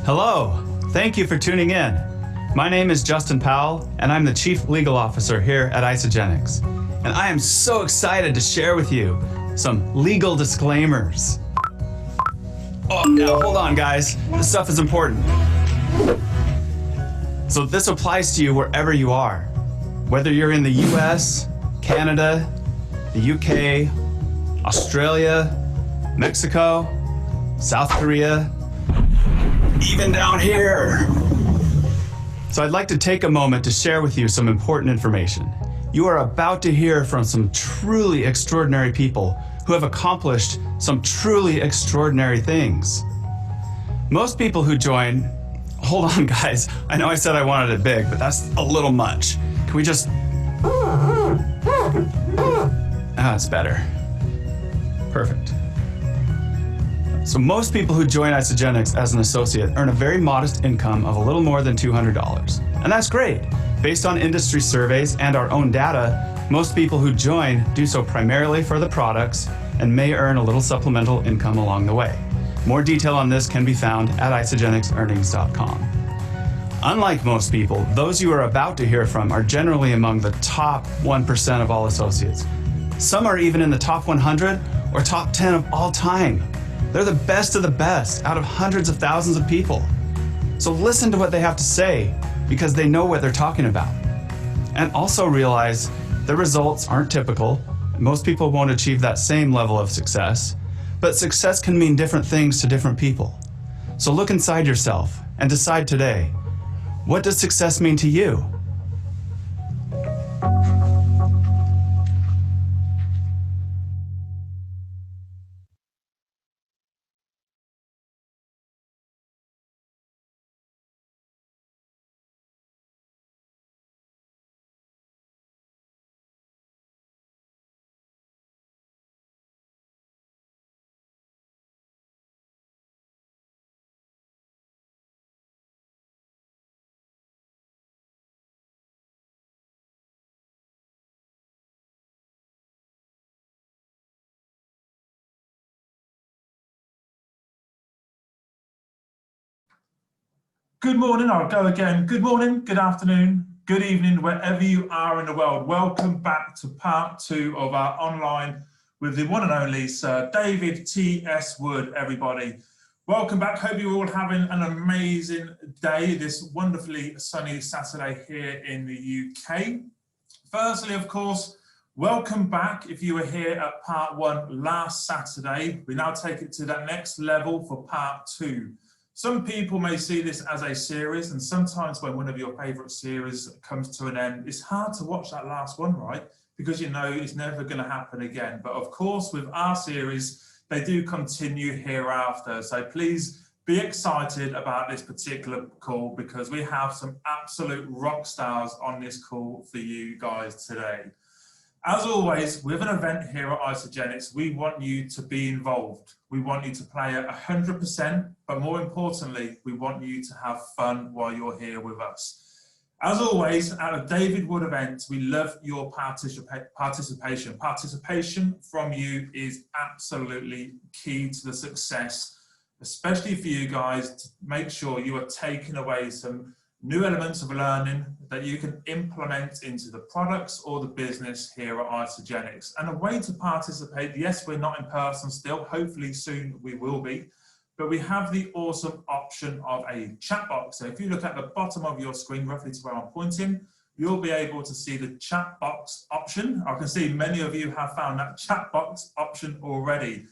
Hello, thank you for tuning in. My name is Justin Powell, and I'm the Chief Legal Officer here at Isagenix. And I am so excited to share with you some legal disclaimers. Oh, now hold on guys, this stuff is important. So this applies to you wherever you are. Whether you're in the US, Canada, the UK, Australia, Mexico, South Korea, even down here. So I'd like to take a moment to share with you some important information. You are about to hear from some truly extraordinary people who have accomplished some truly extraordinary things. Most people who join, hold on guys, I know I said I wanted it big, but that's a little much. Can we just, it's better. Perfect. So most people who join Isagenix as an associate earn a very modest income of a little more than $200. And that's great. Based on industry surveys and our own data, most people who join do so primarily for the products and may earn a little supplemental income along the way. More detail on this can be found at isagenixearnings.com. Unlike most people, those you are about to hear from are generally among the top 1% of all associates. Some are even in the top 100 or top 10 of all time. They're the best of the best out of hundreds of thousands of people. So listen to what they have to say because they know what they're talking about. And also realize their results aren't typical. Most people won't achieve that same level of success, but success can mean different things to different people. So look inside yourself and decide today, what does success mean to you? Good morning, I'll go again. Good morning, good afternoon, good evening, wherever you are in the world. Welcome back to part 2 of our online with the one and only Sir David T.S. Wood, everybody. Welcome back. Hope you're all having an amazing day, this wonderfully sunny Saturday here in the UK. Firstly, of course, welcome back. If you were here at part 1 last Saturday, we now take it to that next level for part 2. Some people may see this as a series, and sometimes when one of your favourite series comes to an end, it's hard to watch that last one, right? Because you know it's never going to happen again. But of course, with our series, they do continue hereafter. So please be excited about this particular call because we have some absolute rock stars on this call for you guys today. As always, with an event here at Isagenix, we want you to be involved. We want you to play at 100%, but more importantly, we want you to have fun while you're here with us. As always, at a David Wood event, we love your participation. Participation from you is absolutely key to the success, especially for you guys to make sure you are taking away some new elements of learning that you can implement into the products or the business here at Isagenix. And a way to participate, yes, we're not in person still, hopefully soon we will be, but we have the awesome option of a chat box. So if you look at the bottom of your screen, roughly to where I'm pointing, you'll be able to see the chat box option. I can see many of you have found that chat box option already,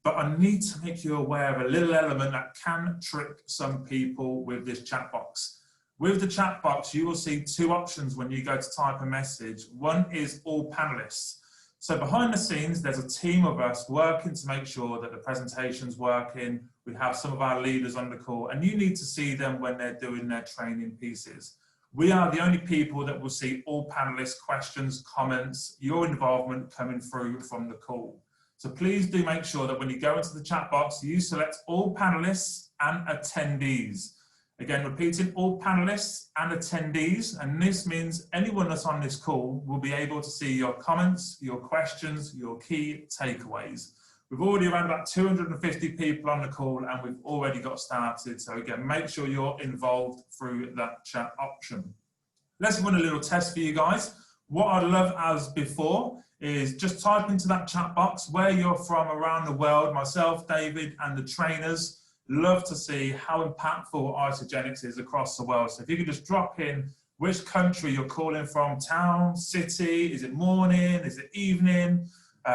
but I need to make you aware of a little element that can trick some people with this chat box. With the chat box, you will see 2 options when you go to type a message. One is all panelists. So behind the scenes, there's a team of us working to make sure that the presentation's working. We have some of our leaders on the call, and you need to see them when they're doing their training pieces. We are the only people that will see all panelists' questions, comments, your involvement coming through from the call. So please do make sure that when you go into the chat box, you select all panelists and attendees. Again, repeating, all panelists and attendees, and this means anyone that's on this call will be able to see your comments, your questions, your key takeaways. We've already around about 250 people on the call and we've already got started. So again, make sure you're involved through that chat option. Let's run a little test for you guys. What I'd love as before is just type into that chat box where you're from around the world. Myself, David, and the trainers love to see how impactful Isagenix is across the world. So if you could just drop in which country you're calling from, town, city, is it morning, is it evening?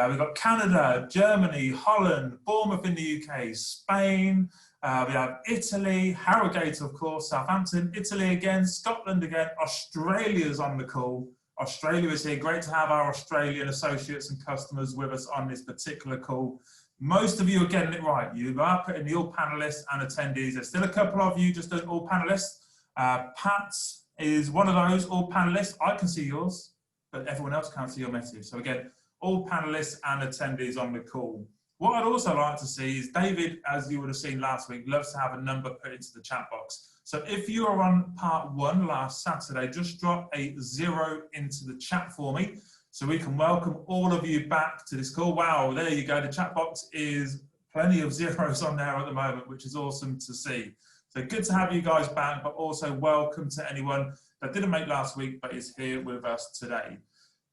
We've got Canada, Germany, Holland, Bournemouth in the UK, Spain, we have Italy, Harrogate, of course, Southampton, Italy again, Scotland again, Australia's on the call. Australia is here. Great to have our Australian associates and customers with us on this particular call. Most of you are getting it right. You are putting the all panelists and attendees. There's still a couple of you just doing all panelists. Pat's is one of those all panelists. I can see yours, but everyone else can't see your message. So again, all panelists and attendees on the call. What I'd also like to see is David, as you would have seen last week, loves to have a number put into the chat box. So if you are on part 1 last Saturday, just drop a 0 into the chat for me so we can welcome all of you back to this call. Wow, there you go. The chat box is plenty of zeros on there at the moment, which is awesome to see. So good to have you guys back, but also welcome to anyone that didn't make last week but is here with us today.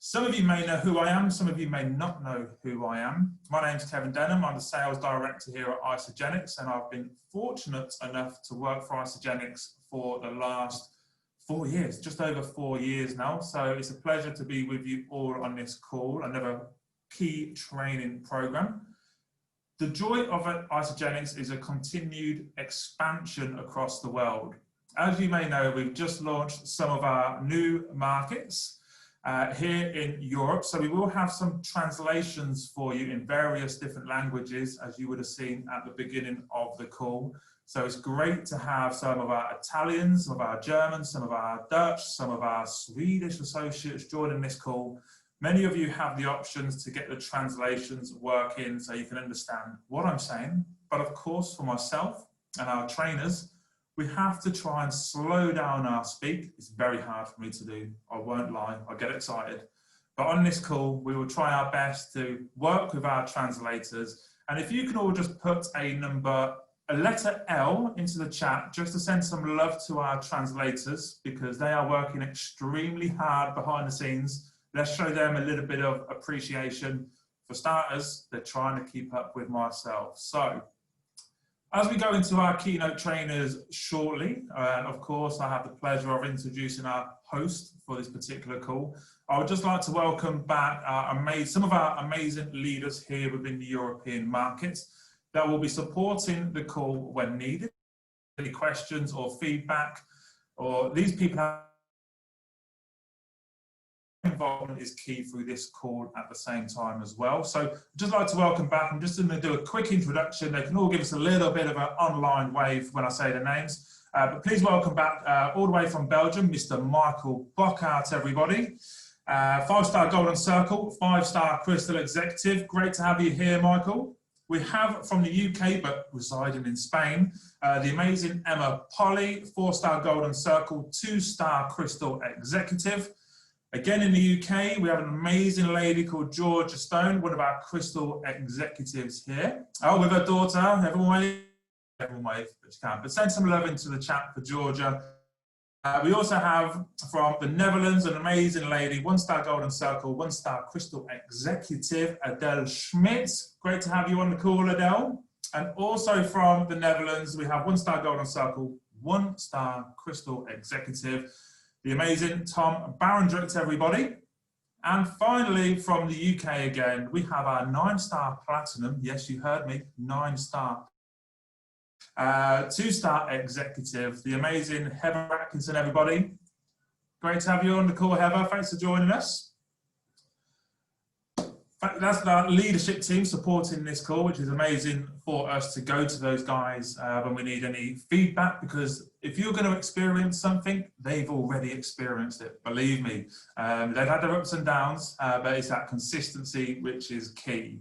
Some of you may know who I am, some of you may not know who I am. My name's Kevin Denham, I'm the sales director here at Isagenix, and I've been fortunate enough to work for Isagenix for the last 4 years, just over 4 years now. So it's a pleasure to be with you all on this call, another key training program. The joy of Isagenix is a continued expansion across the world. As you may know, we've just launched some of our new markets here in Europe. So we will have some translations for you in various different languages, as you would have seen at the beginning of the call. So it's great to have some of our Italians, some of our Germans, some of our Dutch, some of our Swedish associates joining this call. Many of you have the options to get the translations working so you can understand what I'm saying. But of course, for myself and our trainers, we have to try and slow down our speak. It's very hard for me to do, I won't lie, I get excited. But on this call, we will try our best to work with our translators. And if you can all just put a letter L into the chat, just to send some love to our translators, because they are working extremely hard behind the scenes. Let's show them a little bit of appreciation. For starters, they're trying to keep up with myself. So, as we go into our keynote trainers shortly, of course, I have the pleasure of introducing our host for this particular call. I would just like to welcome back some of our amazing leaders here within the European markets that will be supporting the call when needed. Any questions or feedback, or these people have involvement is key through this call at the same time as well. So I'd just like to welcome back. I'm just going to do a quick introduction. They can all give us a little bit of an online wave when I say their names. But please welcome back all the way from Belgium, Mr. Michael Bockhart, everybody. 5-star Golden Circle, 5-star Crystal Executive. Great to have you here, Michael. We have from the UK, but residing in Spain, the amazing Emma Polly, 4-star Golden Circle, 2-star Crystal Executive. Again, in the UK, we have an amazing lady called Georgia Stone, one of our Crystal executives here. Oh, with her daughter, everyone wave, but you can. But send some love into the chat for Georgia. We also have from the Netherlands, an amazing lady, 1-star Golden Circle, 1-star Crystal Executive, Adele Schmidt. Great to have you on the call, Adele. And also from the Netherlands, we have 1-star Golden Circle, 1-star Crystal Executive, the amazing Tom Barendrecht, everybody. And finally, from the UK again, we have our 9-star Platinum. Yes, you heard me, 9-star. 2-star Executive, the amazing Heather Atkinson, everybody. Great to have you on the call, Heather. Thanks for joining us. That's our leadership team supporting this call, which is amazing for us to go to those guys when we need any feedback, because if you're going to experience something, they've already experienced it, believe me. They've had their ups and downs, but it's that consistency which is key.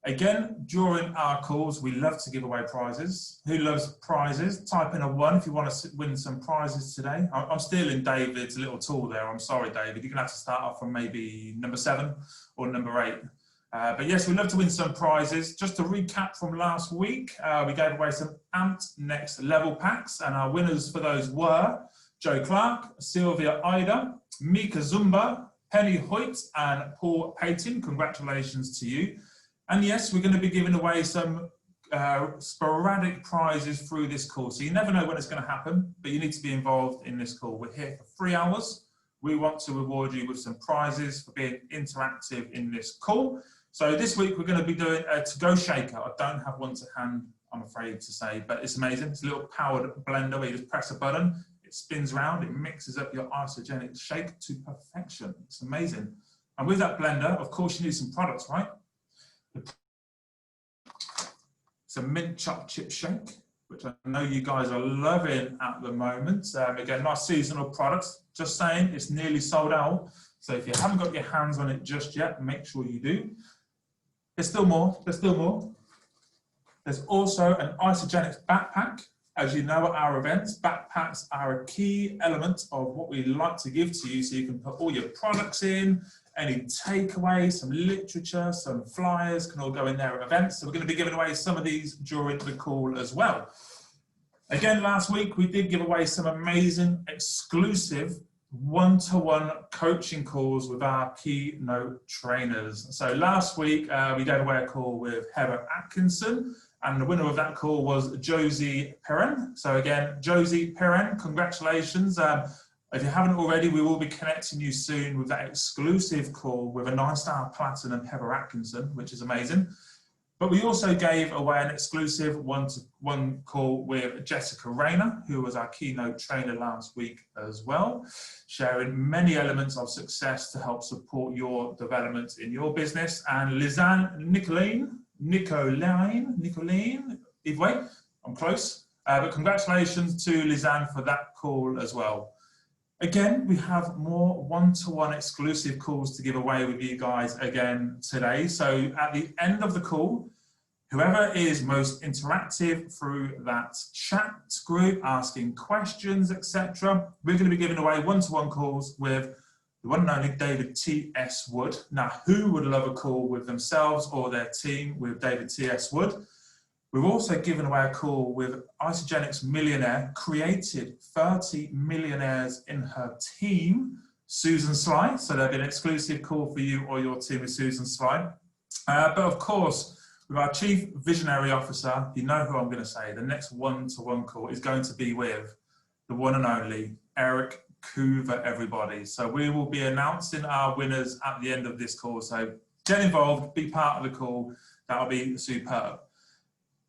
Again, during our calls, we love to give away prizes. Who loves prizes? Type in a 1 if you want to win some prizes today. I'm stealing David's little tool there. I'm sorry, David. You're going to have to start off from maybe number 7 or number 8. But yes, we'd love to win some prizes. Just to recap from last week, we gave away some Amped Next Level packs, and our winners for those were Joe Clark, Sylvia Ida, Mika Zumba, Penny Hoyt, and Paul Payton. Congratulations to you. And yes, we're going to be giving away some sporadic prizes through this call. So you never know when it's going to happen, but you need to be involved in this call. We're here for 3 hours. We want to reward you with some prizes for being interactive in this call. So this week we're going to be doing a to-go shaker. I don't have one to hand, I'm afraid to say, but it's amazing. It's a little powered blender where you just press a button, it spins around, it mixes up your isogenic shake to perfection. It's amazing. And with that blender, of course, you need some products, right? It's a mint chocolate chip shake, which I know you guys are loving at the moment. Again, nice seasonal products. Just saying, it's nearly sold out. So if you haven't got your hands on it just yet, make sure you do. There's still more, there's still more. There's also an Isogenics backpack. As you know at our events, backpacks are a key element of what we like to give to you, so you can put all your products in, any takeaways, some literature, some flyers can all go in there at events. So we're going to be giving away some of these during the call as well. Again, last week we did give away some amazing exclusive one-to-one coaching calls with our keynote trainers. So last week we gave away a call with Heather Atkinson, and the winner of that call was Josie Perrin. So again, Josie Perrin, congratulations. If you haven't already, we will be connecting you soon with that exclusive call with a 9-star platinum Heather Atkinson, which is amazing. But we also gave away an exclusive one-to-one call with Jessica Rayner, who was our keynote trainer last week as well, sharing many elements of success to help support your development in your business. And Lisanne Nicoline, either way, I'm close. But congratulations to Lisanne for that call as well. Again, we have more one-to-one exclusive calls to give away with you guys again today. So at the end of the call, whoever is most interactive through that chat group, asking questions, etc., we're going to be giving away one-to-one calls with the one and only David T.S. Wood. Now, who would love a call with themselves or their team with David T.S. Wood? We've also given away a call with Isogenics millionaire, created 30 millionaires in her team, Susan Sly. So there'll be an exclusive call for you or your team with Susan Sly. But of course, with our Chief Visionary Officer, you know who I'm going to say, the next one-to-one call is going to be with the one and only Eric Coover, everybody. So we will be announcing our winners at the end of this call. So get involved, be part of the call. That'll be superb.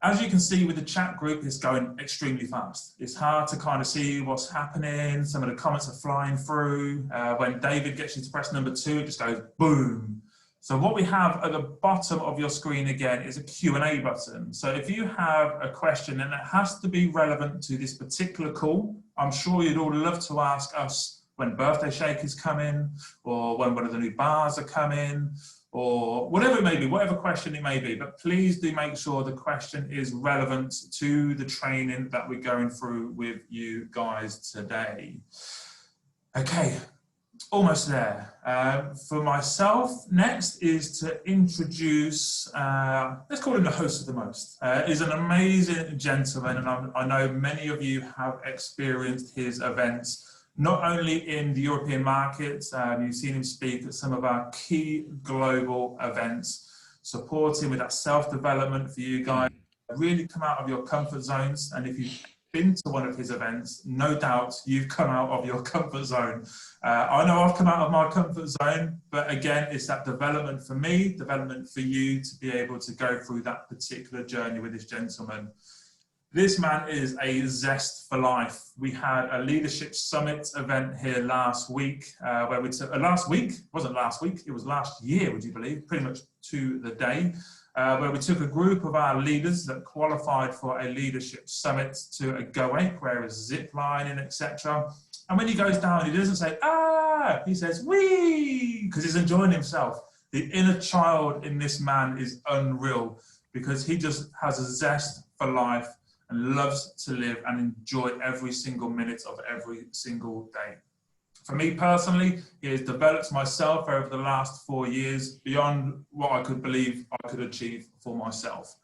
As you can see with the chat group, it's going extremely fast. It's hard to kind of see what's happening. Some of the comments are flying through. When David gets you to press number 2, it just goes boom. So what we have at the bottom of your screen again is a Q&A button. So if you have a question and it has to be relevant to this particular call, I'm sure you'd all love to ask us when Birthday Shake is coming, or when one of the new bars are coming, or whatever it may be, whatever question it may be, but please do make sure the question is relevant to the training that we're going through with you guys today. Okay, almost there. For myself, next is to introduce, let's call him the host of the most. He's an amazing gentleman, and I know many of you have experienced his events, not only in the European market. You've seen him speak at some of our key global events, supporting with that self-development for you guys. Really come out of your comfort zones, and if you've been to one of his events, no doubt you've come out of your comfort zone. I know I've come out of my comfort zone, but again, it's that development for me, development for you to be able to go through that particular journey with this gentleman. This man is a zest for life. We had a leadership summit event here last week, where we took, last week, it wasn't last week, it was last year, would you believe, pretty much to the day, where we took a group of our leaders that qualified for a leadership summit to a Goek, where it's zip lining, etc. And when he goes down, he doesn't say, ah, he says, wee, because he's enjoying himself. The inner child in this man is unreal, because he just has a zest for life and loves to live and enjoy every single minute of every single day. For me personally, it has developed myself over the last 4 years beyond what I could believe I could achieve for myself.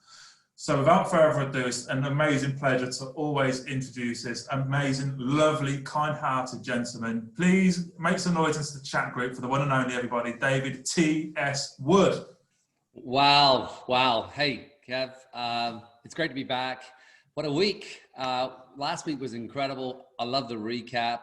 So without further ado, it's an amazing pleasure to always introduce this amazing, lovely, kind-hearted gentleman. Please make some noise into the chat group for the one and only, everybody, David T.S. Wood. Wow. Hey, Kev, it's great to be back. What a week. Last week was incredible. I love the recap.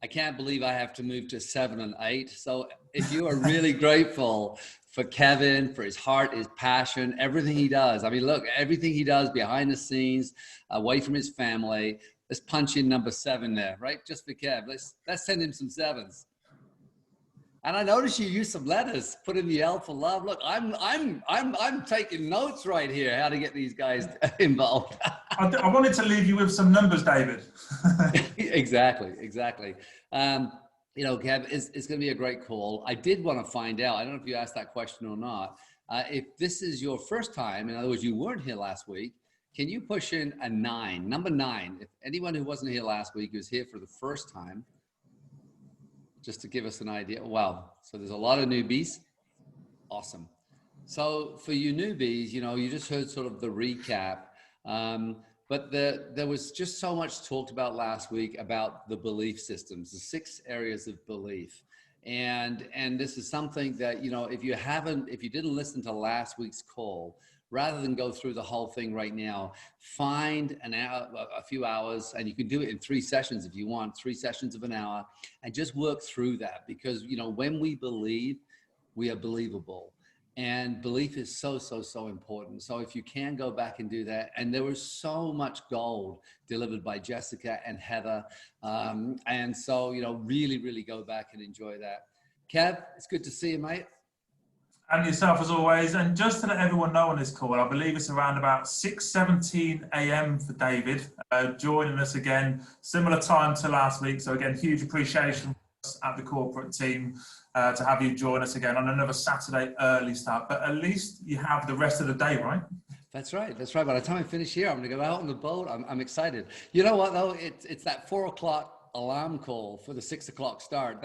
I can't believe I have to move to 7 and 8. So if you are really grateful for Kevin, for his heart, his passion, everything he does. I mean, look, everything he does behind the scenes, away from his family. Let's punch in number 7 there, right? Just for Kev. Let's send him some 7s. And I noticed you used some letters, put in the L for love. Look, I'm taking notes right here, how to get these guys involved. I wanted to leave you with some numbers, David. Exactly. You know, Kev, it's going to be a great call. I did want to find out, I don't know if you asked that question or not, if this is your first time, in other words, you weren't here last week, can you push in a 9, number 9? If anyone who wasn't here last week who's here for the first time, just to give us an idea. Wow. So there's a lot of newbies. Awesome. So for you newbies, you know, you just heard sort of the recap. But there was just so much talked about last week about the belief systems, the 6 areas of belief. And this is something that, you know, if you didn't listen to last week's call, rather than go through the whole thing right now, find an hour, a few hours, and you can do it in 3 sessions if you want, 3 sessions of an hour, and just work through that. Because, you know, when we believe, we are believable. And belief is so important. So if you can go back and do that, and there was so much gold delivered by Jessica and Heather. And so, you know, really go back and enjoy that. Kev, it's good to see you, mate. And yourself as always. And just to let everyone know on this call, I believe it's around about 6:17 a.m. for David, joining us again, similar time to last week. So again, huge appreciation at the corporate team to have you join us again on another Saturday early start. But at least you have the rest of the day, right? That's right. By the time I finish here, I'm going to go out on the boat. I'm excited. You know what though? It's that 4 o'clock alarm call for the 6 o'clock start.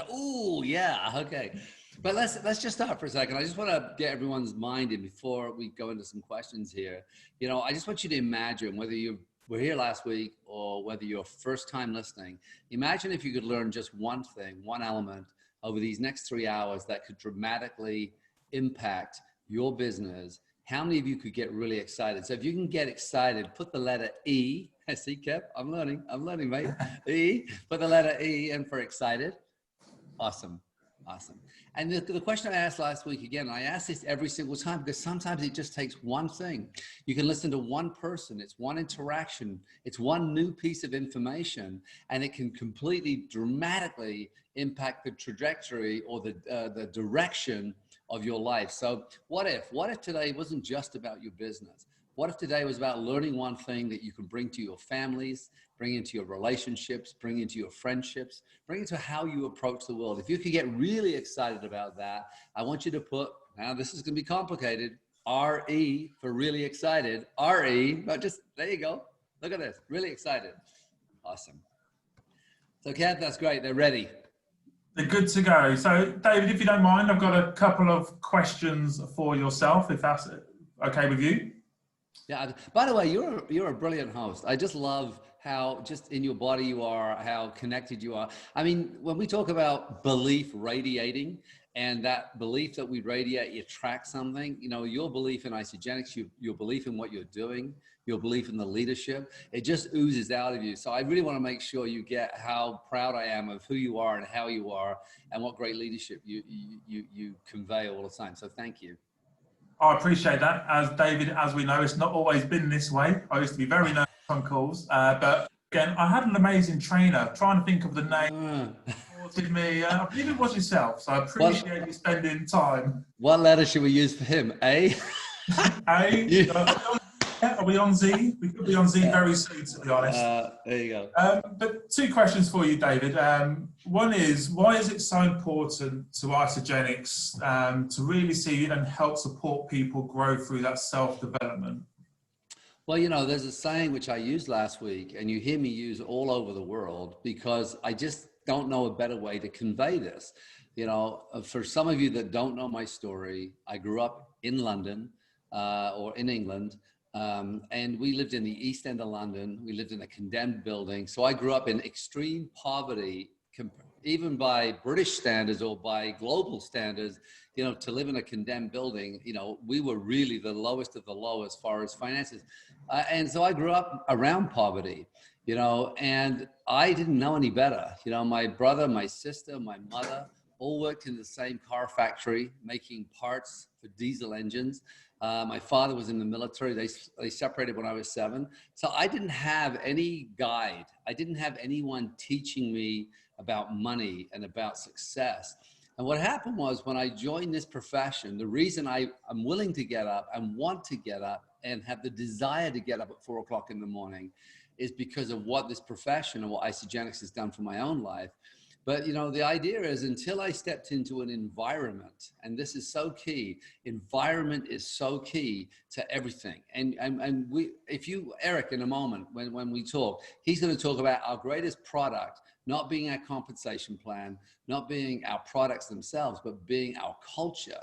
Oh yeah, okay. But let's just start for a second. I just want to get everyone's mind in before we go into some questions here. You know, I just want you to imagine, whether you were here last week or whether you're first time listening, imagine if you could learn just one thing, one element over these next 3 hours that could dramatically impact your business. How many of you could get really excited? So if you can get excited, put the letter E. See, Kev, I'm learning, mate. E, put the letter E in for excited. Awesome. And the question I asked last week, again, I ask this every single time because sometimes it just takes one thing. You can listen to one person, it's one interaction, it's one new piece of information, and it can completely dramatically impact the trajectory or the direction of your life. So what if today wasn't just about your business? What if today was about learning one thing that you can bring to your families, bring into your relationships, bring into your friendships, bring into how you approach the world? If you could get really excited about that, I want you to put, now this is going to be complicated, R-E for really excited, R-E, but just, there you go. Look at this, really excited. Awesome. So Kev, that's great, they're ready. They're good to go. So David, if you don't mind, I've got a couple of questions for yourself, if that's okay with you. Yeah. By the way, you're a brilliant host. I just love how just in your body you are, how connected you are. I mean, when we talk about belief radiating, and that belief that we radiate, you attract something, you know, your belief in Isagenix, your belief in what you're doing, your belief in the leadership, it just oozes out of you. So I really want to make sure you get how proud I am of who you are and how you are and what great leadership you convey all the time. So thank you. I appreciate that. As David, as we know, it's not always been this way. I used to be very nervous on calls, but again, I had an amazing trainer trying to think of the name. Supported me. I believe it was yourself, so I appreciate you spending time. What letter should we use for him? A? A? Are we on Z? We could be on Z very soon, to be honest. There you go. But 2 questions for you, David. One is, why is it so important to Isagenix to really see and help support people grow through that self-development? Well, you know, there's a saying which I used last week, and you hear me use all over the world, because I just don't know a better way to convey this. You know, for some of you that don't know my story, I grew up in London or in England, and we lived in the East End of London. We lived in a condemned building. So I grew up in extreme poverty, even by British standards or by global standards. You know, to live in a condemned building, you know, we were really the lowest of the low as far as finances. And so I grew up around poverty, you know, and I didn't know any better. You know, my brother, my sister, my mother all worked in the same car factory making parts for diesel engines. My father was in the military. They separated when I was 7. So I didn't have any guide. I didn't have anyone teaching me about money and about success. And what happened was, when I joined this profession, the reason I'm willing to get up and want to get up and have the desire to get up at 4 o'clock in the morning is because of what this profession and what Isagenix has done for my own life. But, you know, the idea is, until I stepped into an environment, and this is so key, environment is so key to everything. And Eric, in a moment, when we talk, he's going to talk about our greatest product not being our compensation plan, not being our products themselves, but being our culture.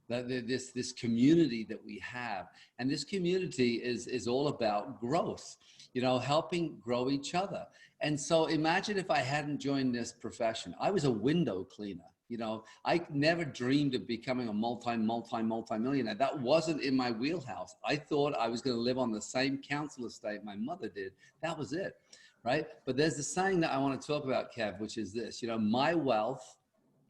This community that we have. And this community is all about growth, you know, helping grow each other. And so imagine if I hadn't joined this profession. I was a window cleaner. You know, I never dreamed of becoming a multi-millionaire. That wasn't in my wheelhouse. I thought I was going to live on the same council estate my mother did. That was it, right? But there's a saying that I want to talk about, Kev, which is this: you know, my wealth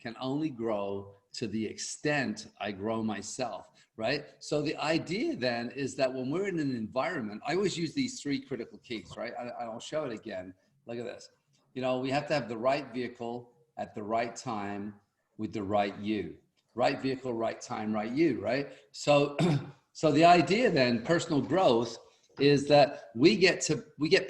can only grow to the extent I grow myself, right? So the idea then is that when we're in an environment, I always use these 3 critical keys, right? I'll show it again. Look at this. You know, we have to have the right vehicle at the right time with the right you. Right vehicle, right time, right you, right? So, so the idea then, personal growth, is that we get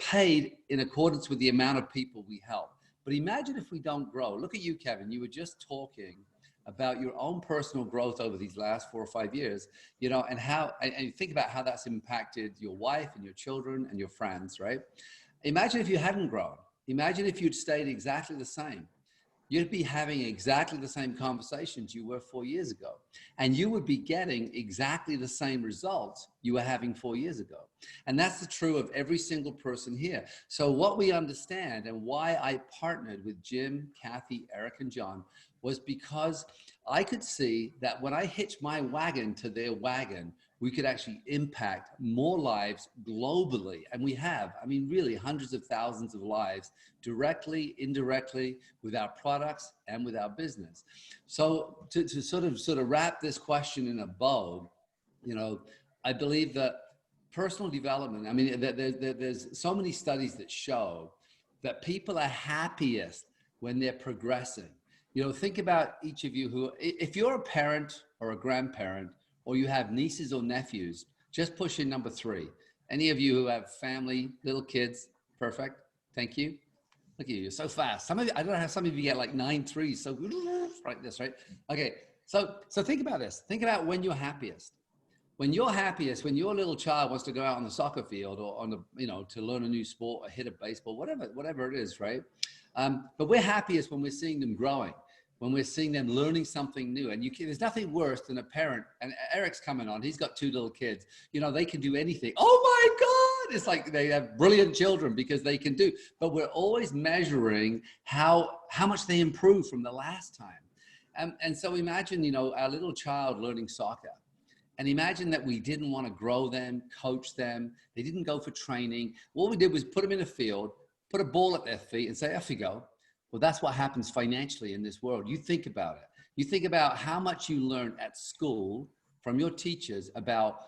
paid in accordance with the amount of people we help. But imagine if we don't grow. Look at you, Kevin. You were just talking about your own personal growth over these last 4 or 5 years, you know, and you think about how that's impacted your wife and your children and your friends, right? Imagine if you hadn't grown. Imagine if you'd stayed exactly the same. You'd be having exactly the same conversations you were 4 years ago. And you would be getting exactly the same results you were having 4 years ago. And that's the true of every single person here. So what we understand, and why I partnered with Jim, Kathy, Eric, and John, was because I could see that when I hitched my wagon to their wagon, we could actually impact more lives globally. And we have, I mean, really hundreds of thousands of lives, directly, indirectly, with our products and with our business. So to sort of wrap this question in a bow, you know, I believe that personal development, I mean, there's so many studies that show that people are happiest when they're progressing. You know, think about each of you who, if you're a parent or a grandparent, or you have nieces or nephews, just push in number 3. Any of you who have family, little kids, perfect, thank you. Look at you, you're so fast. Some of you, I don't know how some of you get like 9 3s, so like this, right? Okay, so think about this. Think about when you're happiest. When you're happiest, when your little child wants to go out on the soccer field or on the, you know, to learn a new sport or hit a baseball, whatever it is, right? But we're happiest when we're seeing them growing, when we're seeing them learning something new. And there's nothing worse than a parent, and Eric's coming on, he's got 2 little kids, you know, they can do anything. Oh my God, it's like they have brilliant children because they can do, but we're always measuring how much they improve from the last time. And so imagine, you know, our little child learning soccer. And imagine that we didn't want to grow them, coach them. They didn't go for training. All we did was put them in a field, put a ball at their feet and say, off you go. Well, that's what happens financially in this world. You think about it. You think about how much you learned at school from your teachers about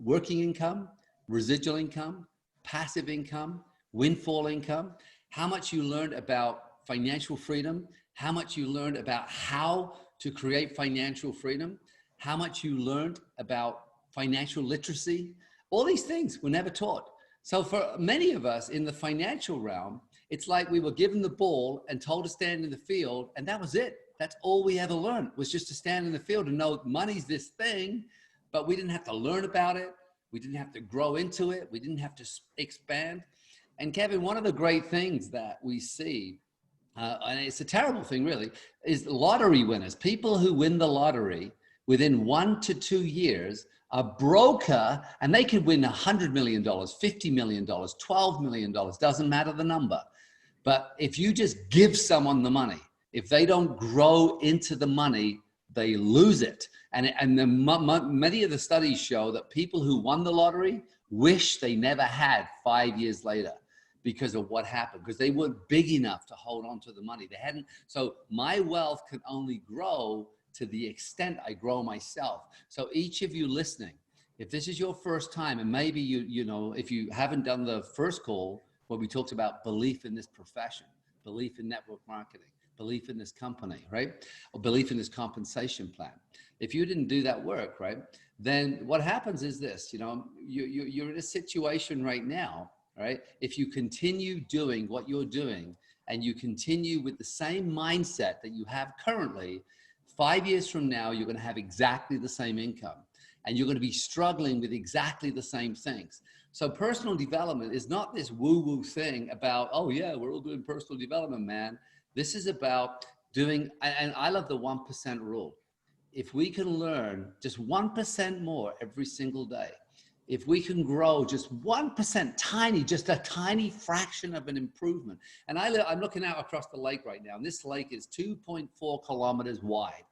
working income, residual income, passive income, windfall income, how much you learned about financial freedom, how much you learned about how to create financial freedom, how much you learned about financial literacy. All these things were never taught. So for many of us in the financial realm, it's like we were given the ball and told to stand in the field, and that was it. That's all we ever learned, was just to stand in the field and know money's this thing, but we didn't have to learn about it. We didn't have to grow into it. We didn't have to expand. And Kevin, one of the great things that we see and it's a terrible thing really, is lottery winners. People who win the lottery within 1 to 2 years are broker, and they could win $100 million, $50 million, $12 million, doesn't matter the number. But if you just give someone the money, if they don't grow into the money, they lose it. And many of the studies show that people who won the lottery wish they never had 5 years later because of what happened, because they weren't big enough to hold on to the money. They hadn't. So my wealth can only grow to the extent I grow myself. So each of you listening, if this is your first time, and maybe you know, if you haven't done the first call, where we talked about belief in this profession, belief in network marketing, belief in this company, right? Or belief in this compensation plan. If you didn't do that work, right, then what happens is this, you know, you're in a situation right now, right? If you continue doing what you're doing and you continue with the same mindset that you have currently, 5 years from now, you're going to have exactly the same income and you're going to be struggling with exactly the same things. So personal development is not this woo-woo thing about, oh yeah, we're all doing personal development, man. This is about doing, and I love the 1% rule. If we can learn just 1% more every single day, if we can grow just 1%, tiny, just a tiny fraction of an improvement. And I'm looking out across the lake right now, and this lake is 2.4 kilometers wide.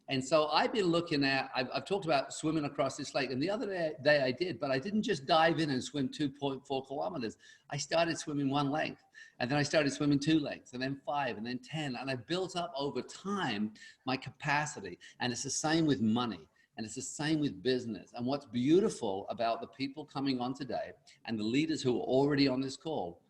And so I've been looking at, I've talked about swimming across this lake, and the other day I did, but I didn't just dive in and swim 2.4 kilometers. I started swimming one length, and then I started swimming 2 lengths, and then 5, and then 10. And I built up over time my capacity. And it's the same with money, and it's the same with business. And what's beautiful about the people coming on today and the leaders who are already on this call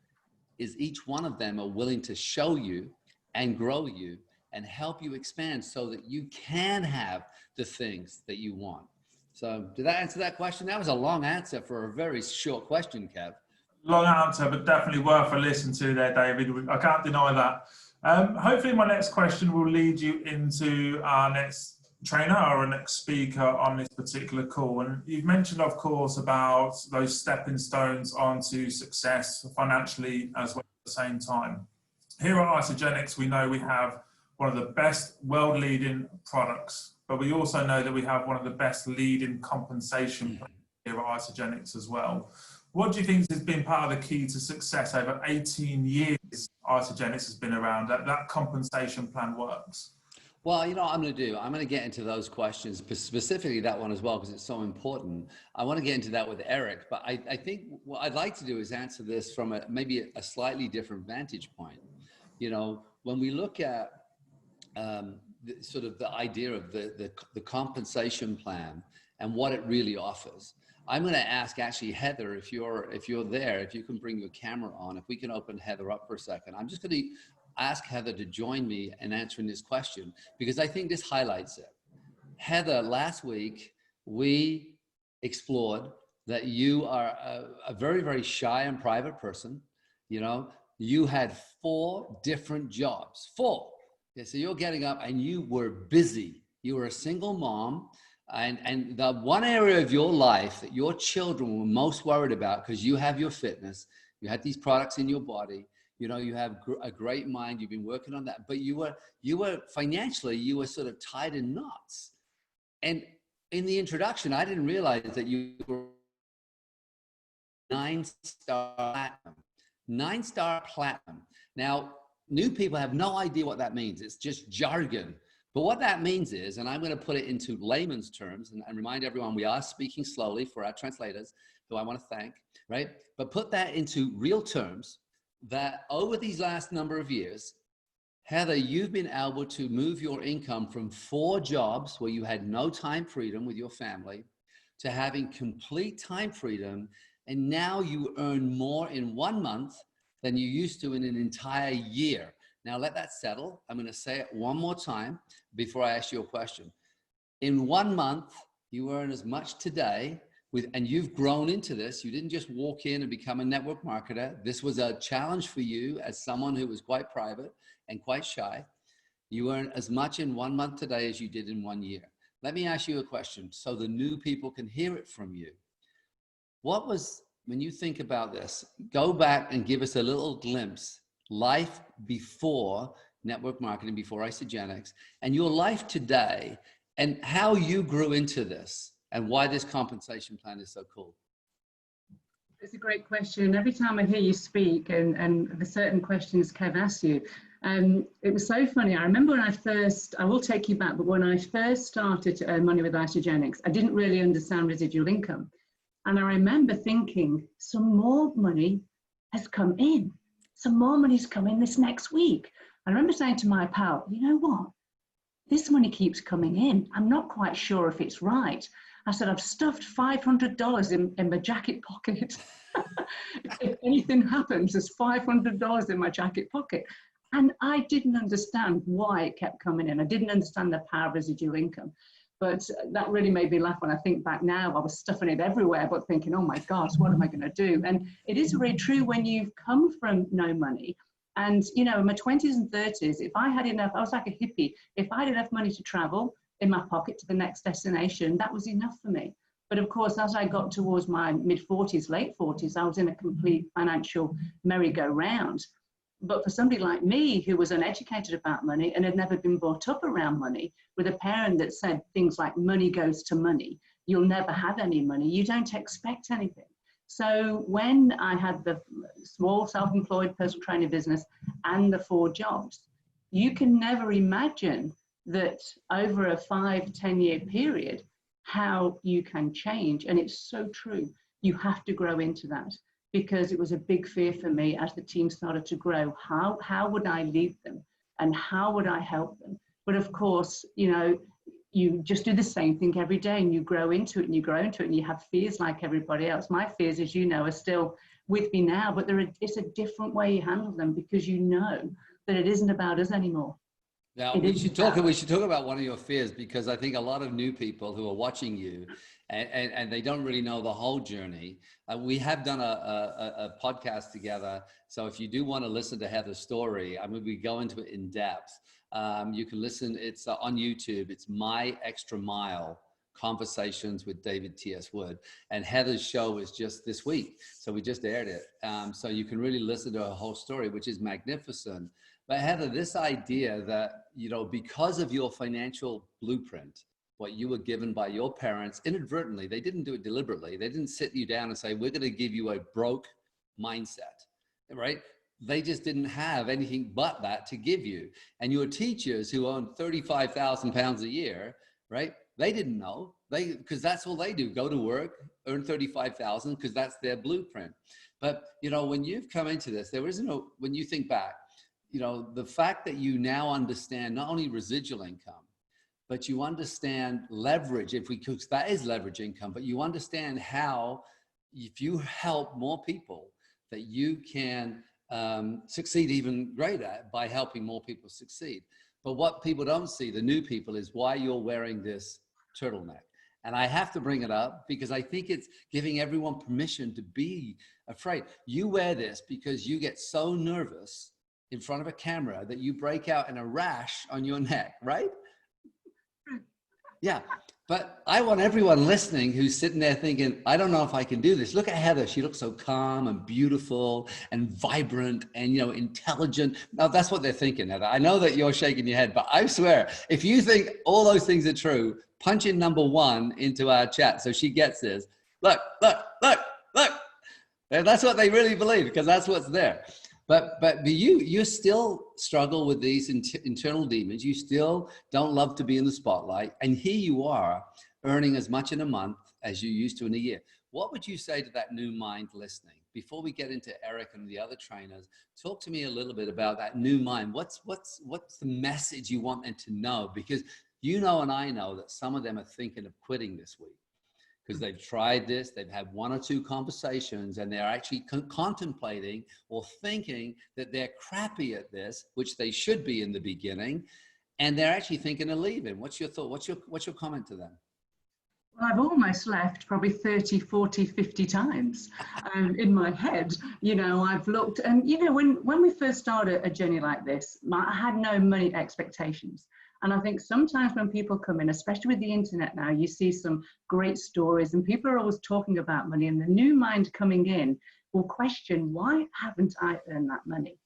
is each one of them are willing to show you and grow you and help you expand so that you can have the things that you want. So did that answer that question? That was a long answer for a very short question, Kev. Long answer, but definitely worth a listen to there, David. I can't deny that. Hopefully my next question will lead you into our next trainer or our next speaker on this particular call. And you've mentioned, of course, about those stepping stones onto success financially as well at the same time. Here at Isagenix, we know we have one of the best world-leading products, but we also know that we have one of the best leading compensation plans here at Isagenix as well. What do you think has been part of the key to success over 18 years Isagenix has been around, that compensation plan works? Well, you know what I'm going to do? I'm going to get into those questions, specifically that one as well, because it's so important. I want to get into that with Eric, but I think what I'd like to do is answer this from maybe a slightly different vantage point. You know, when we look at sort of the idea of the compensation plan and what it really offers, I'm going to ask actually Heather, if you're there, if you can bring your camera on, if we can open Heather up for a second. I'm just going to ask Heather to join me in answering this question because I think this highlights it. Heather, last week we explored that you are a very, very shy and private person. You know, you had 4 different jobs, 4. Yeah, so you're getting up and you were busy. You were a single mom. And the one area of your life that your children were most worried about, because you have your fitness, you had these products in your body, you know, you have a great mind, you've been working on that, but you were financially, you were sort of tied in knots. And in the introduction, I didn't realize that you were 9-star platinum. 9-star platinum. Now, new people have no idea what that means. It's just jargon. But what that means is, and I'm going to put it into layman's terms and remind everyone we are speaking slowly for our translators, who I want to thank, right? But put that into real terms that over these last number of years, Heather, you've been able to move your income from 4 jobs where you had no time freedom with your family to having complete time freedom. And now you earn more in 1 month than you used to in an entire year. Now let that settle. I'm going to say it one more time before I ask you a question. In 1 month, you earn as much today and you've grown into this. You didn't just walk in and become a network marketer. This was a challenge for you as someone who was quite private and quite shy. You earn as much in 1 month today as you did in 1 year. Let me ask you a question so the new people can hear it from you. What was, when you think about this, go back and give us a little glimpse life before network marketing, before Isagenix, and your life today, and how you grew into this, and why this compensation plan is so cool. It's a great question. Every time I hear you speak and the certain questions Kev asks you, it was so funny. I remember when I will take you back, but when I first started to earn money with Isagenix, I didn't really understand residual income. And I remember thinking, some more money has come in. Some more money's coming this next week. I remember saying to my pal, you know what? This money keeps coming in. I'm not quite sure if it's right. I said, I've stuffed $500 in my jacket pocket. If anything happens, there's $500 in my jacket pocket. And I didn't understand why it kept coming in. I didn't understand the power of residual income. But that really made me laugh when I think back now. I was stuffing it everywhere, but thinking, oh my gosh, what am I going to do? And it is really true when you've come from no money. And, you know, in my 20s and 30s, if I had enough, I was like a hippie. If I had enough money to travel in my pocket to the next destination, that was enough for me. But of course, as I got towards my mid 40s, late 40s, I was in a complete financial merry-go-round. But for somebody like me, who was uneducated about money and had never been brought up around money, with a parent that said things like money goes to money, you'll never have any money, you don't expect anything. So when I had the small self-employed personal training business and the 4 jobs, you can never imagine that over a 5-10 year period, how you can change. And it's so true. You have to grow into that, because it was a big fear for me as the team started to grow. How would I lead them and how would I help them? But of course, you know, you just do the same thing every day and you grow into it and you grow into it and you have fears like everybody else. My fears, as you know, are still with me now, but it's a different way you handle them, because you know that it isn't about us anymore. Now, we should talk about one of your fears, because I think a lot of new people who are watching you and they don't really know the whole journey. We have done a podcast together. So if you do want to listen to Heather's story, I mean, we go into it in depth. You can listen, it's on YouTube. It's My Extra Mile Conversations with David T.S. Wood. And Heather's show is just this week. So we just aired it. So you can really listen to her whole story, which is magnificent. But Heather, this idea that, you know, because of your financial blueprint, what you were given by your parents inadvertently, they didn't do it deliberately. They didn't sit you down and say, we're going to give you a broke mindset, right? They just didn't have anything but that to give you. And your teachers who own 35,000 pounds a year, right? They didn't know, because that's all they do, go to work, earn 35,000, because that's their blueprint. But, you know, when you've come into this, there isn't a, when you think back, you know, the fact that you now understand not only residual income, but you understand leverage, because that is leverage income, but you understand how, if you help more people, that you can succeed even greater by helping more people succeed. But what people don't see, the new people, is why you're wearing this turtleneck. And I have to bring it up because I think it's giving everyone permission to be afraid. You wear this because you get so nervous in front of a camera that you break out in a rash on your neck, right? Yeah, but I want everyone listening who's sitting there thinking, I don't know if I can do this. Look at Heather. She looks so calm and beautiful and vibrant and, you know, intelligent. Now, that's what they're thinking, Heather. I know that you're shaking your head, but I swear, if you think all those things are true, punch in number 1 into our chat so she gets this. Look, look, look, look. And that's what they really believe, because that's what's there. But you still struggle with these internal demons. You still don't love to be in the spotlight. And here you are earning as much in a month as you used to in a year. What would you say to that new mind listening? Before we get into Eric and the other trainers, talk to me a little bit about that new mind. What's the message you want them to know? Because you know, and I know that some of them are thinking of quitting this week, because they've tried this, they've had 1 or 2 conversations, and they're actually contemplating or thinking that they're crappy at this, which they should be in the beginning, and they're actually thinking of leaving. What's your thought? What's your comment to them? Well, I've almost left probably 30, 40, 50 times in my head. You know, I've looked, and you know, when we first started a journey like this, I had no money expectations. And I think sometimes when people come in, especially with the internet now, you see some great stories and people are always talking about money, and the new mind coming in will question, why haven't I earned that money?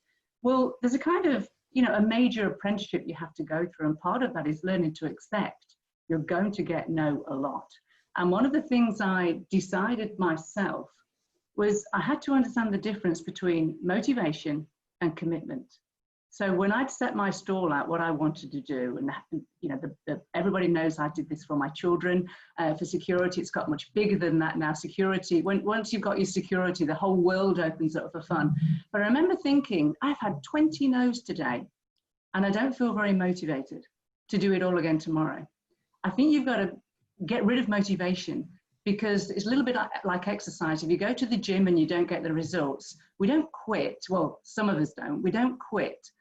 Well, there's a kind of, a major apprenticeship you have to go through. And part of that is learning to accept you're going to get no a lot. And one of the things I decided myself was I had to understand the difference between motivation and commitment. So when I'd set my stall out, what I wanted to do, and everybody knows I did this for my children, for security. It's got much bigger than that now. Security, once you've got your security, the whole world opens up for fun. But I remember thinking, I've had 20 no's today, and I don't feel very motivated to do it all again tomorrow. I think you've got to get rid of motivation, because it's a little bit like exercise. If you go to the gym and you don't get the results, we don't quit. Well, some of us don't. We don't quit.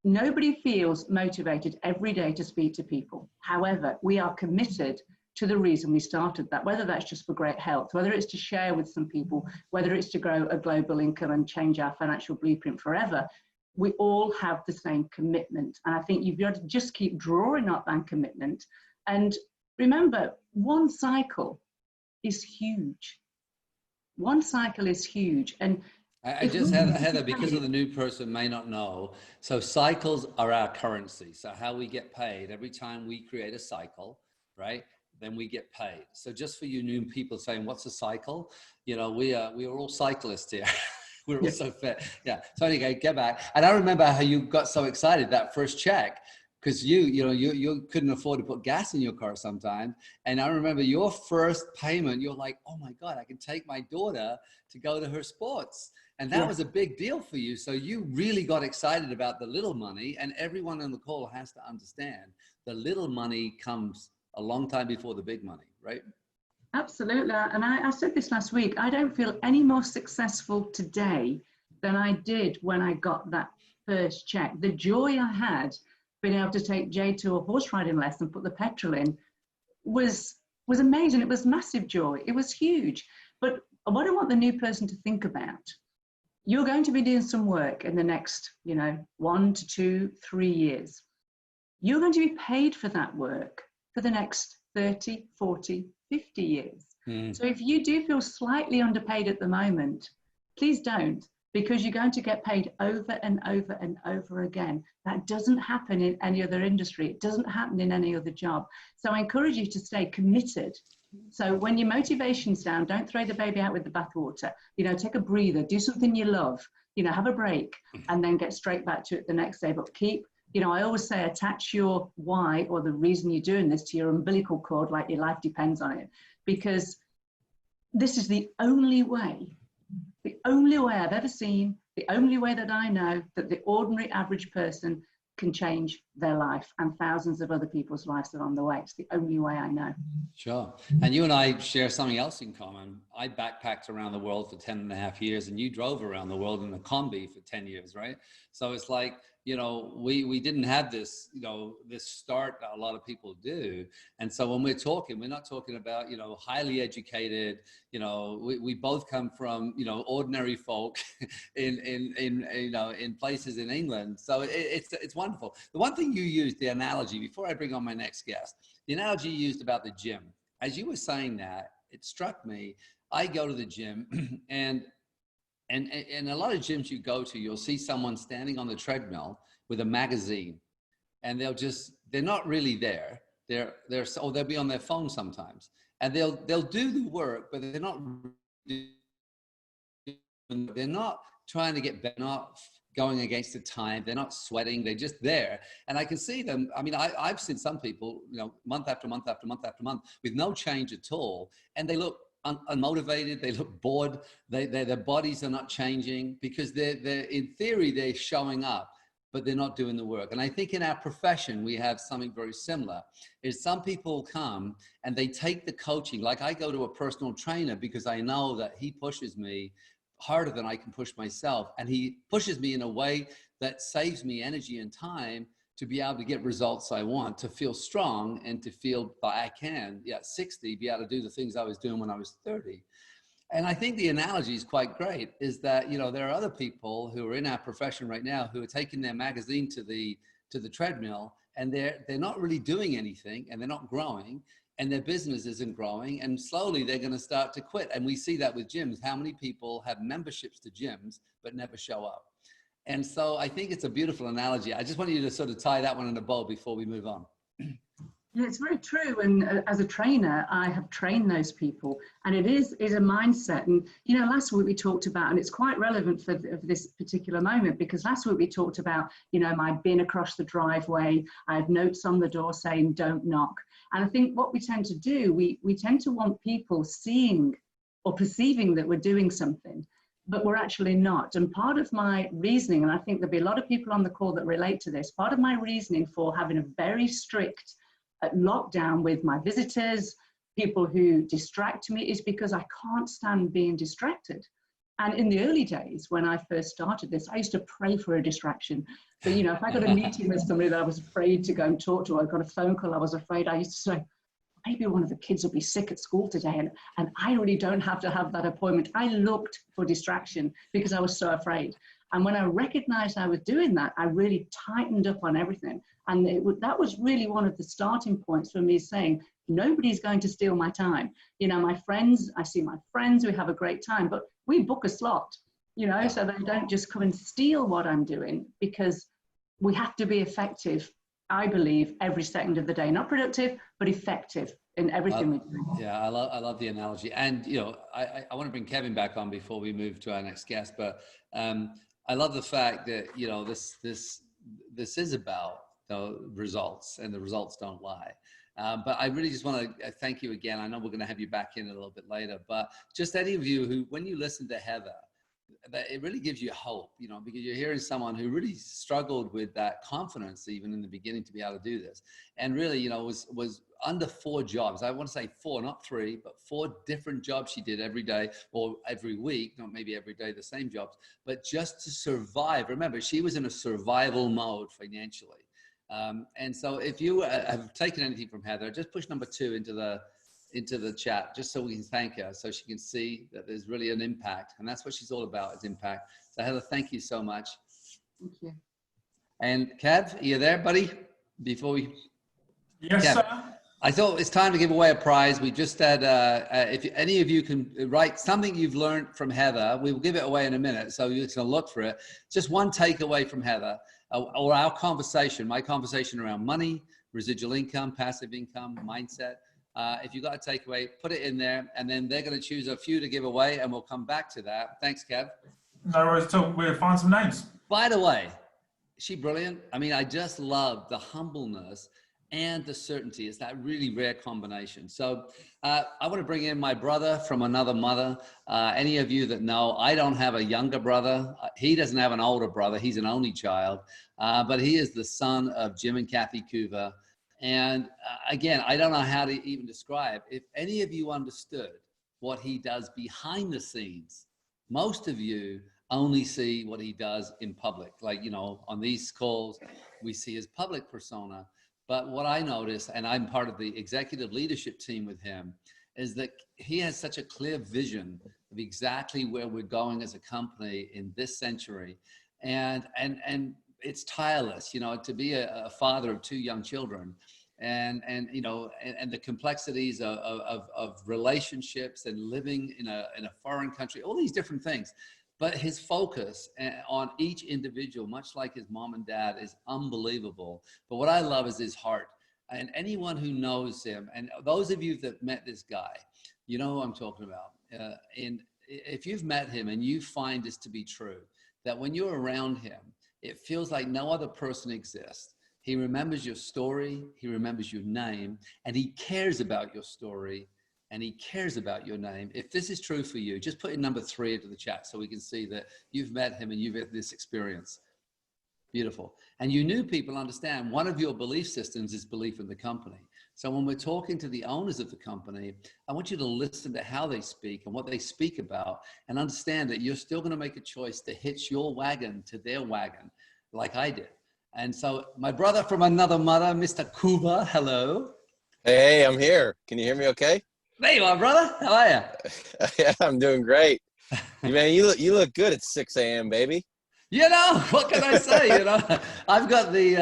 Nobody feels motivated every day to speak to people. However, we are committed to the reason we started that, whether that's just for great health, whether it's to share with some people, whether it's to grow a global income and change our financial blueprint forever. We all have the same commitment. And I think you've got to just keep drawing up that commitment. And remember, one cycle is huge. One cycle is huge. And I just, Heather, because of the new person may not know, so cycles are our currency. So how we get paid, every time we create a cycle, right, then we get paid. So just for you new people saying, what's a cycle? We are all cyclists here. We're all so fit. Yeah. So anyway, get back. And I remember how you got so excited that first check, because you couldn't afford to put gas in your car sometimes. And I remember your first payment, you're like, oh my God, I can take my daughter to go to her sports. And that was a big deal for you. So you really got excited about the little money, and everyone on the call has to understand the little money comes a long time before the big money, right? Absolutely. And I said this last week, I don't feel any more successful today than I did when I got that first check. The joy I had being able to take Jay to a horse riding lesson, put the petrol in, was amazing. It was massive joy. It was huge. But what I want the new person to think about, you're going to be doing some work in the next, 1 to 2, 3 years. You're going to be paid for that work for the next 30, 40, 50 years. So if you do feel slightly underpaid at the moment, please don't, because you're going to get paid over and over and over again. That doesn't happen in any other industry. It doesn't happen in any other job. So I encourage you to stay committed. So when your motivation's down, don't throw the baby out with the bathwater. Take a breather, do something you love, have a break, and then get straight back to it the next day. But keep, I always say, attach your why, or the reason you're doing this, to your umbilical cord, like your life depends on it. Because this is the only way I've ever seen, the only way that I know that the ordinary average person can change their life, and thousands of other people's lives along the way. It's the only way I know. Sure. And you and I share something else in common. I backpacked around the world for 10.5 years, and you drove around the world in a combi for 10 years, right? So it's like, we didn't have this, this start that a lot of people do. And so when we're talking, we're not talking about, highly educated, we both come from, ordinary folk in places in England. So it's wonderful. The one thing you used, the analogy, before I bring on my next guest, the analogy you used about the gym, as you were saying that, it struck me. I go to the gym and a lot of gyms you go to, you'll see someone standing on the treadmill with a magazine, and they're not really there. They'll be on their phone sometimes, and they'll do the work, but they're not trying to get better, not going against the time. They're not sweating. They're just there. And I can see them. I mean, I've seen some people, month after month after month after month with no change at all. And they look unmotivated, they look bored, their bodies are not changing, because they're in theory, they're showing up, but they're not doing the work. And I think in our profession, we have something very similar, is some people come and they take the coaching. Like I go to a personal trainer because I know that he pushes me harder than I can push myself. And he pushes me in a way that saves me energy and time to be able to get results I want, to feel strong, and to feel that I can, at 60, be able to do the things I was doing when I was 30. And I think the analogy is quite great, is that, there are other people who are in our profession right now who are taking their magazine to the treadmill, and they're not really doing anything, and they're not growing, and their business isn't growing, and slowly they're going to start to quit. And we see that with gyms. How many people have memberships to gyms but never show up? And so I think it's a beautiful analogy. I just want you to sort of tie that one in a bow before we move on. Yeah, it's very true. And as a trainer, I have trained those people, and it is a mindset. And, you know, last week we talked about, and it's quite relevant for this particular moment, because last week we talked about, you know, my bin across the driveway. I had notes on the door saying, don't knock. And I think what we tend to do, we tend to want people seeing or perceiving that we're doing something, but we're actually not. And part of my reasoning, and I think there'll be a lot of people on the call that relate to this, part of my reasoning for having a very strict lockdown with my visitors, people who distract me, is because I can't stand being distracted. And in the early days, when I first started this, I used to pray for a distraction. So, you know, if I got a meeting with somebody that I was afraid to go and talk to, or I got a phone call I was afraid, I used to say, maybe one of the kids will be sick at school today, and I really don't have to have that appointment. I looked for distraction because I was so afraid. And when I recognized I was doing that, I really tightened up on everything. And that was really one of the starting points for me, saying, nobody's going to steal my time. You know, my friends, I see my friends, we have a great time, but we book a slot, you know, so they don't just come and steal what I'm doing, because we have to be effective, I believe, every second of the day. Not productive, but effective in everything we do. Yeah, I love the analogy. And, you know, I want to bring Kevin back on before we move to our next guest, but I love the fact that, you know, this is about the results, and the results don't lie. But I really just want to thank you again. I know we're going to have you back in a little bit later, but just any of you who, when you listen to Heather, that it really gives you hope, you know, because you're hearing someone who really struggled with that confidence even in the beginning to be able to do this. And really, you know, was under 4 jobs. I want to say 4, not 3, but 4 different jobs she did every day or every week, not maybe every day, the same jobs, but just to survive. Remember, she was in a survival mode financially. And so if you have taken anything from Heather, just push number 2 into the chat, just so we can thank her, so she can see that there's really an impact. And that's what she's all about, is impact. So Heather, thank you so much. Thank you. And Kev, are you there, buddy? Before we... Yes, Kev, sir. I thought it's time to give away a prize. We just had, if any of you can write something you've learned from Heather, we will give it away in a minute. So you're going to look for it. Just one takeaway from Heather, or our conversation, my conversation around money, residual income, passive income, mindset. If you got a takeaway, put it in there, and then they're going to choose a few to give away, and we'll come back to that. Thanks, Kev. No worries at all. We'll find some names. By the way, is she brilliant? I mean, I just love the humbleness and the certainty. It's that really rare combination. So I want to bring in my brother from another mother. Any of you that know, I don't have a younger brother. He doesn't have an older brother. He's an only child, but he is the son of Jim and Kathy Kuva. And again, I don't know how to even describe. If any of you understood what he does behind the scenes, most of you only see what he does in public. Like, you know, on these calls, we see his public persona. But what I notice, and I'm part of the executive leadership team with him, is that he has such a clear vision of exactly where we're going as a company in this century. And it's tireless, you know, to be a father of 2 young children, and you know, and the complexities of relationships and living in a foreign country, all these different things. But his focus on each individual, much like his mom and dad, is unbelievable. But what I love is his heart. And anyone who knows him, and those of you that met this guy, you know who I'm talking about. And if you've met him and you find this to be true, that when you're around him, it feels like no other person exists. He remembers your story, he remembers your name, and he cares about your story, and he cares about your name. If this is true for you, just put in number 3 into the chat so we can see that you've met him and you've had this experience. Beautiful. And you new people understand one of your belief systems is belief in the company. So when we're talking to the owners of the company, I want you to listen to how they speak and what they speak about, and understand that you're still going to make a choice to hitch your wagon to their wagon, like I did. And so my brother from another mother, Mr. Kuva, hello. Hey, I'm here. Can you hear me okay? There you are, brother. How are you? Yeah, I'm doing great. Man, you look good at 6 a.m., baby. You know, what can I say? You know, I've got the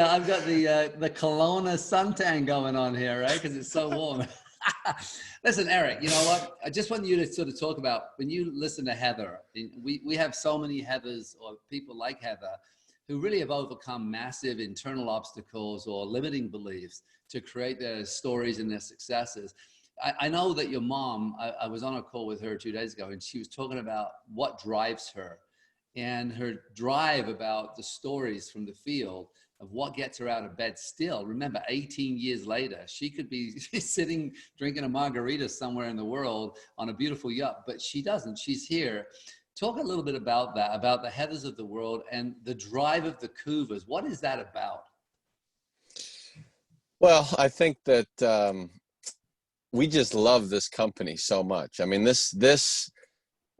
Kelowna suntan going on here, right? Because it's so warm. Listen, Eric, you know what? I just want you to sort of talk about when you listen to Heather. We have so many Heathers or people like Heather who really have overcome massive internal obstacles or limiting beliefs to create their stories and their successes. I know that your mom, I was on a call with her 2 days ago, and she was talking about what drives her and her drive about the stories from the field of what gets her out of bed still. Remember, 18 years later, she could be sitting drinking a margarita somewhere in the world on a beautiful yacht, but she doesn't. She's here. Talk a little bit about that, about the Heathers of the world and the drive of the Cougars. What is that about? Well, I think that we just love this company so much. I mean, this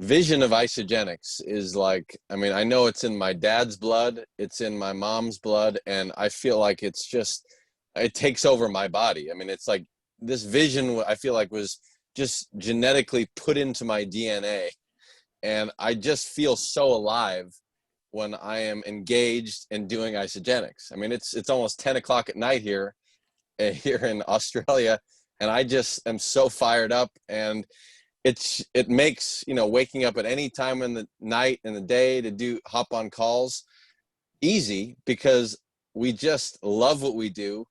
vision of Isagenix is like, I mean, I know it's in my dad's blood, it's in my mom's blood, and I feel like it's just, it takes over my body. I mean, it's like this vision, I feel like, was just genetically put into my DNA. And I just feel so alive when I am engaged in doing Isagenix. I mean, it's almost 10 o'clock at night here in Australia, and I just am so fired up. And it makes, you know, waking up at any time in the night and the day to hop on calls easy, because we just love what we do.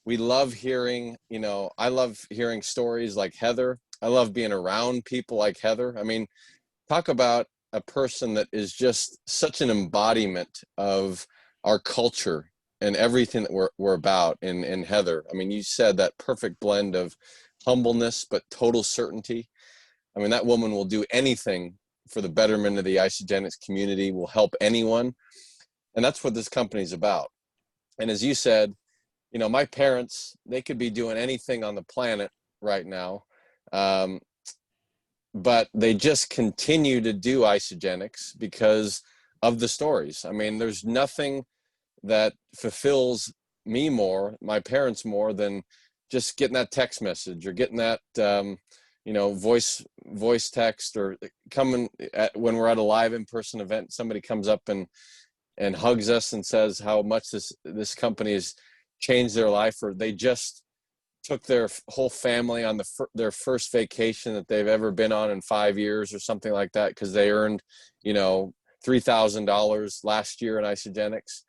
We love hearing, you know, I love hearing stories like Heather. I love being around people like Heather. I mean, talk about a person that is just such an embodiment of our culture and everything that we're about in Heather. I mean, you said that perfect blend of humbleness, but total certainty. I mean, that woman will do anything for the betterment of the Isagenix community, will help anyone. And that's what this company is about. And as you said, you know, my parents, they could be doing anything on the planet right now. But they just continue to do Isagenix because of the stories. I mean, there's nothing that fulfills me more, my parents more, than just getting that text message or getting that, you know, voice text, or coming when we're at a live in-person event, somebody comes up and hugs us and says how much this company has changed their life, or they just took their whole family on their first vacation that they've ever been on in 5 years or something like that, because they earned, you know, $3,000 last year in Isagenix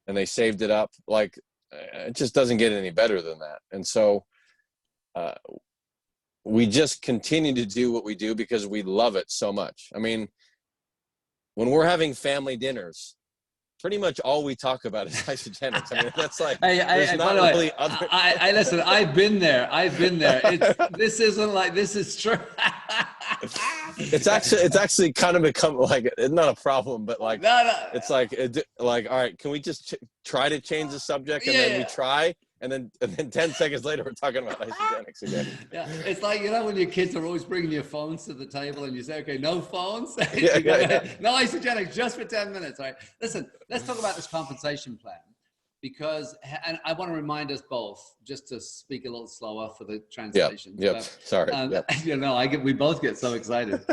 and they saved it up. Like, it just doesn't get any better than that. And so we just continue to do what we do because we love it so much. I mean, when we're having family dinners, pretty much all we talk about is Isagenix. I mean, that's like, there's not really other. Listen, I've been there. This isn't like, this is true. It's actually kind of become like, it's not a problem, but like, No. it's like, all right, can we just try to change the subject? And then we try. And then 10 seconds later, we're talking about Isagenix again. Yeah, it's like, you know, when your kids are always bringing your phones to the table and you say, okay, no phones, no Isagenix, just for 10 minutes. All right, listen, let's talk about this compensation plan, because, and I want to remind us both, just to speak a little slower for the translation. Yep. Sorry. You know, we both get so excited.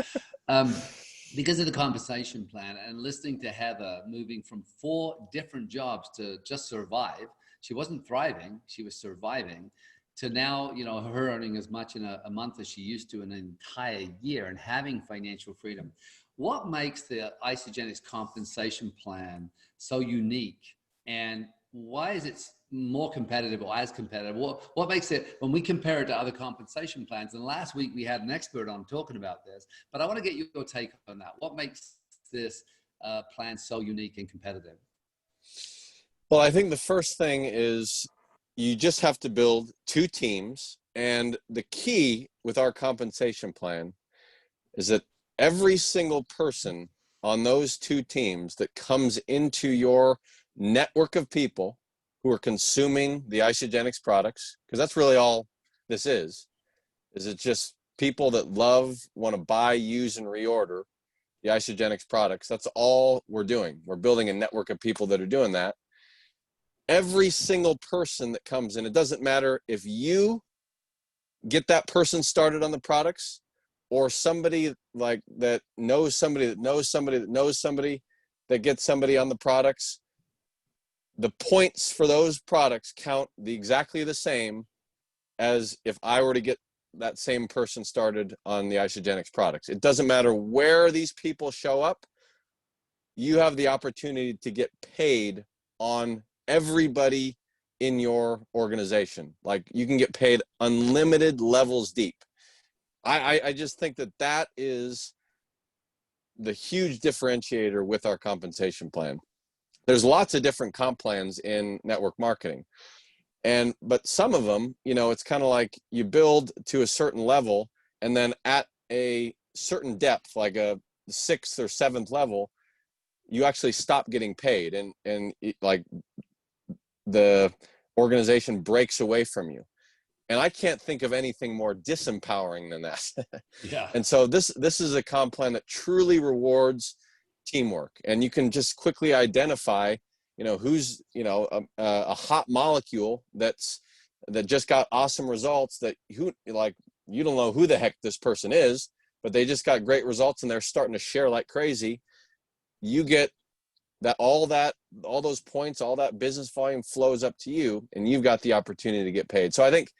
Because of the compensation plan and listening to Heather moving from 4 different jobs to just survive. She wasn't thriving, she was surviving, to now, you know, her earning as much in a month as she used to in an entire year and having financial freedom. What makes the Isagenix compensation plan so unique, and why is it more competitive or as competitive? What makes it, when we compare it to other compensation plans, and last week we had an expert on talking about this, but I want to get your take on that. What makes this plan so unique and competitive? Well, I think the first thing is you just have to build 2 teams. And the key with our compensation plan is that every single person on those 2 teams that comes into your network of people who are consuming the Isagenix products, because that's really all this is it's just people that want to buy, use, and reorder the Isagenix products. That's all we're doing. We're building a network of people that are doing that. Every single person that comes in, it doesn't matter if you get that person started on the products, or somebody like that knows somebody that knows somebody that knows somebody that gets somebody on the products. The points for those products count exactly the same as if I were to get that same person started on the Isagenix products. It doesn't matter where these people show up, you have the opportunity to get paid on everybody in your organization. Like, you can get paid unlimited levels deep. I just think that that is the huge differentiator with our compensation plan. There's lots of different comp plans in network marketing. But some of them, you know, it's kind of like you build to a certain level, and then at a certain depth, like a 6th or 7th level, you actually stop getting paid, and like the organization breaks away from you. And I can't think of anything more disempowering than that. Yeah. And so this is a comp plan that truly rewards teamwork, and you can just quickly identify, you know, who's, you know, a hot molecule that just got awesome results, that who, like, you don't know who the heck this person is, but they just got great results and they're starting to share like crazy. You get all those points, all that business volume flows up to you, and you've got the opportunity to get paid. So I think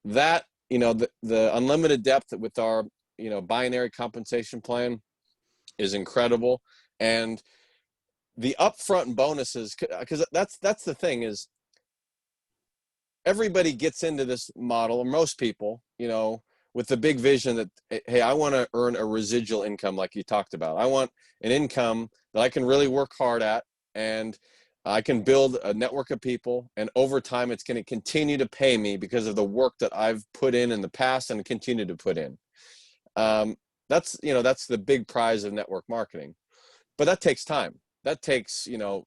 that, you know, the unlimited depth with our, you know, binary compensation plan is incredible. And the upfront bonuses, because that's the thing, is everybody gets into this model, or most people, you know, with the big vision that, hey, I want to earn a residual income like you talked about. I want an income that I can really work hard at, and I can build a network of people, and over time it's going to continue to pay me because of the work that I've put in the past and continue to put in. That's, you know, that's the big prize of network marketing. But that takes time. That takes, you know,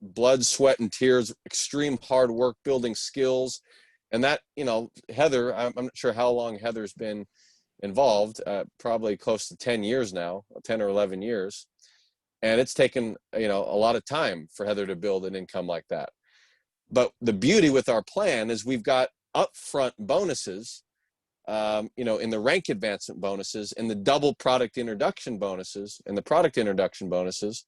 blood, sweat, and tears, extreme hard work, building skills. And that, you know, Heather, I'm not sure how long Heather's been involved, probably close to 10 years now, 10 or 11 years. And it's taken, you know, a lot of time for Heather to build an income like that. But the beauty with our plan is we've got upfront bonuses, you know, in the rank advancement bonuses, in the double product introduction bonuses, and the product introduction bonuses,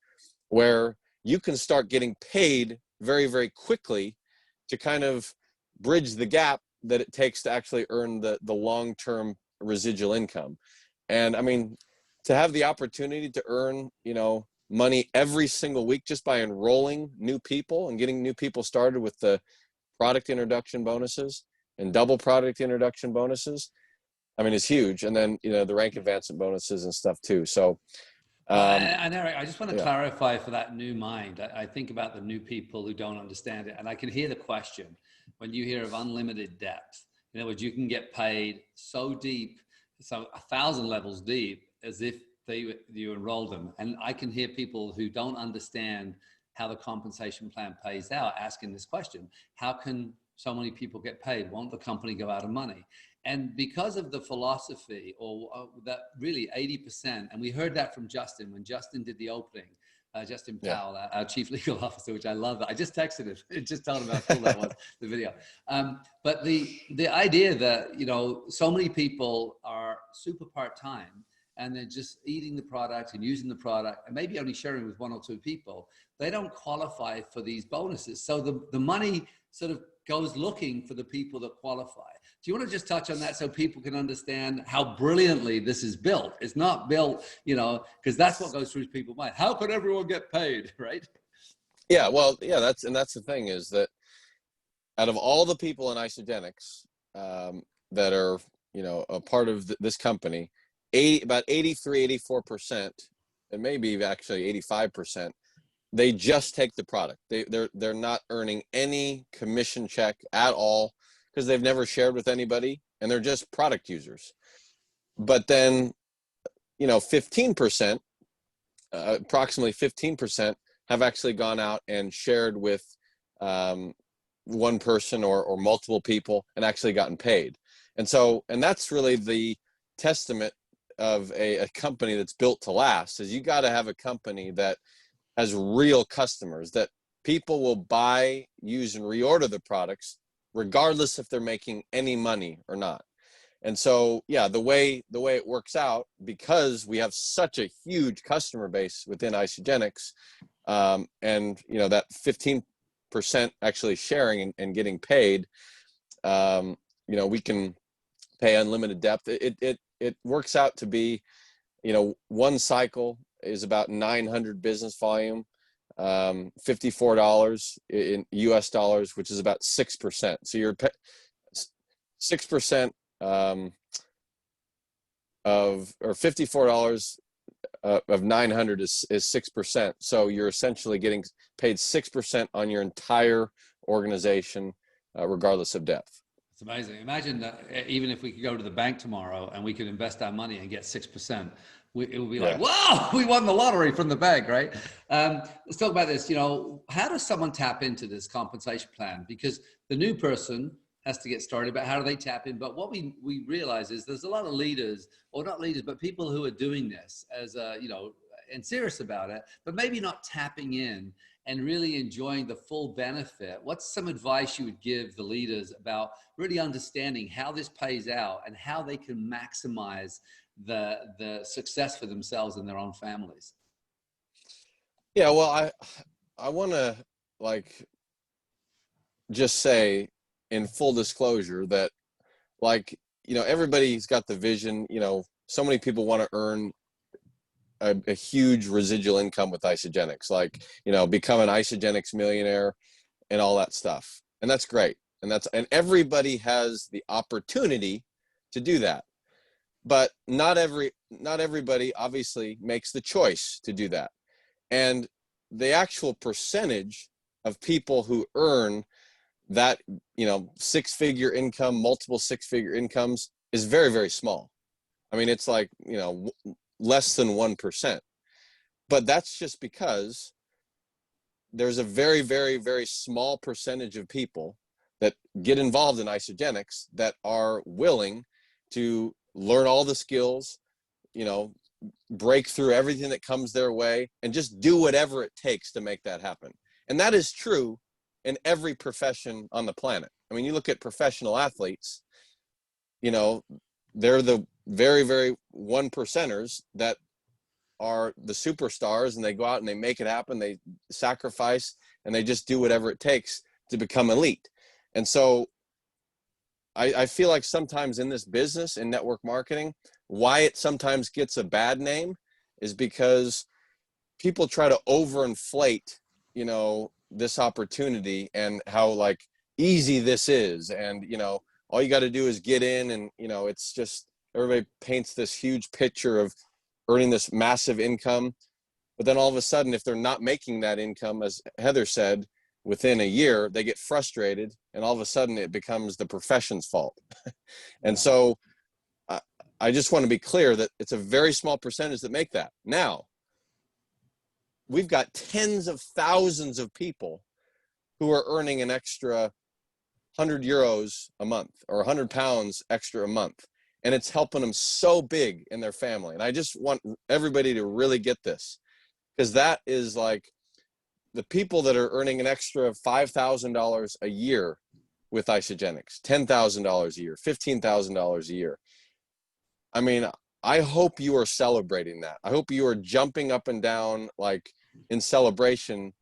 where you can start getting paid very, very quickly to kind of bridge the gap that it takes to actually earn the long-term residual income. And I mean, to have the opportunity to earn, you know, money every single week just by enrolling new people and getting new people started with the product introduction bonuses and double product introduction bonuses, I mean, it's huge. And then, you know, the rank advancement bonuses and stuff too. So, and Eric, I just want to yeah. clarify for that new mind. I think about the new people who don't understand it, and I can hear the question when you hear of unlimited depth. In other words, you can get paid so deep, so 1,000 levels deep, as if you enrolled them. And I can hear people who don't understand how the compensation plan pays out asking this question: how can so many people get paid? Won't the company go out of money? And because of the philosophy, or that really 80%, and we heard that from Justin when Justin did the opening, Justin Powell, our chief legal officer, which I love. I just texted him, just told him how cool that was, the video. But the idea that, you know, so many people are super part-time, and they're just eating the product and using the product, and maybe only sharing with 1 or 2 people, they don't qualify for these bonuses. So the money sort of goes looking for the people that qualify. Do you want to just touch on that so people can understand how brilliantly this is built? It's not built, you know, because that's what goes through people's mind. How could everyone get paid, right? Yeah, well, yeah, that's the thing, is that out of all the people in Isagenix that are, you know, a part of this company, about 83, 84%, and maybe actually 85%, they just take the product. They're not earning any commission check at all, because they've never shared with anybody, and they're just product users. But then, you know, 15%, approximately 15%, have actually gone out and shared with one person or multiple people and actually gotten paid. And so, and that's really the testament of a company that's built to last, is you got to have a company that has real customers, that people will buy, use, and reorder the products regardless if they're making any money or not. And so, yeah, the way it works out, because we have such a huge customer base within Isagenix, and, you know, that 15% actually sharing and getting paid, you know, we can pay unlimited depth. It works out to be, you know, one cycle is about 900 business volume, $54 in US dollars, which is about 6%. So you're 6% of, or $54 of 900 is 6%. So you're essentially getting paid 6% on your entire organization, regardless of depth. It's amazing. Imagine that even if we could go to the bank tomorrow and we could invest our money and get 6%, it would be like, wow, we won the lottery from the bank, right? Let's talk about this. You know, how does someone tap into this compensation plan? Because the new person has to get started, but how do they tap in? But what we realize is there's a lot of leaders, or not leaders, but people who are doing this as you know, and serious about it, but maybe not tapping in and really enjoying the full benefit. What's some advice you would give the leaders about really understanding how this pays out and how they can maximize the success for themselves and their own families? Yeah, well, I want to like just say in full disclosure that, like, you know, everybody's got the vision. You know, so many people want to earn a huge residual income with Isagenix, like, you know, become an Isagenix millionaire and all that stuff. And that's great. And everybody has the opportunity to do that. But not everybody obviously makes the choice to do that. And the actual percentage of people who earn that, you know, six-figure income, multiple six-figure incomes is very, very small. I mean, it's like, you know, less than 1%. But that's just because there's a very, very, very small percentage of people that get involved in Isagenix that are willing to learn all the skills, you know, break through everything that comes their way, and just do whatever it takes to make that happen. And that is true in every profession on the planet. I mean, you look at professional athletes, you know, they're the very, very 1%ers that are the superstars, and they go out and they make it happen. They sacrifice and they just do whatever it takes to become elite. And so I feel like sometimes in this business, in network marketing, why it sometimes gets a bad name is because people try to overinflate, you know, this opportunity and how like easy this is. And, you know, all you got to do is get in, and, you know, it's just, everybody paints this huge picture of earning this massive income. But then all of a sudden, if they're not making that income, as Heather said, within a year, they get frustrated, and all of a sudden it becomes the profession's fault. And so I just want to be clear that it's a very small percentage that make that. Now, we've got tens of thousands of people who are earning an extra 100 euros a month or 100 pounds extra a month. And it's helping them so big in their family. And I just want everybody to really get this, because that is like the people that are earning an extra $5,000 a year with Isagenix, $10,000 a year, $15,000 a year. I mean, I hope you are celebrating that. I hope you are jumping up and down like in celebration,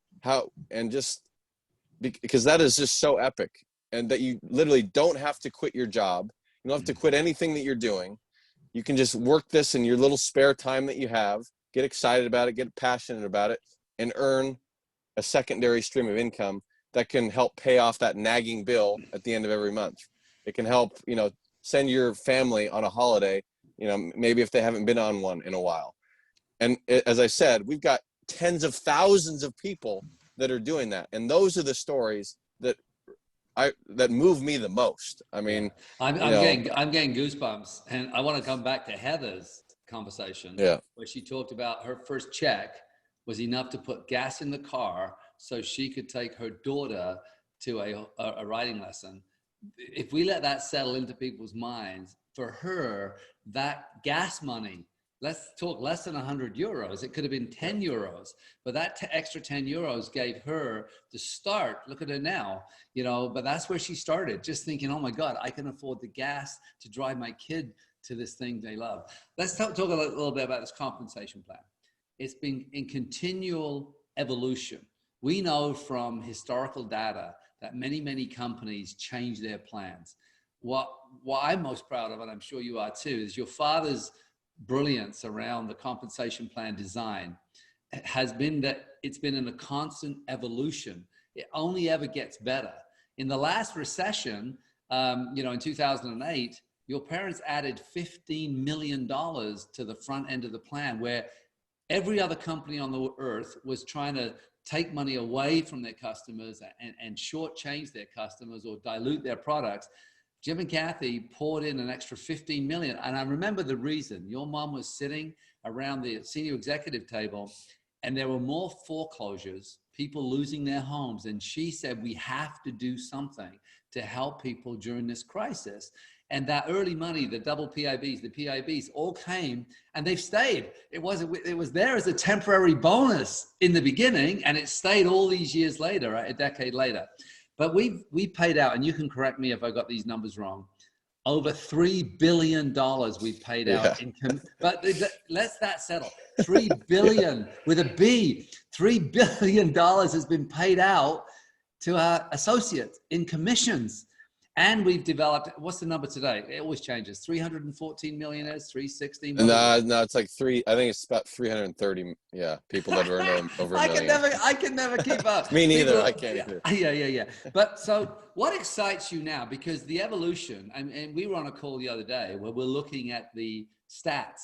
because that is just so epic. And that you literally don't have to quit your job. You don't have to quit anything that you're doing. You can just work this in your little spare time that you have, get excited about it, get passionate about it, and earn a secondary stream of income that can help pay off that nagging bill at the end of every month. It can help, you know, send your family on a holiday, you know, maybe if they haven't been on one in a while. And as I said, we've got tens of thousands of people that are doing that. And those are the stories that move me the most. I mean, I'm getting goosebumps, and I want to come back to Heather's conversation, where she talked about her first check was enough to put gas in the car so she could take her daughter to a riding lesson. If we let that settle into people's minds, for her, that gas money, let's talk less than 100 euros. It could have been 10 euros, but that extra 10 euros gave her the start. Look at her now, you know, but that's where she started, just thinking, oh my God, I can afford the gas to drive my kid to this thing they love. Let's talk a little bit about this compensation plan. It's been in continual evolution. We know from historical data that many, many companies change their plans. what I'm most proud of, and I'm sure you are too, is your father's brilliance around the compensation plan design has been that it's been in a constant evolution. It only ever gets better. In the last recession, in 2008, your parents added $15 million to the front end of the plan, where every other company on the earth was trying to take money away from their customers and shortchange their customers or dilute their products. Jim and Kathy poured in an extra 15 million. And I remember the reason. Your mom was sitting around the senior executive table and there were more foreclosures, people losing their homes. And she said, we have to do something to help people during this crisis. And that early money, the double PIBs, the PIBs all came and they've stayed. It was there as a temporary bonus in the beginning and it stayed all these years later, right? A decade later. But we paid out, and you can correct me if I got these numbers wrong, over $3 billion we've paid out. But let's that settle. 3 billion with a B, $3 billion has been paid out to our associates in commissions. And we've developed, what's the number today? It always changes. 314 millionaires, 360 million. No, it's like I think it's about 330. Yeah, people that earn over a million. I can never keep up. Me neither. I can't either. Yeah. But so what excites you now? Because the evolution, and we were on a call the other day where we're looking at the stats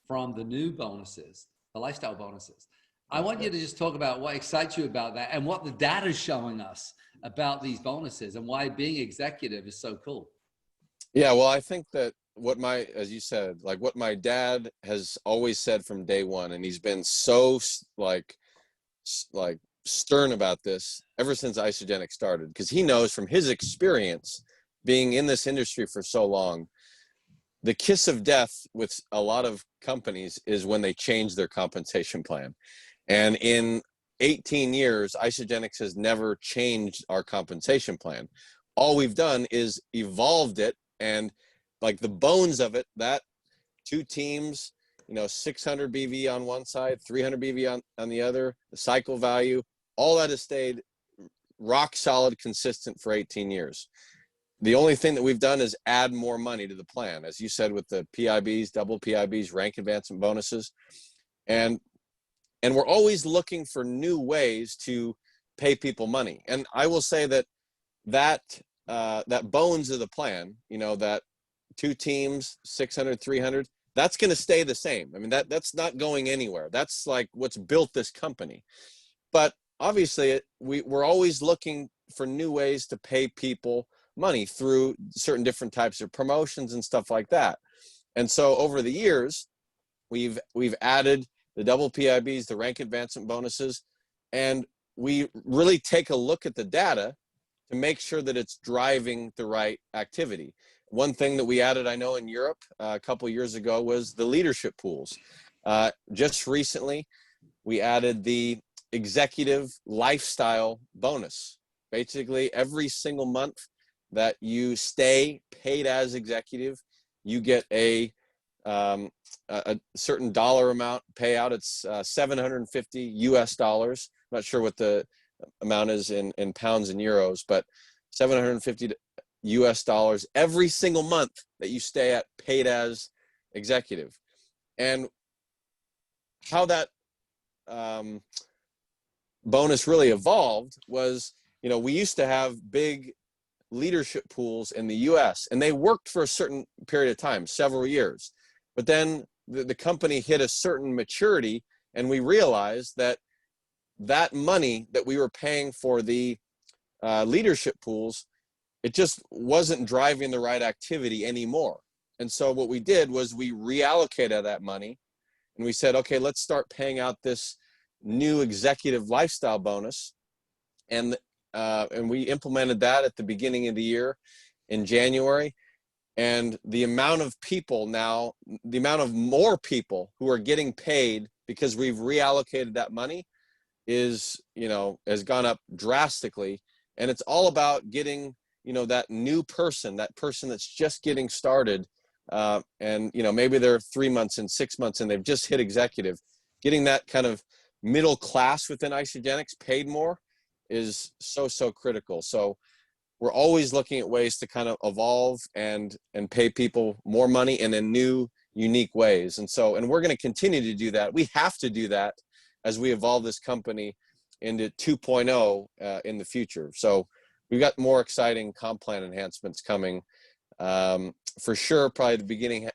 from the new bonuses, the lifestyle bonuses. I want you to just talk about what excites you about that and what the data is showing us about these bonuses and why being executive is so cool. Yeah, well, I think that as you said, like what my dad has always said from day one, and he's been so like stern about this ever since Isagenix started, because he knows from his experience being in this industry for so long, the kiss of death with a lot of companies is when they change their compensation plan. And in 18 years, Isagenix has never changed our compensation plan. All we've done is evolved it, and like the bones of it, that 2 teams, 600 BV on one side, 300 BV on the other, the cycle value, all that has stayed rock solid, consistent for 18 years. The only thing that we've done is add more money to the plan, as you said, with the PIBs, double PIBs, rank advancement bonuses. And we're always looking for new ways to pay people money. And I will say that bones of the plan, that 2 teams, 600, 300, that's going to stay the same. I mean, that's not going anywhere. That's like what's built this company. But obviously, we're always looking for new ways to pay people money through certain different types of promotions and stuff like that. And so over the years, we've added the double PIBs, the rank advancement bonuses, and we really take a look at the data to make sure that it's driving the right activity. One thing that we added, I know in Europe a couple of years ago, was the leadership pools. Just recently, we added the executive lifestyle bonus. Basically, every single month that you stay paid as executive, you get a certain dollar amount payout. It's $750 US. Not sure what the amount is in pounds and euros, but $750 US every single month that you stay at paid as executive. And how that bonus really evolved was, we used to have big leadership pools in the US, and they worked for a certain period of time, several years. But then the company hit a certain maturity, and we realized that money that we were paying for the leadership pools, it just wasn't driving the right activity anymore. And so what we did was we reallocated that money, and we said, okay, let's start paying out this new executive lifestyle bonus. And we implemented that at the beginning of the year in January. And the amount of people now, the amount of more people who are getting paid because we've reallocated that money has gone up drastically. And it's all about getting, that new person, that person that's just getting started. And maybe they're 3 months and 6 months and they've just hit executive. Getting that kind of middle class within Isagenix paid more is so critical. So we're always looking at ways to kind of evolve and pay people more money and in new, unique ways. And so, and we're going to continue to do that. We have to do that as we evolve this company into 2.0 in the future. So we've got more exciting comp plan enhancements coming for sure, probably the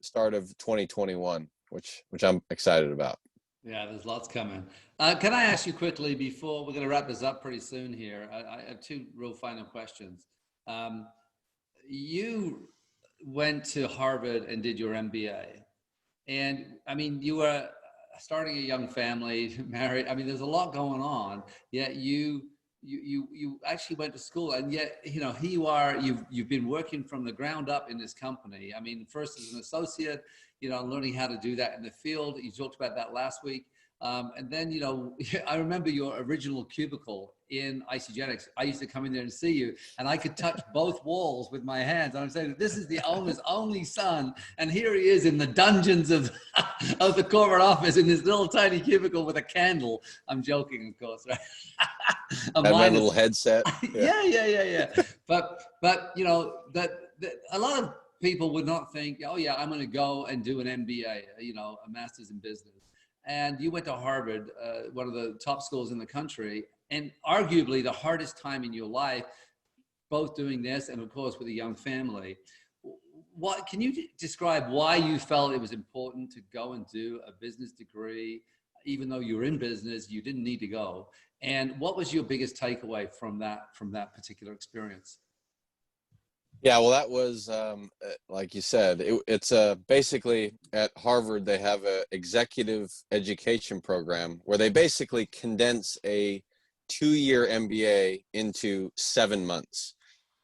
start of 2021, which I'm excited about. Yeah, there's lots coming. Can I ask you quickly before we're going to wrap this up pretty soon here? I have two real final questions. You went to Harvard and did your MBA, and I mean, you were starting a young family, married. I mean, there's a lot going on. Yet you actually went to school, and yet here you are. You've been working from the ground up in this company. I mean, first as an associate, learning how to do that in the field. You talked about that last week. And then, I remember your original cubicle in Isagenix. I used to come in there and see you, and I could touch both walls with my hands. And I'm saying, this is the owner's only son. And here he is in the dungeons of the corporate office in this little tiny cubicle with a candle. I'm joking, of course, right? My little headset. Yeah. But that a lot of people would not think, oh yeah, I'm going to go and do an MBA, a master's in business. And you went to Harvard, one of the top schools in the country, and arguably the hardest time in your life, both doing this and of course with a young family. What can you describe why you felt it was important to go and do a business degree, even though you were in business, you didn't need to go? And what was your biggest takeaway from that particular experience? Yeah, well, that was, like you said, it's basically at Harvard, they have an executive education program where they basically condense a 2-year MBA into 7 months.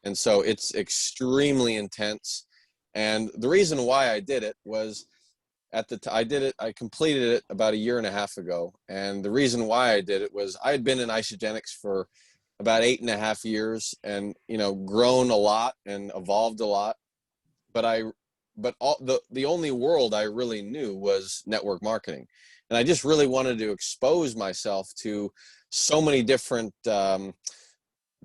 And so it's extremely intense. And the reason why I did it was I completed it about 1.5 years ago. And the reason why I did it was I had been in Isagenix for about 8.5 years and, grown a lot and evolved a lot. But the only world I really knew was network marketing. And I just really wanted to expose myself to so many different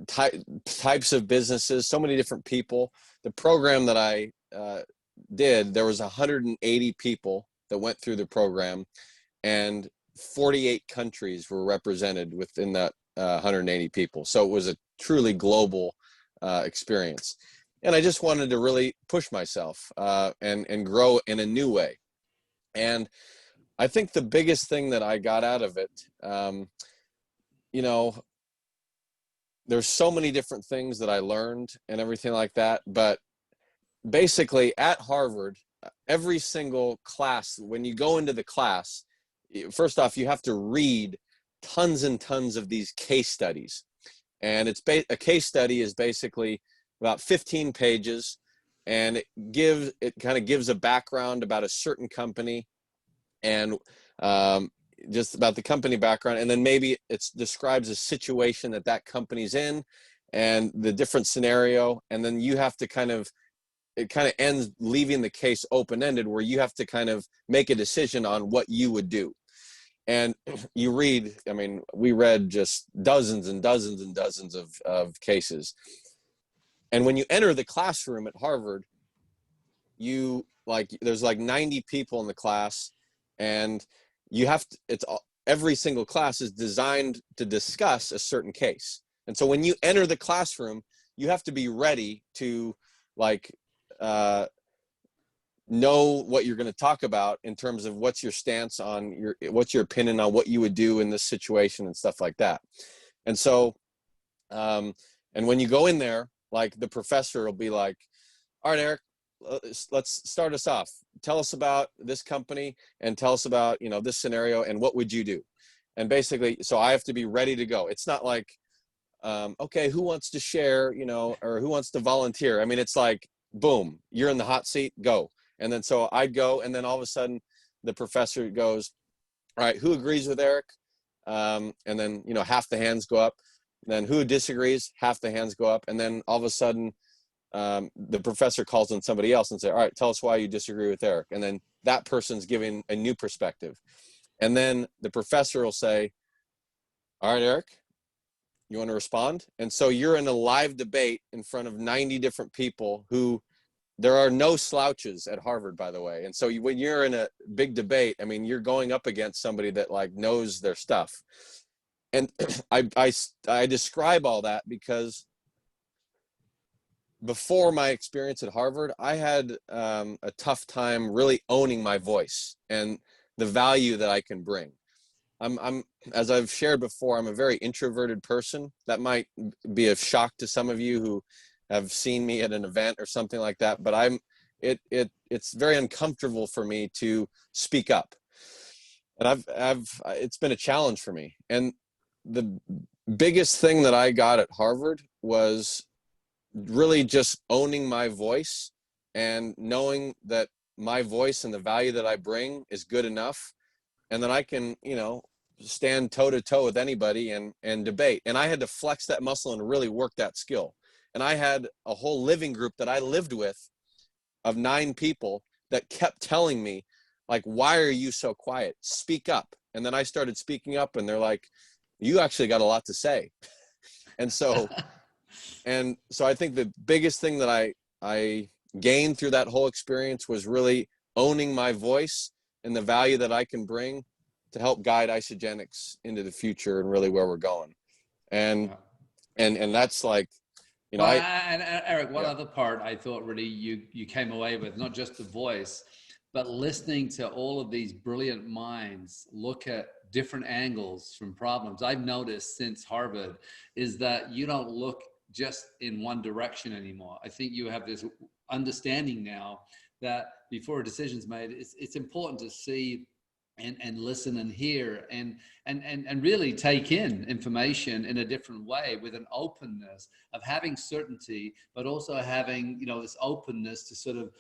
types of businesses, so many different people. The program that I did, there was 180 people that went through the program, and 48 countries were represented within that 180 people. So it was a truly global experience. And I just wanted to really push myself and grow in a new way. And I think the biggest thing that I got out of it, there's so many different things that I learned and everything like that. But basically at Harvard, every single class, when you go into the class, first off, you have to read tons and tons of these case studies. And a case study is basically about 15 pages, and it kind of gives a background about a certain company and just about the company background. And then maybe it describes a situation that company's in and the different scenario. And then you have to it kind of ends leaving the case open-ended, where you have to kind of make a decision on what you would do. And we read just dozens and dozens and dozens of cases. And when you enter the classroom at Harvard, there's like 90 people in the class, and every single class is designed to discuss a certain case. And so when you enter the classroom, you have to be ready to know what you're going to talk about in terms of what's your stance on what's your opinion on what you would do in this situation and stuff like that. And so, and when you go in there, like the professor will be like, all right, Eric, let's start us off. Tell us about this company and tell us about, this scenario and what would you do? And basically, so I have to be ready to go. It's not like, okay, who wants to share, or who wants to volunteer? I mean, it's like, boom, you're in the hot seat, go. And then so I'd go, and then all of a sudden the professor goes, all right, who agrees with Eric? And then, half the hands go up. And then who disagrees? Half the hands go up. And then all of a sudden the professor calls on somebody else and say, all right, tell us why you disagree with Eric. And then that person's giving a new perspective. And then the professor will say, all right, Eric, You want to respond? And so you're in a live debate in front of 90 different people who, there are no slouches at Harvard, by the way. And so when you're in a big debate, I mean, you're going up against somebody that like knows their stuff. And I describe all that because before my experience at Harvard, I had a tough time really owning my voice and the value that I can bring. I'm, as I've shared before, I'm a very introverted person. That might be a shock to some of you who have seen me at an event or something like that, but it's very uncomfortable for me to speak up. And it's been a challenge for me. And the biggest thing that I got at Harvard was really just owning my voice and knowing that my voice and the value that I bring is good enough, and that I can, you know, stand toe to toe with anybody and debate. And I had to flex that muscle and really work that skill. And I had a whole living group that I lived with of 9 people that kept telling me, like, why are you so quiet? Speak up. And then I started speaking up, and they're like, you actually got a lot to say. And so I think the biggest thing that I gained through that whole experience was really owning my voice and the value that I can bring to help guide Isagenix into the future and really where we're going. And that's like, you know, and Eric, one other part I thought really you came away with, not just the voice, but listening to all of these brilliant minds look at different angles from problems. I've noticed since Harvard is that you don't look just in one direction anymore. I think you have this understanding now that before a decision's made, it's important to see and listen and hear and really take in information in a different way, with an openness of having certainty, but also having, you know, this openness to sort of,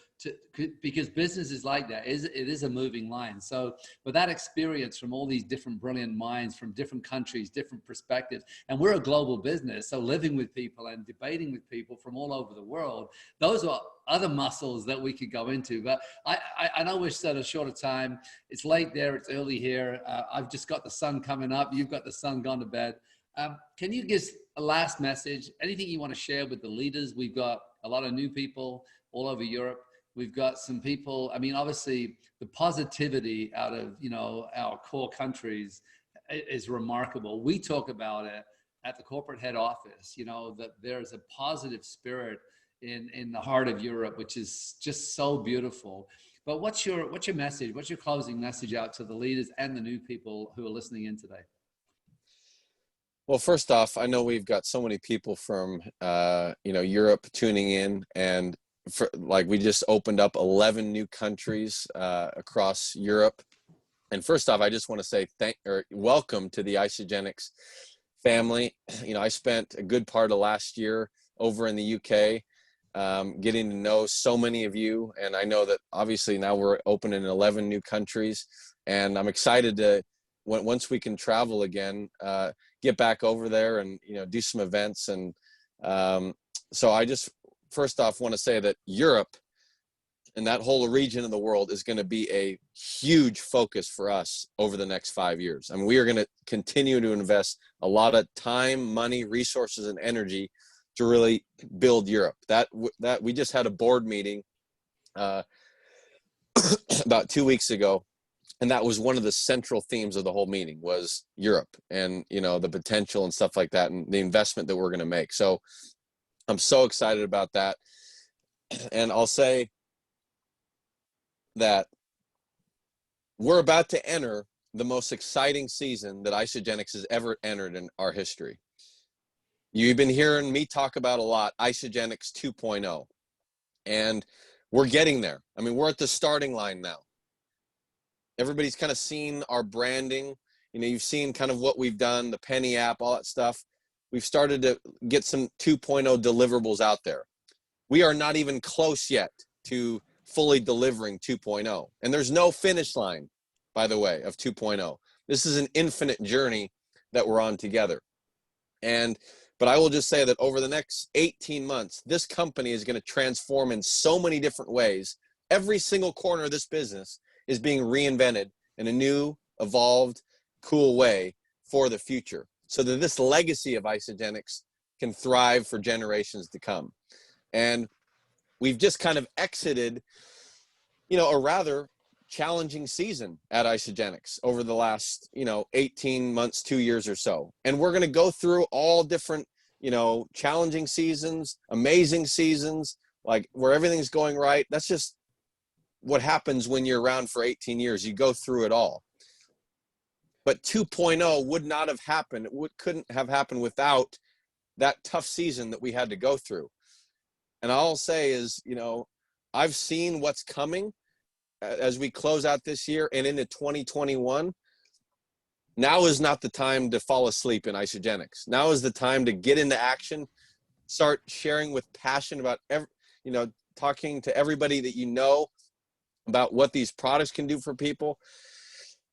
because business is like that. It is a moving line. So with that experience from all these different brilliant minds from different countries, different perspectives, and we're a global business, so living with people and debating with people from all over the world, those are other muscles that we could go into. But I know we're set a shorter time. It's late there, it's early here. I've just got the sun coming up. You've got the sun gone to bed. Can you give a last message? Anything you want to share with the leaders? We've got a lot of new people all over Europe. We've got some people, I mean, obviously the positivity out of, you know, our core countries is remarkable. We talk about it at the corporate head office, you know, that there's a positive spirit in the heart of Europe, which is just so beautiful. But what's your message? What's your closing message out to the leaders and the new people who are listening in today? Well, first off, I know we've got so many people from, you know, Europe tuning in, and like we just opened up 11 new countries across Europe. And first off, I just want to say welcome to the Isagenix family. You know, I spent a good part of last year over in the UK, getting to know so many of you. And I know that obviously now we're open in 11 new countries, and I'm excited to, once we can travel again, get back over there and, you know, do some events. And so I just, first off, want to say that Europe and that whole region of the world is going to be a huge focus for us over the next 5 years. I mean, we are going to continue to invest a lot of time, money, resources, and energy to really build Europe. That we just had a board meeting about 2 weeks ago, and that was one of the central themes of the whole meeting was Europe and, you know, the potential and stuff like that, and the investment that we're going to make. So I'm so excited about that. And I'll say that we're about to enter the most exciting season that Isagenix has ever entered in our history. You've been hearing me talk about a lot, Isagenix 2.0, and we're getting there. I mean, we're at the starting line now. Everybody's kind of seen our branding. You know, you've seen kind of what we've done, the Penny app, all that stuff. We've started to get some 2.0 deliverables out there. We are not even close yet to fully delivering 2.0. And there's no finish line, by the way, of 2.0. This is an infinite journey that we're on together. But I will just say that over the next 18 months, this company is going to transform in so many different ways. Every single corner of this business is being reinvented in a new, evolved, cool way for the future. so that this legacy of Isagenix can thrive for generations to come. And we've just kind of exited, you know, a rather challenging season at Isagenix over the last, you know, 18 months, 2 years or so. And we're going to go through all different, you know, challenging seasons, amazing seasons, like where everything's going right. That's just what happens when you're around for 18 years. You go through it all. But 2.0 would not have happened. Couldn't have happened without that tough season that we had to go through. And all I'll say is, you know, I've seen what's coming as we close out this year and into 2021. Now is not the time to fall asleep in Isagenix. Now is the time to get into action, start sharing with passion about, you know, talking to everybody that you know about what these products can do for people,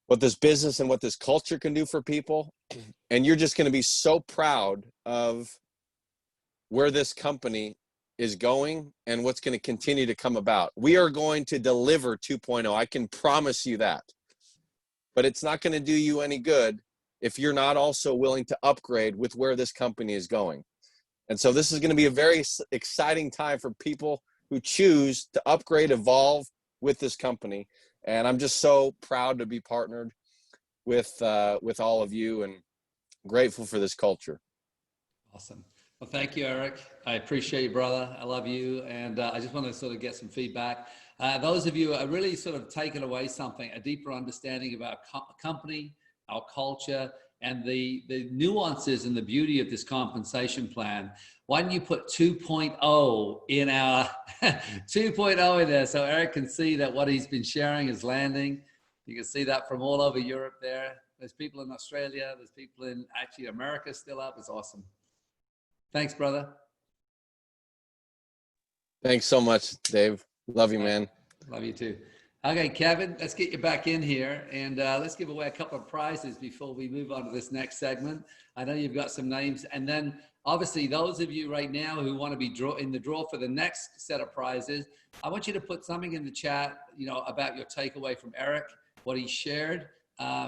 what this business and what this culture can do for people. And you're just going to be so proud of where this company is going and what's going to continue to come about. We are going to deliver 2.0. I can promise you that. But it's not going to do you any good if you're not also willing to upgrade with where this company is going. And so this is going to be a very exciting time for people who choose to upgrade, evolve with this company. And I'm just so proud to be partnered with all of you and grateful for this culture. Awesome. Well, thank you, Eric. I appreciate you, brother. I love you. And I just want to sort of get some feedback. Those of you are really sort of taking away something, a deeper understanding of our company, our culture, and the nuances and the beauty of this compensation plan. Why don't you put 2.0 in our 2.0 in there so Eric can see that what he's been sharing is landing. You can see that from all over Europe there. There's people in Australia. There's people in actually America still up. It's awesome. Thanks, brother. Thanks so much, Dave. Love you, man. Love you too. Okay, Kevin, let's get you back in here and let's give away a couple of prizes before we move on to this next segment. I know you've got some names, and then obviously those of you right now who want to be in the draw for the next set of prizes, I want you to put something in the chat, you know, about your takeaway from Eric, what he shared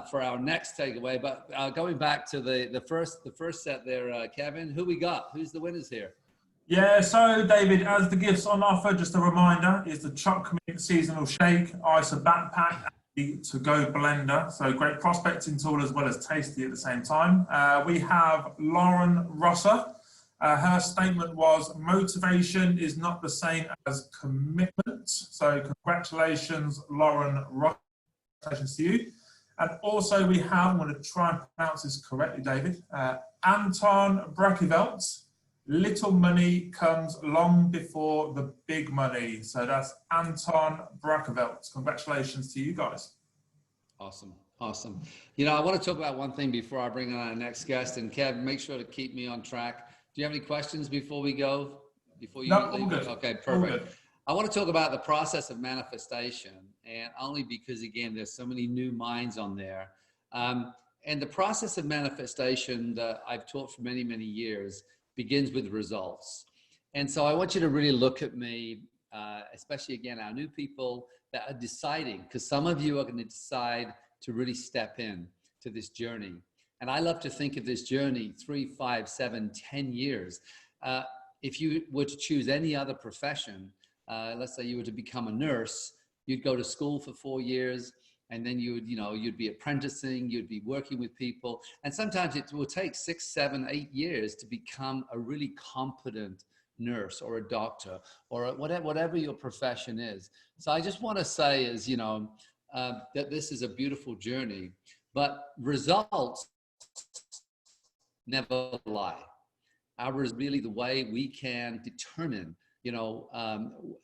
for our next takeaway. But going back to the first set there, Kevin, who we got? Who's the winners here? Yeah, so David, as the gifts on offer, just a reminder, is the Choc Mint Seasonal Shake, ISA Backpack, and the To Go Blender. So great prospecting tool as well as tasty at the same time. We have Lauren Rosser. Her statement was, motivation is not the same as commitment. So congratulations, Lauren Rosser. Congratulations to you. And also we have, I'm going to try and pronounce this correctly, David, Anton Brakivelt. Little money comes long before the big money. So that's Anton Brakivelt. Congratulations to you guys. Awesome. Awesome. You know, I want to talk about one thing before I bring on our next guest. And Kev, make sure to keep me on track. Do you have any questions before we go? Before you No, leave? all good. Okay, perfect. All good. I want to talk about the process of manifestation, and only because, again, there's so many new minds on there. And the process of manifestation that I've taught for many, many years begins with results. And so I want you to really look at me, especially, again, our new people that are deciding, because some of you are going to decide to really step in to this journey. And I love to think of this journey 3, 5, 7, 10 years. If you were to choose any other profession, let's say you were to become a nurse, you'd go to school for 4 years, and then you'd be apprenticing, you'd be working with people. And sometimes it will take 6, 7, 8 years to become a really competent nurse or a doctor or whatever your profession is. So I just want to say is, that this is a beautiful journey, but results never lie. Ours is really the way we can determine,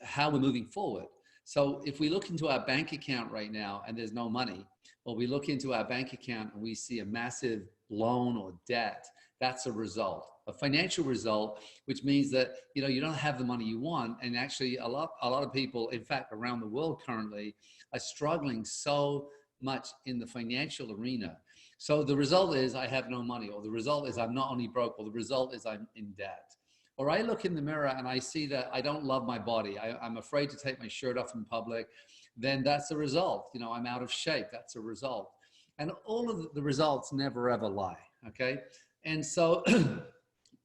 how we're moving forward. So if we look into our bank account right now and there's no money, or we look into our bank account and we see a massive loan or debt, that's a result, a financial result, which means that, you don't have the money you want. And actually a lot of people, in fact, around the world currently are struggling so much in the financial arena. So the result is I have no money, or the result is I'm not only broke, or the result is I'm in debt. Or I look in the mirror and I see that I don't love my body. I'm afraid to take my shirt off in public. Then that's a result. I'm out of shape. That's a result. And all of the results never ever lie. Okay. And so,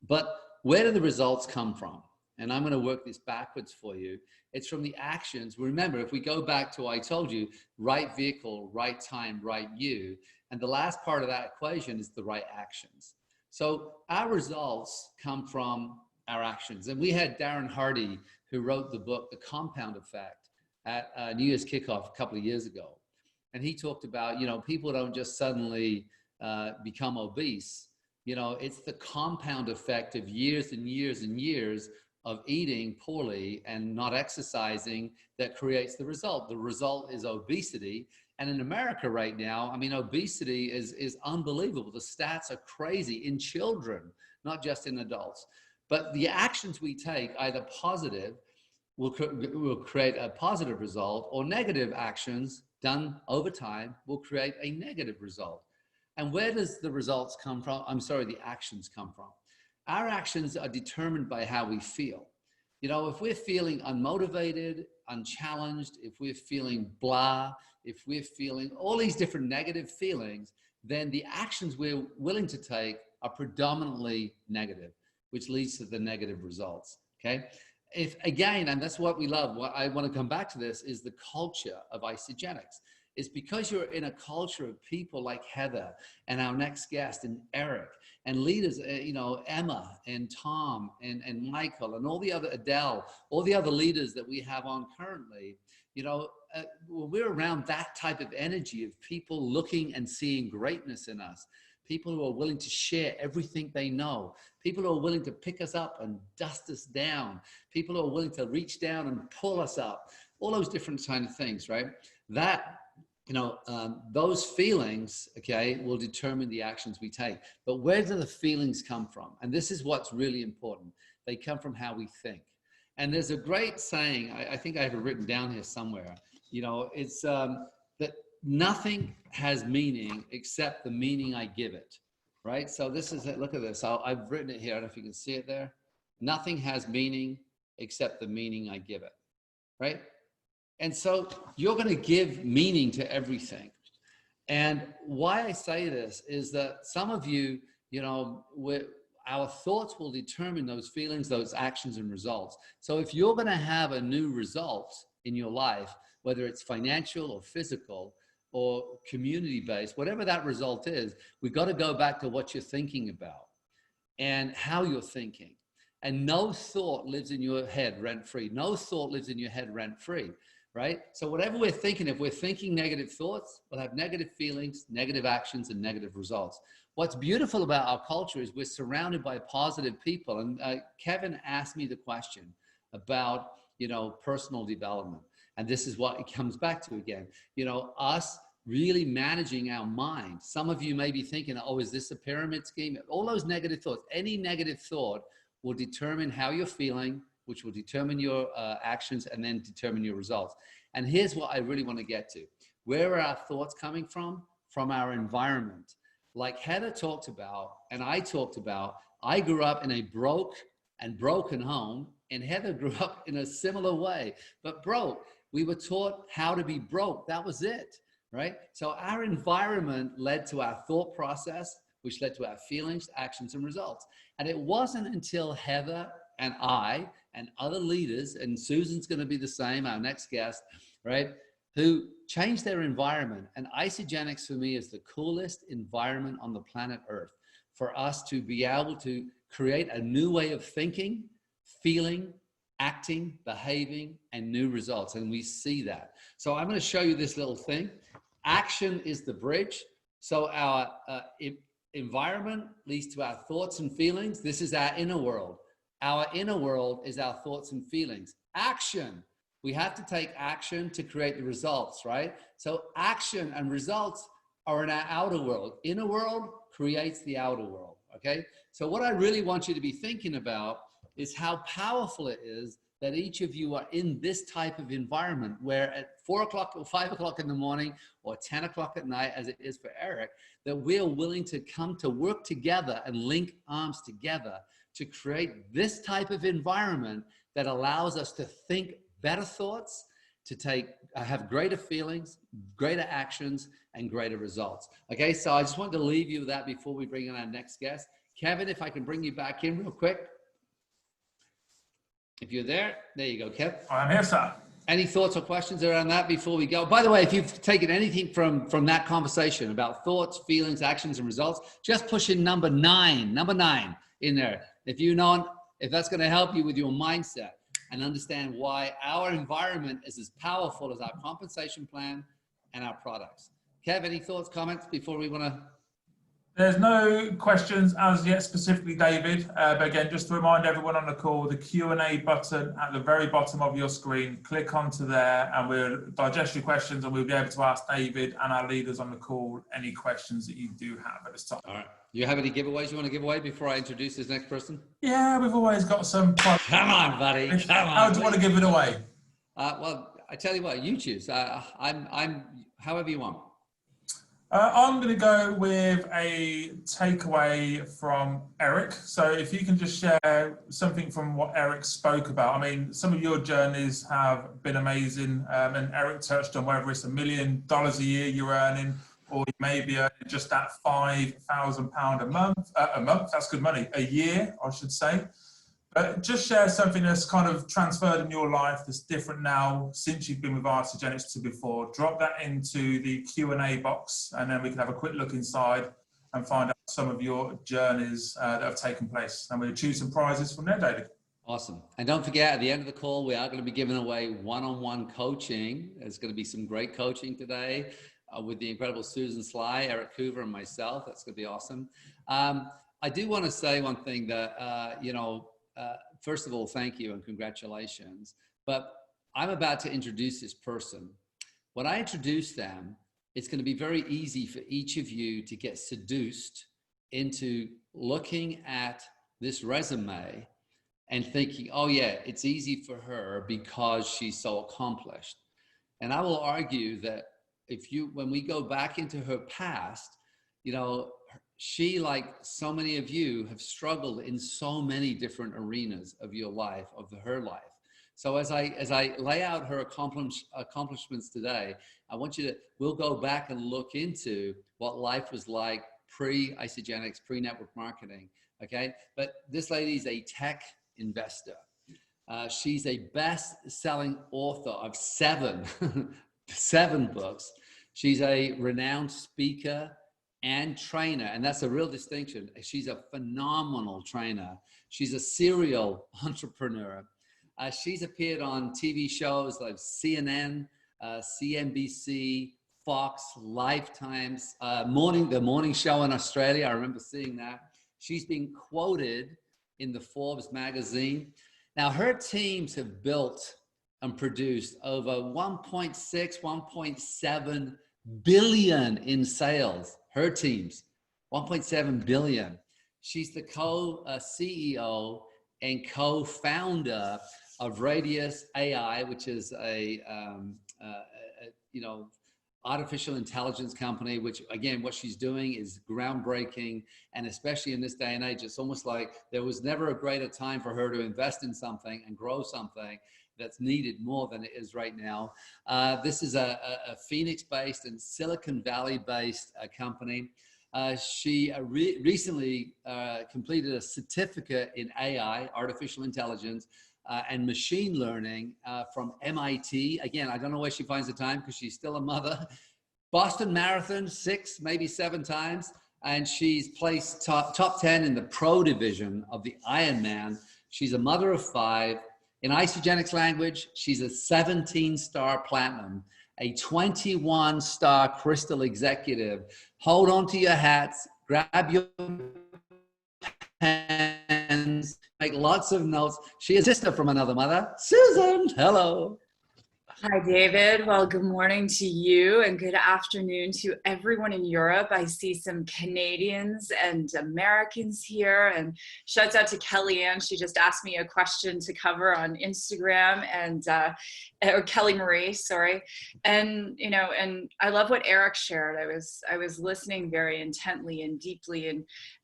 but where do the results come from? And I'm going to work this backwards for you. It's from the actions. Remember, if we go back to, I told you, right vehicle, right time, right you. And the last part of that equation is the right actions. So our results come from our actions. And we had Darren Hardy, who wrote the book, The Compound Effect, at New Year's Kickoff a couple of years ago. And he talked about, you know, people don't just suddenly become obese. You know, it's the compound effect of years and years and years of eating poorly and not exercising that creates the result. The result is obesity. And in America right now, I mean, obesity is unbelievable. The stats are crazy in children, not just in adults. But the actions we take, either positive, will create a positive result, or negative actions done over time will create a negative result. And where does the results come from? I'm sorry, the actions come from. Our actions are determined by how we feel. You know, if we're feeling unmotivated, unchallenged, if we're feeling blah, if we're feeling all these different negative feelings, then the actions we're willing to take are predominantly negative, which leads to the negative results, okay? If again, and that's what we love, what I want to come back to this is the culture of Isagenix. It's because you're in a culture of people like Heather and our next guest and Eric and leaders, you know, Emma and Tom and Michael and all the other, Adele, all the other leaders that we have on currently, you know, we're around that type of energy of people looking and seeing greatness in us. People who are willing to share everything they know. People who are willing to pick us up and dust us down. People who are willing to reach down and pull us up. All those different kind of things, right? That, you know, those feelings, okay, will determine the actions we take. But where do the feelings come from? And this is what's really important. They come from how we think. And there's a great saying, I think I have it written down here somewhere. You know, it's that nothing has meaning except the meaning I give it, right? So this is it. Look at this. I've written it here. I don't know if you can see it there. Nothing has meaning except the meaning I give it, right? And so you're going to give meaning to everything. And why I say this is that some of you, you know, our thoughts will determine those feelings, those actions and results. So if you're going to have a new result in your life, whether it's financial or physical or community-based, whatever that result is, we've got to go back to what you're thinking about and how you're thinking. And no thought lives in your head rent-free. No thought lives in your head rent-free, right? So whatever we're thinking, if we're thinking negative thoughts, we'll have negative feelings, negative actions, and negative results. What's beautiful about our culture is we're surrounded by positive people. And Kevin asked me the question about, you know, personal development. And this is what it comes back to again, you know, us really managing our mind. Some of you may be thinking, oh, is this a pyramid scheme? All those negative thoughts, any negative thought will determine how you're feeling, which will determine your actions and then determine your results. And here's what I really want to get to. Where are our thoughts coming from? From our environment. Like Heather talked about, and I talked about, I grew up in a broke and broken home, and Heather grew up in a similar way, but broke. We were taught how to be broke. That was it, right? So our environment led to our thought process, which led to our feelings, actions, and results. And it wasn't until Heather and I and other leaders, and Susan's going to be the same, our next guest, right, who changed their environment. And Isagenix for me is the coolest environment on the planet Earth for us to be able to create a new way of thinking, feeling, acting, behaving, and new results. And we see that. So I'm going to show you this little thing. Action is the bridge. So our environment leads to our thoughts and feelings. This is our inner world. Our inner world is our thoughts and feelings. Action. We have to take action to create the results, right? So action and results are in our outer world. Inner world creates the outer world, okay? So what I really want you to be thinking about is how powerful it is that each of you are in this type of environment where at 4 o'clock or 5 o'clock in the morning or 10 o'clock at night, as it is for Eric, that we're willing to come to work together and link arms together to create this type of environment that allows us to think better thoughts, to have greater feelings, greater actions, and greater results. Okay, so I just wanted to leave you with that before we bring in our next guest. Kevin, if I can bring you back in real quick. If you're there you go, Kev. I'm here, sir. Any thoughts or questions around that before we go? By the way, if you've taken anything from that conversation about thoughts, feelings, actions, and results, just push in number nine in there. If that's going to help you with your mindset and understand why our environment is as powerful as our compensation plan and our products. Kev, any thoughts, comments before we want to? There's no questions as yet specifically, David, but again, just to remind everyone on the call, the Q&A button at the very bottom of your screen, click onto there and we'll digest your questions and we'll be able to ask David and our leaders on the call any questions that you do have at this time. All right. You have any giveaways you want to give away before I introduce this next person? Yeah, we've always got some. Come on, buddy. Come on. How do you want to give it away? Well, I tell you what, you choose. I'm however you want. I'm going to go with a takeaway from Eric. So if you can just share something from what Eric spoke about. I mean, some of your journeys have been amazing. And Eric touched on whether it's $1 million a year you're earning, or you may be earning just that £5,000 a month. That's good money. A year, I should say. Just share something that's kind of transferred in your life that's different now since you've been with Isagenix to before. Drop that into the Q&A box and then we can have a quick look inside and find out some of your journeys that have taken place. And we'll choose some prizes from there, David. Awesome. And don't forget, at the end of the call, we are going to be giving away one-on-one coaching. There's going to be some great coaching today with the incredible Susan Sly, Eric Hoover, and myself. That's going to be awesome. I do want to say one thing that, first of all, thank you and congratulations. But I'm about to introduce this person. When I introduce them, it's going to be very easy for each of you to get seduced into looking at this resume and thinking, oh yeah, it's easy for her because she's so accomplished. And I will argue that when we go back into her past, she, like so many of you, have struggled in so many different arenas of your life, of her life. So as I lay out her accomplishments today, we'll go back and look into what life was like pre-Isagenix, pre-network marketing, okay? But this lady is a tech investor. She's a best-selling author of seven books. She's a renowned speaker and trainer, and that's a real distinction. She's a phenomenal trainer. She's a serial entrepreneur. She's appeared on TV shows like CNN, CNBC, Fox, Lifetime, the morning show in Australia. I remember seeing that. She's been quoted in the Forbes magazine. Now, her teams have built and produced over 1.6, 1.7 billion in sales. Her teams, 1.7 billion. She's the co-CEO and co-founder of Radius AI, which is a artificial intelligence company, which again, what she's doing is groundbreaking. And especially in this day and age, it's almost like there was never a greater time for her to invest in something and grow something that's needed more than it is right now. This is a Phoenix-based and Silicon Valley-based company. She recently completed a certificate in AI, artificial intelligence, and machine learning from MIT. Again, I don't know where she finds the time because she's still a mother. Boston Marathon 6, maybe 7 times. And she's placed top 10 in the pro division of the Ironman. She's a mother of 5. In Isagenix language, she's a 17-star platinum, a 21-star crystal executive. Hold on to your hats, grab your pens, make lots of notes. She is a sister from another mother. Susan, hello. Hi, David. Well, good morning to you and good afternoon to everyone in Europe. I see some Canadians and Americans here, and shouts out to Kellyanne. She just asked me a question to cover on Instagram, and or Kelly Marie, sorry. And and I love what Eric shared. I was listening very intently and deeply,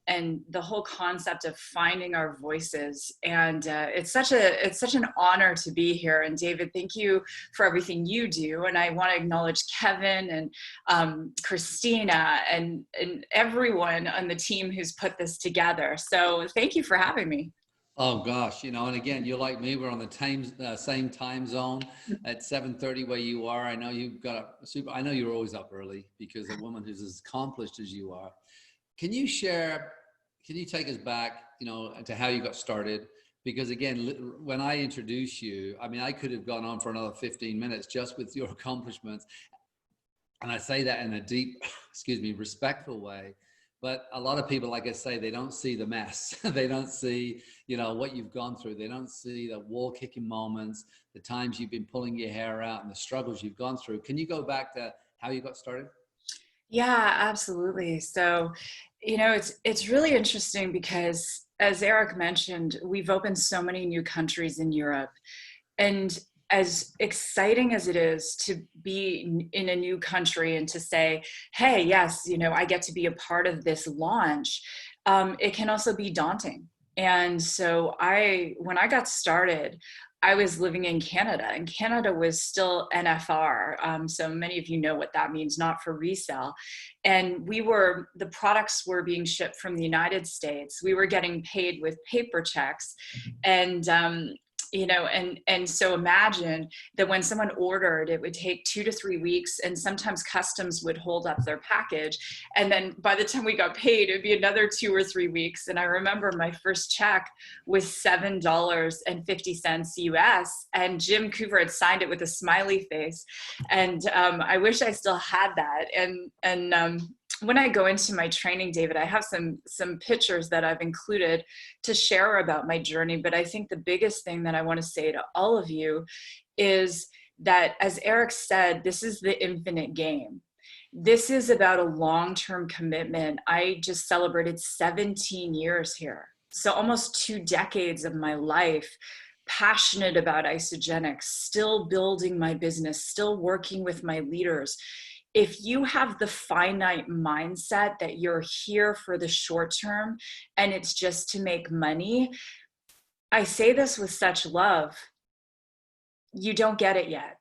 and the whole concept of finding our voices. And it's such an honor to be here. And David, thank you for everything you do. And I want to acknowledge Kevin and Christina and everyone on the team who's put this together. So thank you for having me. Oh gosh, you know, and again, you're like me. We're on the same time zone at 7:30 where you are. I know you've got I know you're always up early because a woman who's as accomplished as you are. Can you take us back, you know, to how you got started? Because again, when I introduce you, I mean, I could have gone on for another 15 minutes just with your accomplishments. And I say that in a deep, respectful way. But a lot of people, like I say, they don't see the mess. They don't see, you know, what you've gone through. They don't see the wall kicking moments, the times you've been pulling your hair out and the struggles you've gone through. Can you go back to how you got started? Yeah, absolutely. So, you know, it's really interesting because as Eric mentioned, we've opened so many new countries in Europe. And as exciting as it is to be in a new country and to say, hey, yes, you know, I get to be a part of this launch, it can also be daunting. And so when I got started, I was living in Canada, and Canada was still NFR. So many of you know what that means, not for resale. And the products were being shipped from the United States. We were getting paid with paper checks. And, you know, and so imagine that when someone ordered, it would take 2 to 3 weeks, and sometimes customs would hold up their package. And then by the time we got paid, it'd be another 2 or 3 weeks. And I remember my first check was $7.50 US, and Jim Coover had signed it with a smiley face. And I wish I still had that. And when I go into my training, David, I have some pictures that I've included to share about my journey. But I think the biggest thing that I want to say to all of you is that, as Eric said, this is the infinite game. This is about a long-term commitment. I just celebrated 17 years here. So almost 2 decades of my life, passionate about Isagenix, still building my business, still working with my leaders. If you have the finite mindset that you're here for the short term and it's just to make money, I say this with such love, you don't get it yet.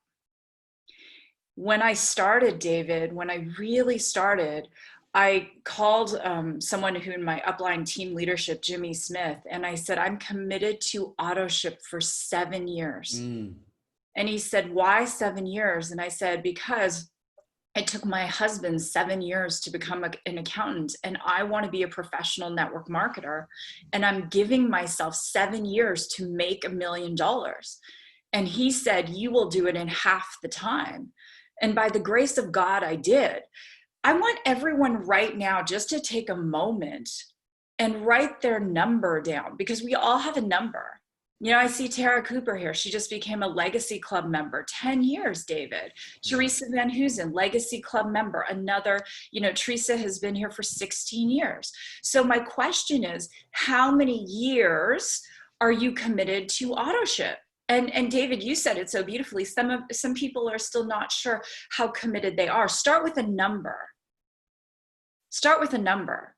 When I started, David, when I really started, I called someone who in my upline team leadership, Jimmy Smith, and I said, I'm committed to AutoShip for 7 years. And he said, why 7 years? And I said, because it took my husband 7 years to become an accountant, and I want to be a professional network marketer, and I'm giving myself 7 years to make $1 million. And he said, you will do it in half the time. And by the grace of God, I did. I want everyone right now just to take a moment and write their number down, because we all have a number. You know, I see Tara Cooper here. She just became a Legacy Club member, 10 years, David. Teresa Van Hoosen, Legacy Club member. Another, you know, Teresa has been here for 16 years. So my question is, how many years are you committed to AutoShip? And David, you said it so beautifully. Some people are still not sure how committed they are. Start with a number. Start with a number.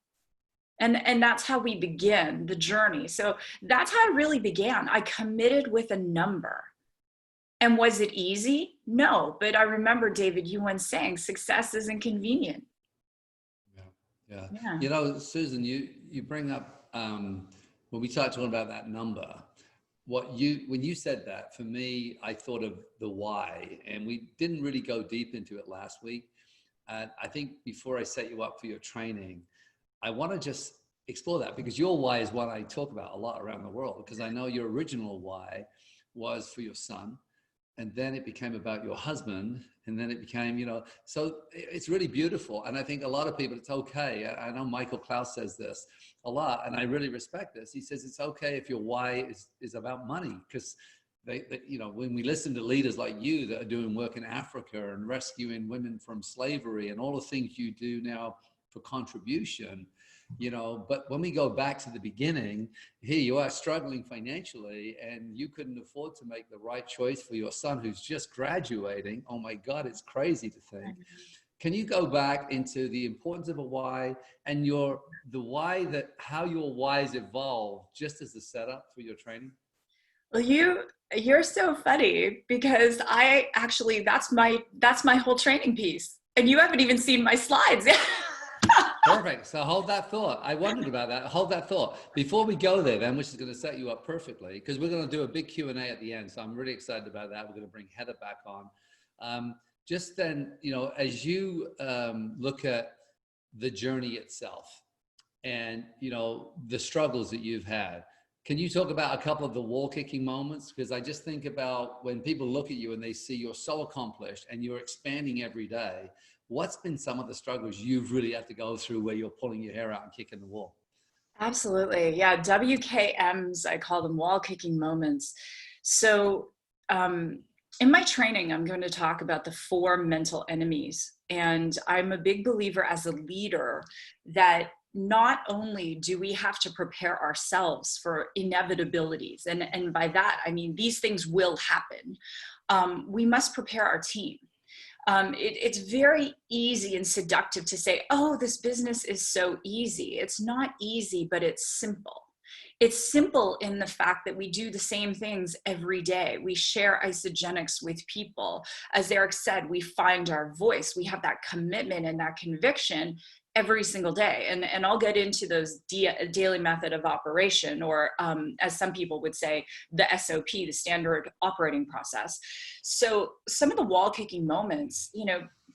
And that's how we begin the journey. So that's how I really began. I committed with a number. And was it easy? No, but I remember, David, you once saying success isn't convenient. Yeah. You know, Susan, you bring up, when we start talking about that number, when you said that, for me, I thought of the why, and we didn't really go deep into it last week. I think before I set you up for your training, I want to just explore that, because your why is what I talk about a lot around the world, because I know your original why was for your son, and then it became about your husband, and then it became, you know, so it's really beautiful. And I think a lot of people, it's okay. I know Michael Klaus says this a lot, and I really respect this. He says it's okay if your why is about money, because they, you know, when we listen to leaders like you that are doing work in Africa and rescuing women from slavery and all the things you do now for contribution, you know, but when we go back to the beginning, here you are struggling financially, and you couldn't afford to make the right choice for your son who's just graduating. Oh my God, it's crazy to think. can you go back into the importance of a why and how your whys evolve just as the setup for your training? Well, you're so funny because that's my whole training piece, and you haven't even seen my slides yet. Perfect. So hold that thought. I wondered about that. Hold that thought. Before we go there then, which is going to set you up perfectly, because we're going to do a big Q&A at the end. So I'm really excited about that. We're going to bring Heather back on. Just then, as you look at the journey itself and, the struggles that you've had, can you talk about a couple of the wall kicking moments? Because I just think about when people look at you and they see you're so accomplished and you're expanding every day, what's been some of the struggles you've really had to go through where you're pulling your hair out and kicking the wall? Absolutely. Yeah. WKMs, I call them wall kicking moments. So in my training, I'm going to talk about the 4 mental enemies. And I'm a big believer as a leader that not only do we have to prepare ourselves for inevitabilities, and by that, I mean, these things will happen. We must prepare our team. It's very easy and seductive to say, oh, this business is so easy. It's not easy, but it's simple. It's simple in the fact that we do the same things every day. We share Isagenix with people. As Eric said, we find our voice. We have that commitment and that conviction every single day. And I'll get into those daily method of operation, or as some people would say, the SOP, the standard operating process. So some of the wall kicking moments,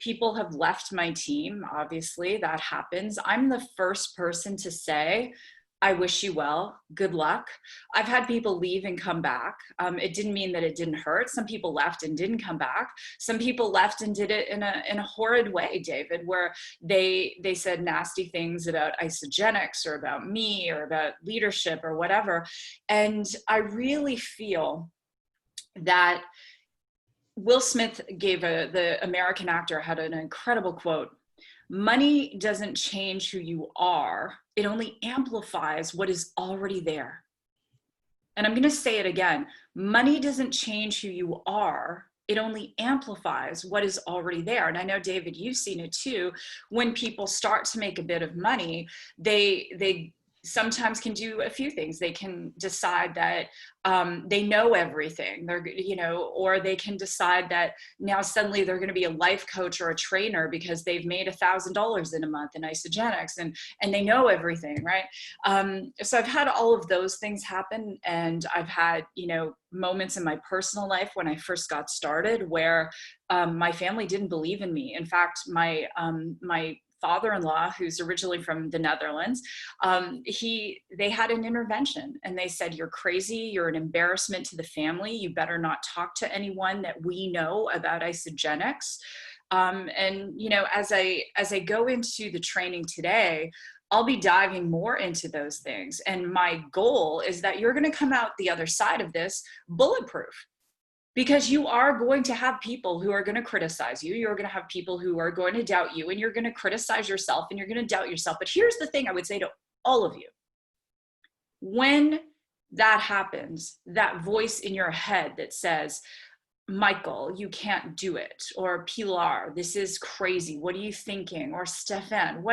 people have left my team. Obviously that happens. I'm the first person to say, I wish you well, good luck. I've had people leave and come back. It didn't mean that it didn't hurt. Some people left and didn't come back. Some people left and did it in a horrid way, David, where they said nasty things about Isagenix or about me or about leadership or whatever. And I really feel that Will Smith the American actor had an incredible quote. Money doesn't change who you are. It only amplifies what is already there. And I'm going to say it again. Money doesn't change who you are. It only amplifies what is already there. And I know, David, you've seen it too. When people start to make a bit of money, they sometimes can do a few things. They can decide that they know everything, or they can decide that now suddenly they're going to be a life coach or a trainer because they've made $1,000 in a month in Isagenix and they know everything, right? So I've had all of those things happen, and I've had, moments in my personal life when I first got started where my family didn't believe in me. In fact, my father-in-law, who's originally from the Netherlands, they had an intervention and they said, you're crazy, you're an embarrassment to the family, you better not talk to anyone that we know about Isagenix. And as I go into the training today, I'll be diving more into those things. And my goal is that you're going to come out the other side of this bulletproof. Because you are going to have people who are going to criticize you. You're going to have people who are going to doubt you, and you're going to criticize yourself and you're going to doubt yourself. But here's the thing I would say to all of you. When that happens, that voice in your head that says, Michael, you can't do it, or Pilar, this is crazy. What are you thinking? Or Stefan,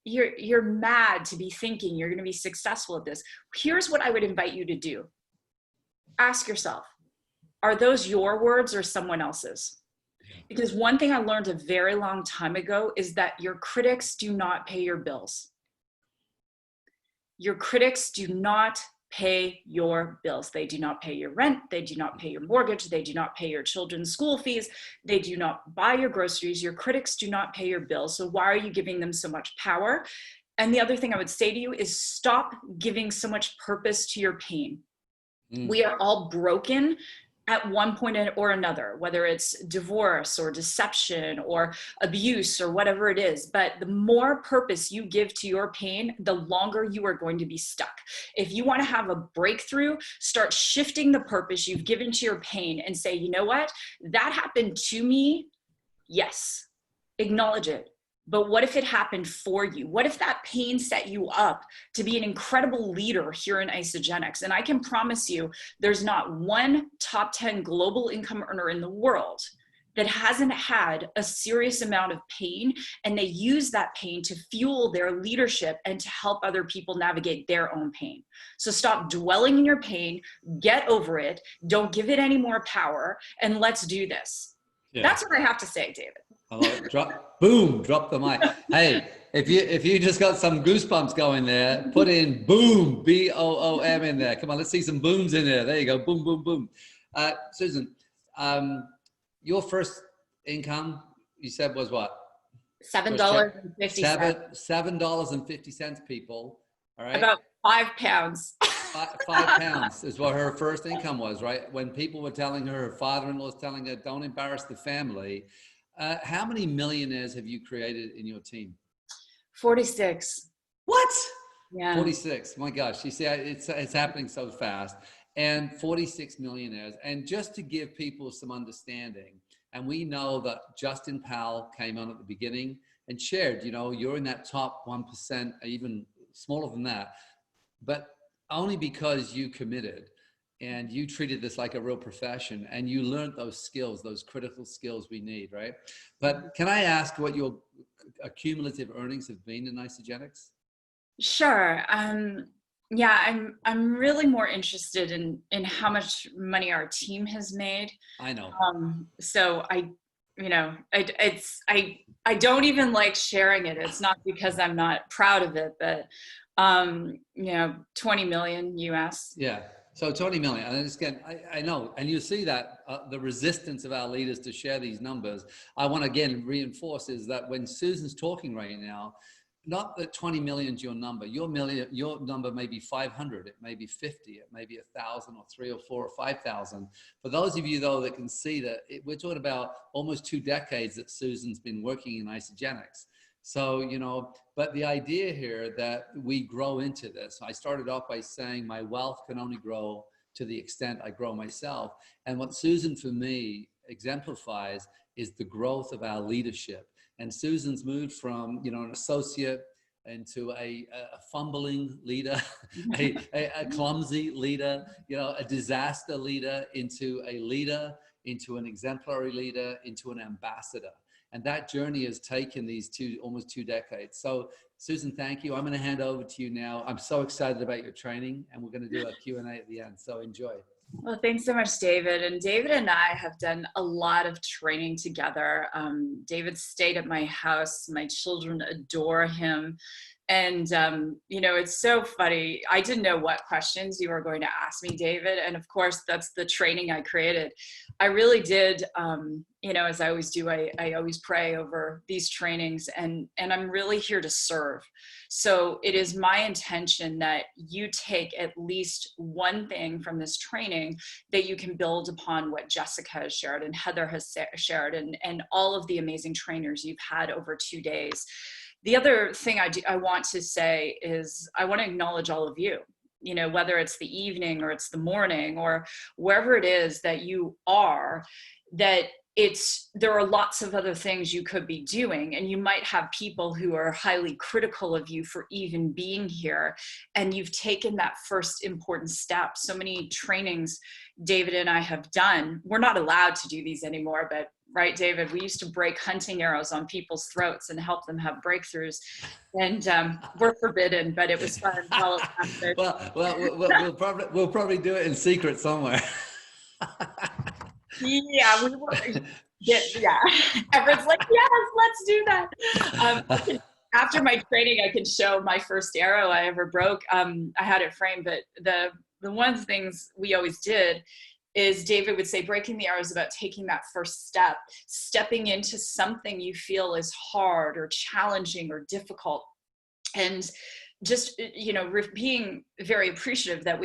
you're mad to be thinking you're going to be successful at this. Here's what I would invite you to do. Ask yourself, are those your words or someone else's? Because one thing I learned a very long time ago is that your critics do not pay your bills. Your critics do not pay your bills. They do not pay your rent. They do not pay your mortgage. They do not pay your children's school fees. They do not buy your groceries. Your critics do not pay your bills. So why are you giving them so much power? And the other thing I would say to you is stop giving so much purpose to your pain. We are all broken at one point or another, whether it's divorce or deception or abuse or whatever it is. But the more purpose you give to your pain, the longer you are going to be stuck. If you want to have a breakthrough, start shifting the purpose you've given to your pain and say, you know what? That happened to me. Yes, acknowledge it. But what if it happened for you? What if that pain set you up to be an incredible leader here in Isagenix? And I can promise you, there's not one top 10 global income earner in the world that hasn't had a serious amount of pain, and they use that pain to fuel their leadership and to help other people navigate their own pain. So stop dwelling in your pain, get over it, don't give it any more power, and let's do this. Yeah. That's what I have to say, David. Oh, drop the mic. Hey, if you just got some goosebumps going there, put in boom, B-O-O-M in there. Come on, let's see some booms in there. There you go, boom, boom, boom. Susan, your first income, you said, was what? $7.50. $7.50, people. All right. About 5 pounds. 5 pounds is what her first income was, right? When people were telling her father-in-law was telling her, don't embarrass the family. How many millionaires have you created in your team? 46. What? Yeah. 46. My gosh, you see, it's happening so fast. And 46 millionaires. And just to give people some understanding, and we know that Justin Powell came on at the beginning and shared, you know, you're in that top 1%, even smaller than that, but only because you committed and you treated this like a real profession and you learned those skills, those critical skills we need, right? But can I ask what your cumulative earnings have been in Isagenix? Sure. Yeah, I'm really more interested in how much money our team has made. I know. So I don't even like sharing it. It's not because I'm not proud of it, but 20 million US. Yeah. So 20 million. And again, I know, and you see that the resistance of our leaders to share these numbers. I want to again reinforce is that when Susan's talking right now, not that 20 million is your number. Your number may be 500. It may be 50. It may be 1,000 or 3 or 4 or 5,000. For those of you though that can see that we're talking about almost 2 decades that Susan's been working in Isagenix. So, you know, but the idea here that we grow into this, I started off by saying my wealth can only grow to the extent I grow myself. And what Susan for me exemplifies is the growth of our leadership. And Susan's moved from, you know, an associate into a fumbling leader, a clumsy leader, you know, a disaster leader, into a leader, into an exemplary leader, into an ambassador. And that journey has taken these almost 2 decades. So Susan, thank you. I'm going to hand over to you now. I'm so excited about your training, and we're going to do a Q&A at the end. So enjoy. Well, thanks so much, David. And David and I have done a lot of training together. David stayed at my house. My children adore him. And, you know, it's so funny. I didn't know what questions you were going to ask me, David. And of course, that's the training I created. I really did, you know, as I always do, I always pray over these trainings, and I'm really here to serve. So it is my intention that you take at least one thing from this training that you can build upon what Jessica has shared and Heather has shared, and all of the amazing trainers you've had over 2 days. The other thing I want to say is I want to acknowledge all of you, you know, whether it's the evening or it's the morning or wherever it is that you are, that there are lots of other things you could be doing, and you might have people who are highly critical of you for even being here, and you've taken that first important step. So many trainings David and I have done, we're not allowed to do these anymore, but right, David, we used to break hunting arrows on people's throats and help them have breakthroughs, and we're forbidden, but it was fun. We'll probably do it in secret somewhere. Yeah, we were. Yeah, everyone's like, yes, let's do that. After my training, I can show my first arrow I ever broke. I had it framed, but the one of the things we always did is David would say breaking the arrow is about taking that first step, stepping into something you feel is hard or challenging or difficult. And just, you know, being very appreciative that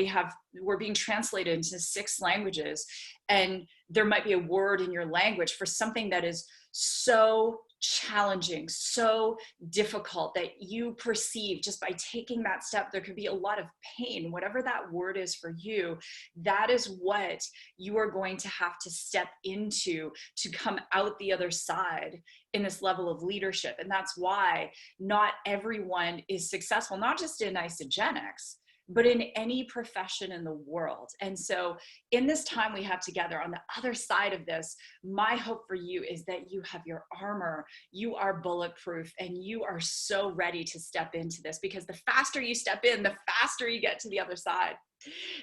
we're being translated into 6 languages, and there might be a word in your language for something that is so challenging, so difficult that you perceive just by taking that step, there could be a lot of pain, whatever that word is for you. That is what you are going to have to step into to come out the other side in this level of leadership. And that's why not everyone is successful, not just in Isagenix, but in any profession in the world. And so in this time we have together, on the other side of this, my hope for you is that you have your armor, you are bulletproof, and you are so ready to step into this, because the faster you step in, the faster you get to the other side.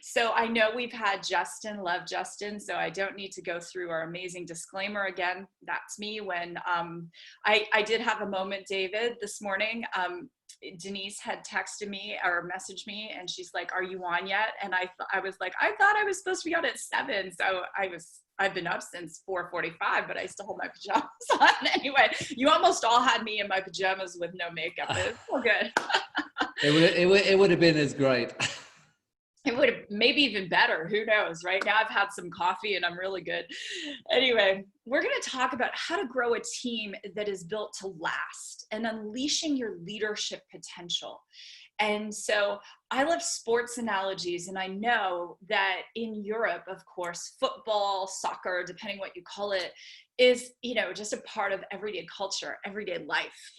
So I know we've had Justin, love Justin, so I don't need to go through our amazing disclaimer again. That's me when I did have a moment, David, this morning. Denise had texted me or messaged me, and she's like, "Are you on yet?" And I was like, "I thought I was supposed to be on at 7." So I've been up since 4:45, but I still have my pajamas on. Anyway, you almost all had me in my pajamas with no makeup. It's all good. It would have been as great. It would have maybe even better. Who knows? Right now I've had some coffee and I'm really good. Anyway, we're going to talk about how to grow a team that is built to last and unleashing your leadership potential. And so I love sports analogies, and I know that in Europe, of course, football, soccer, depending what you call it, is, just a part of everyday culture, everyday life,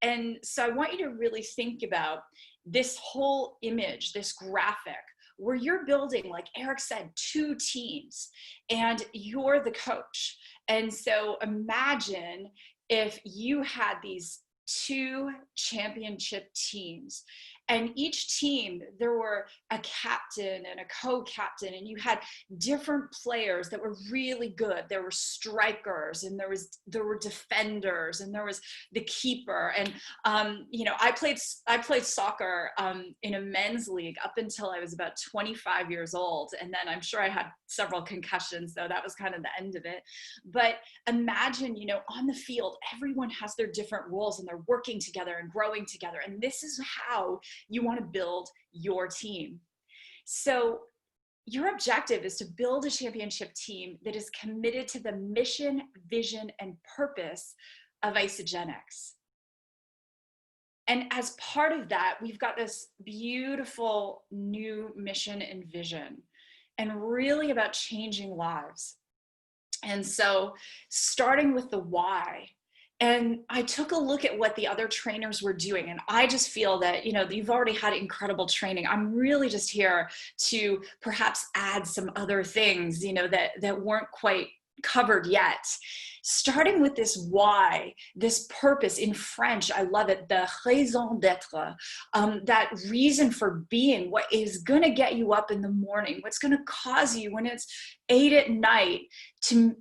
and so I want you to really think about this whole image, this graphic, where you're building, like Eric said, 2 teams, and you're the coach. And so imagine if you had these 2 championship teams, and each team, there were a captain and a co-captain, and you had different players that were really good. There were strikers, and there were defenders, and there was the keeper. And I played soccer in a men's league up until I was about 25 years old, and then I'm sure I had several concussions, so that was kind of the end of it. But imagine, on the field, everyone has their different roles, and they're working together and growing together, and this is how you want to build your team. So your objective is to build a championship team that is committed to the mission, vision, and purpose of Isagenix. And as part of that, we've got this beautiful new mission and vision, and really about changing lives. And so starting with the why. And I took a look at what the other trainers were doing, and I just feel that, you've already had incredible training. I'm really just here to perhaps add some other things, that weren't quite covered yet. Starting with this why, this purpose. In French, I love it, the raison d'être, that reason for being, what is going to get you up in the morning, what's going to cause you when it's 8 at night to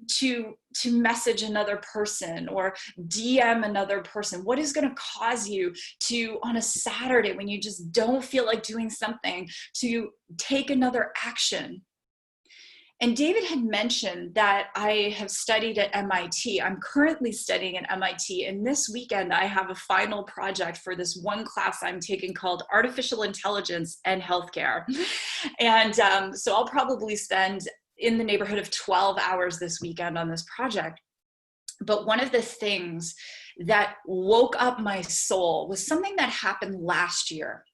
message another person or DM another person. What is going to cause you to, on a Saturday when you just don't feel like doing something, to take another action? And David had mentioned that I have studied at MIT. I'm currently studying at MIT, and this weekend I have a final project for this one class I'm taking called Artificial Intelligence and Healthcare. And so I'll probably spend in the neighborhood of 12 hours this weekend on this project. But one of the things that woke up my soul was something that happened last year.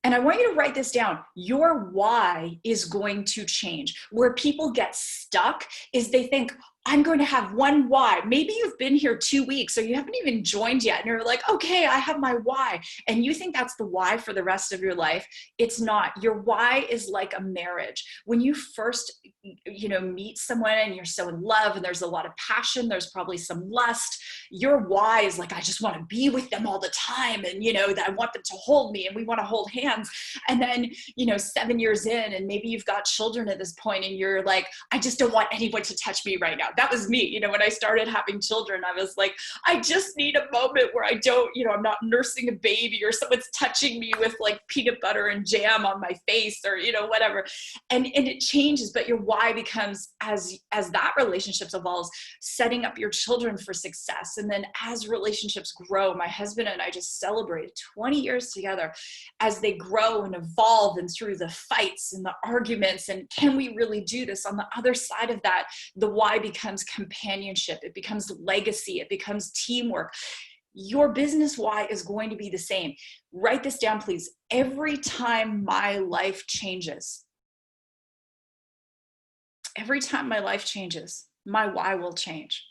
And I want you to write this down. Your why is going to change. Where people get stuck is they think, I'm going to have one why. Maybe you've been here 2 weeks or you haven't even joined yet, and you're like, okay, I have my why. And you think that's the why for the rest of your life. It's not. Your why is like a marriage. When you first, meet someone and you're so in love and there's a lot of passion, there's probably some lust. Your why is like, I just want to be with them all the time. And, that I want them to hold me and we want to hold hands. And then, 7 years in, and maybe you've got children at this point and you're like, I just don't want anyone to touch me right now. That was me. When I started having children, I was like, I just need a moment where I don't, I'm not nursing a baby or someone's touching me with like peanut butter and jam on my face or, whatever. And it changes, but your why becomes, as that relationship evolves, setting up your children for success. And then as relationships grow, my husband and I just celebrated 20 years together, as they grow and evolve, and through the fights and the arguments, and can we really do this? On the other side of that, the why becomes companionship. It becomes legacy. It becomes teamwork. Your business why is going to be the same. Write this down, please. Every time my life changes, my why will change.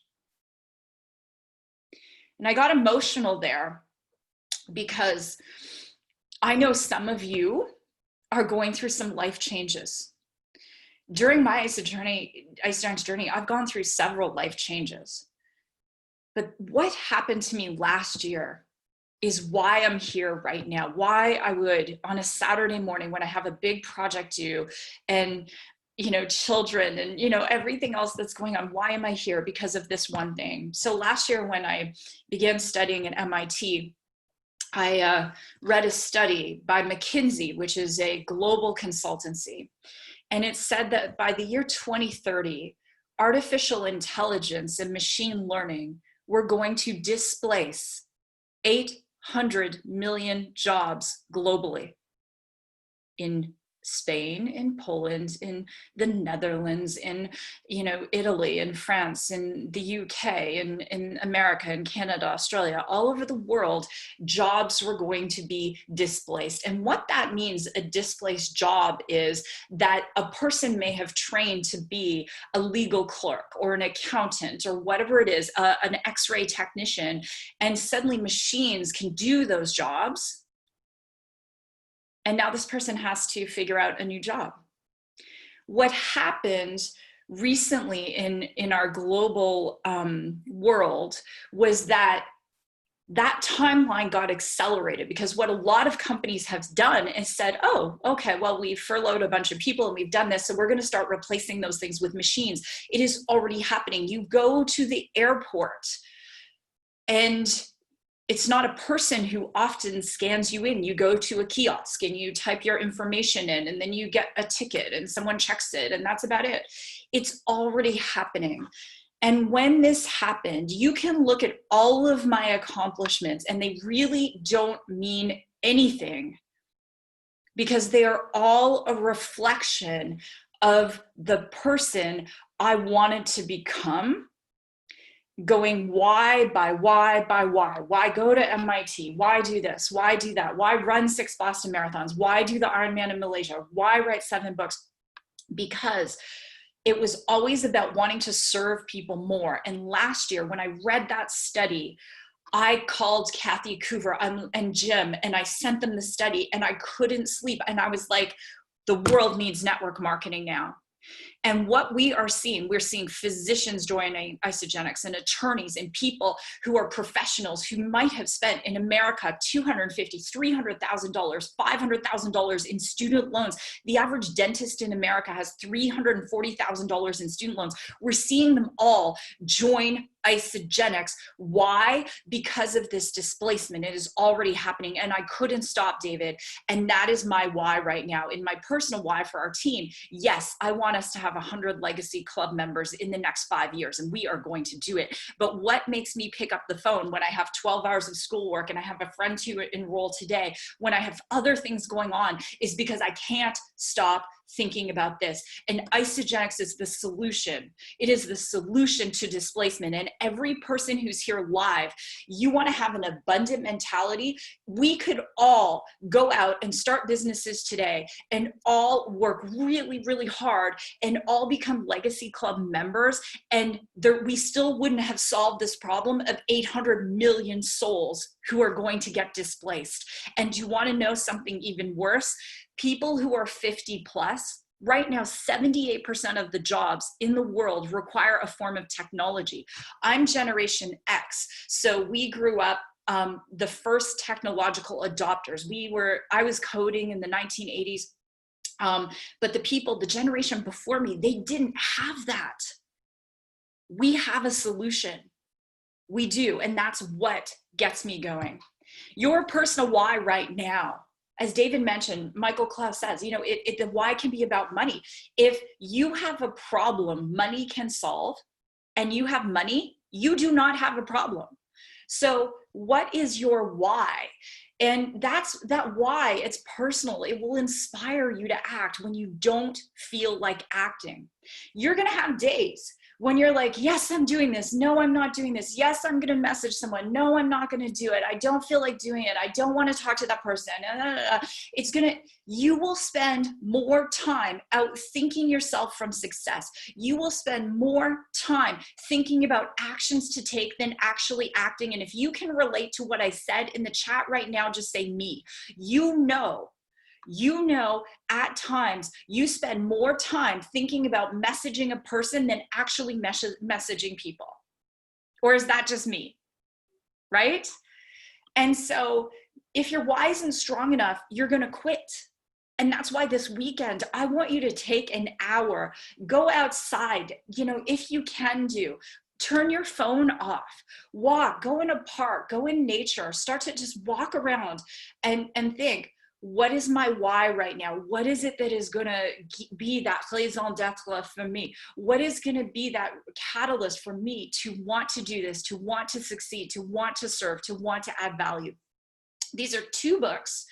And I got emotional there because I know some of you are going through some life changes. During my Isagenix journey, I've gone through several life changes. But what happened to me last year is why I'm here right now, why I would, on a Saturday morning when I have a big project due and, you know, children and, you know, everything else that's going on, why am I here? Because of this one thing. So last year when I began studying at MIT, I read a study by McKinsey, which is a global consultancy. And it said that by the year 2030, artificial intelligence and machine learning were going to displace 800 million jobs globally in Spain, in Poland, in the Netherlands, in, you know, Italy, in France, in the UK, in America, in Canada, Australia, all over the world, jobs were going to be displaced. And what that means, a displaced job, is that a person may have trained to be a legal clerk or an accountant or whatever it is, an X-ray technician, and suddenly machines can do those jobs. And now this person has to figure out a new job. What happened recently in our global world was that timeline got accelerated, because what a lot of companies have done is said, oh, okay, well, we've furloughed a bunch of people and we've done this, so we're going to start replacing those things with machines. It is already happening. You go to the airport and it's not a person who often scans you in. You go to a kiosk and you type your information in, and then you get a ticket and someone checks it, and that's about it. It's already happening. And when this happened, you can look at all of my accomplishments and they really don't mean anything, because they are all a reflection of the person I wanted to become. Going why by why by why. Why go to MIT? Why do this? Why do that? Why run 6 Boston marathons? Why do the Ironman in Malaysia? Why write 7 books? Because it was always about wanting to serve people more. And last year, when I read that study, I called Kathy Coover and Jim, and I sent them the study, and I couldn't sleep. And I was like, the world needs network marketing now. And what we are seeing, we're seeing physicians joining Isagenix, and attorneys, and people who are professionals who might have spent in America $250,000, $300,000, $500,000 in student loans. The average dentist in America has $340,000 in student loans. We're seeing them all join Isagenix. Why? Because of this displacement. It is already happening, and I couldn't stop, David. And that is my why right now. In my personal why for our team, yes, I want us to have 100 Legacy Club members in the next 5 years, and we are going to do it. But what makes me pick up the phone when I have 12 hours of schoolwork and I have a friend to enroll today, when I have other things going on, is because I can't stop thinking about this. And Isagenix is the solution. It is the solution to displacement. And every person who's here live, you want to have an abundant mentality. We could all go out and start businesses today and all work really, really hard and all become Legacy Club members. And we still wouldn't have solved this problem of 800 million souls who are going to get displaced. And do you want to know something even worse? People who are 50 plus, right now, 78% of the jobs in the world require a form of technology. I'm Generation X, so we grew up the first technological adopters. I was coding in the 1980s, but the generation before me, they didn't have that. We have a solution. We do, and that's what gets me going. Your personal why right now, as David mentioned, Michael Klaus says, you know, the why can be about money. If you have a problem money can solve, and you have money, you do not have a problem. So what is your why? And that why, it's personal. It will inspire you to act when you don't feel like acting. You're going to have days When you're like, yes, I'm doing this. No, I'm not doing this. Yes, I'm going to message someone. No, I'm not going to do it. I don't feel like doing it. I don't want to talk to that person. You will spend more time outthinking yourself from success. You will spend more time thinking about actions to take than actually acting. And if you can relate to what I said in the chat right now, just say me. You know, at times you spend more time thinking about messaging a person than actually messaging people. Or is that just me? Right? And so if your why isn't strong enough, you're going to quit. And that's why this weekend, I want you to take an hour, go outside, you know, if you can do. Turn your phone off, walk, go in a park, go in nature, start to just walk around and think, what is my why right now? What is it that is going to be that raison d'être for me? What is going to be that catalyst for me to want to do this, to want to succeed, to want to serve, to want to add value? These are 2 books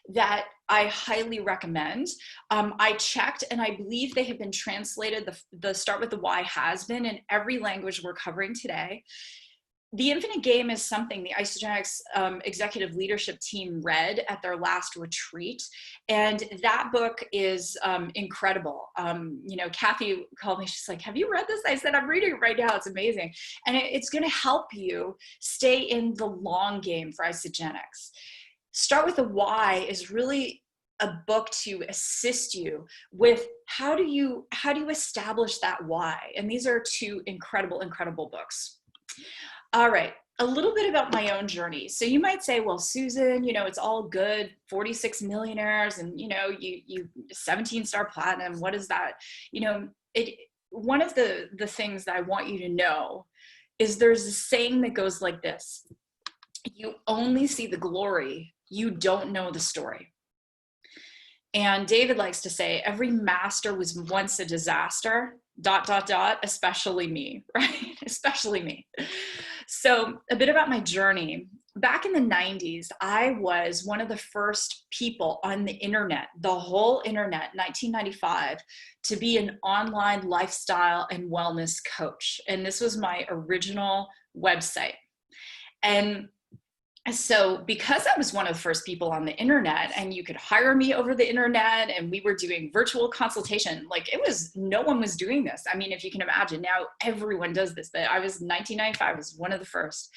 that I highly recommend. I checked and I believe they have been translated. The Start with the Why has been in every language we're covering today. The Infinite Game is something the Isagenix executive leadership team read at their last retreat. And that book is incredible. You know, Kathy called me, she's like, have you read this? I said, I'm reading it right now. It's amazing. And it's going to help you stay in the long game for Isagenix. Start with the Why is really a book to assist you with how do you establish that why. And these are 2 incredible books. All right, a little bit about my own journey. So you might say, well, Susan, you know, it's all good, 46 millionaires and, you know, you 17-star platinum. What is that? You know, one of the things that I want you to know is there's a saying that goes like this: you only see the glory, you don't know the story. And David likes to say, every master was once a disaster, ... especially me, right? Especially me. So a bit about my journey. Back in the 90s, I was one of the first people on the internet, the whole internet, 1995, to be an online lifestyle and wellness coach. And this was my original website. And so because I was one of the first people on the internet and you could hire me over the internet and we were doing virtual consultation, like no one was doing this. I mean, if you can imagine, now everyone does this, but I was 1995, I was one of the first.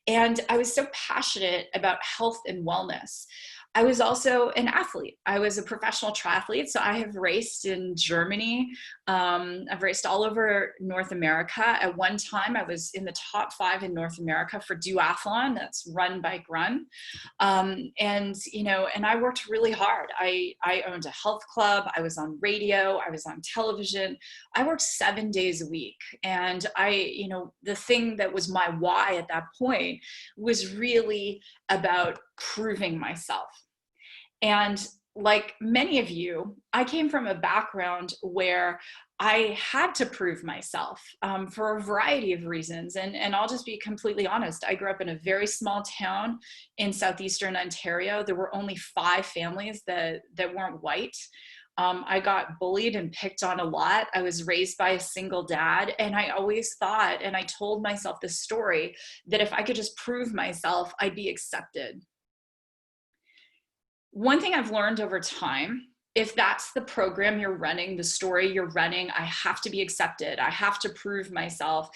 And I was so passionate about health and wellness. I was also an athlete. I was a professional triathlete. So I have raced in Germany. I've raced all over North America. At one time, I was in the top 5 in North America for duathlon. That's run, bike, run. And I worked really hard. I owned a health club. I was on radio. I was on television. I worked 7 days a week. And the thing that was my why at that point was really about proving myself. And like many of you, I came from a background where I had to prove myself for a variety of reasons. And I'll just be completely honest. I grew up in a very small town in southeastern Ontario. There were only 5 families that weren't white. I got bullied and picked on a lot. I was raised by a single dad. And I always thought, and I told myself this story, that if I could just prove myself, I'd be accepted. One thing I've learned over time, if that's the program you're running, the story you're running, I have to be accepted, I have to prove myself,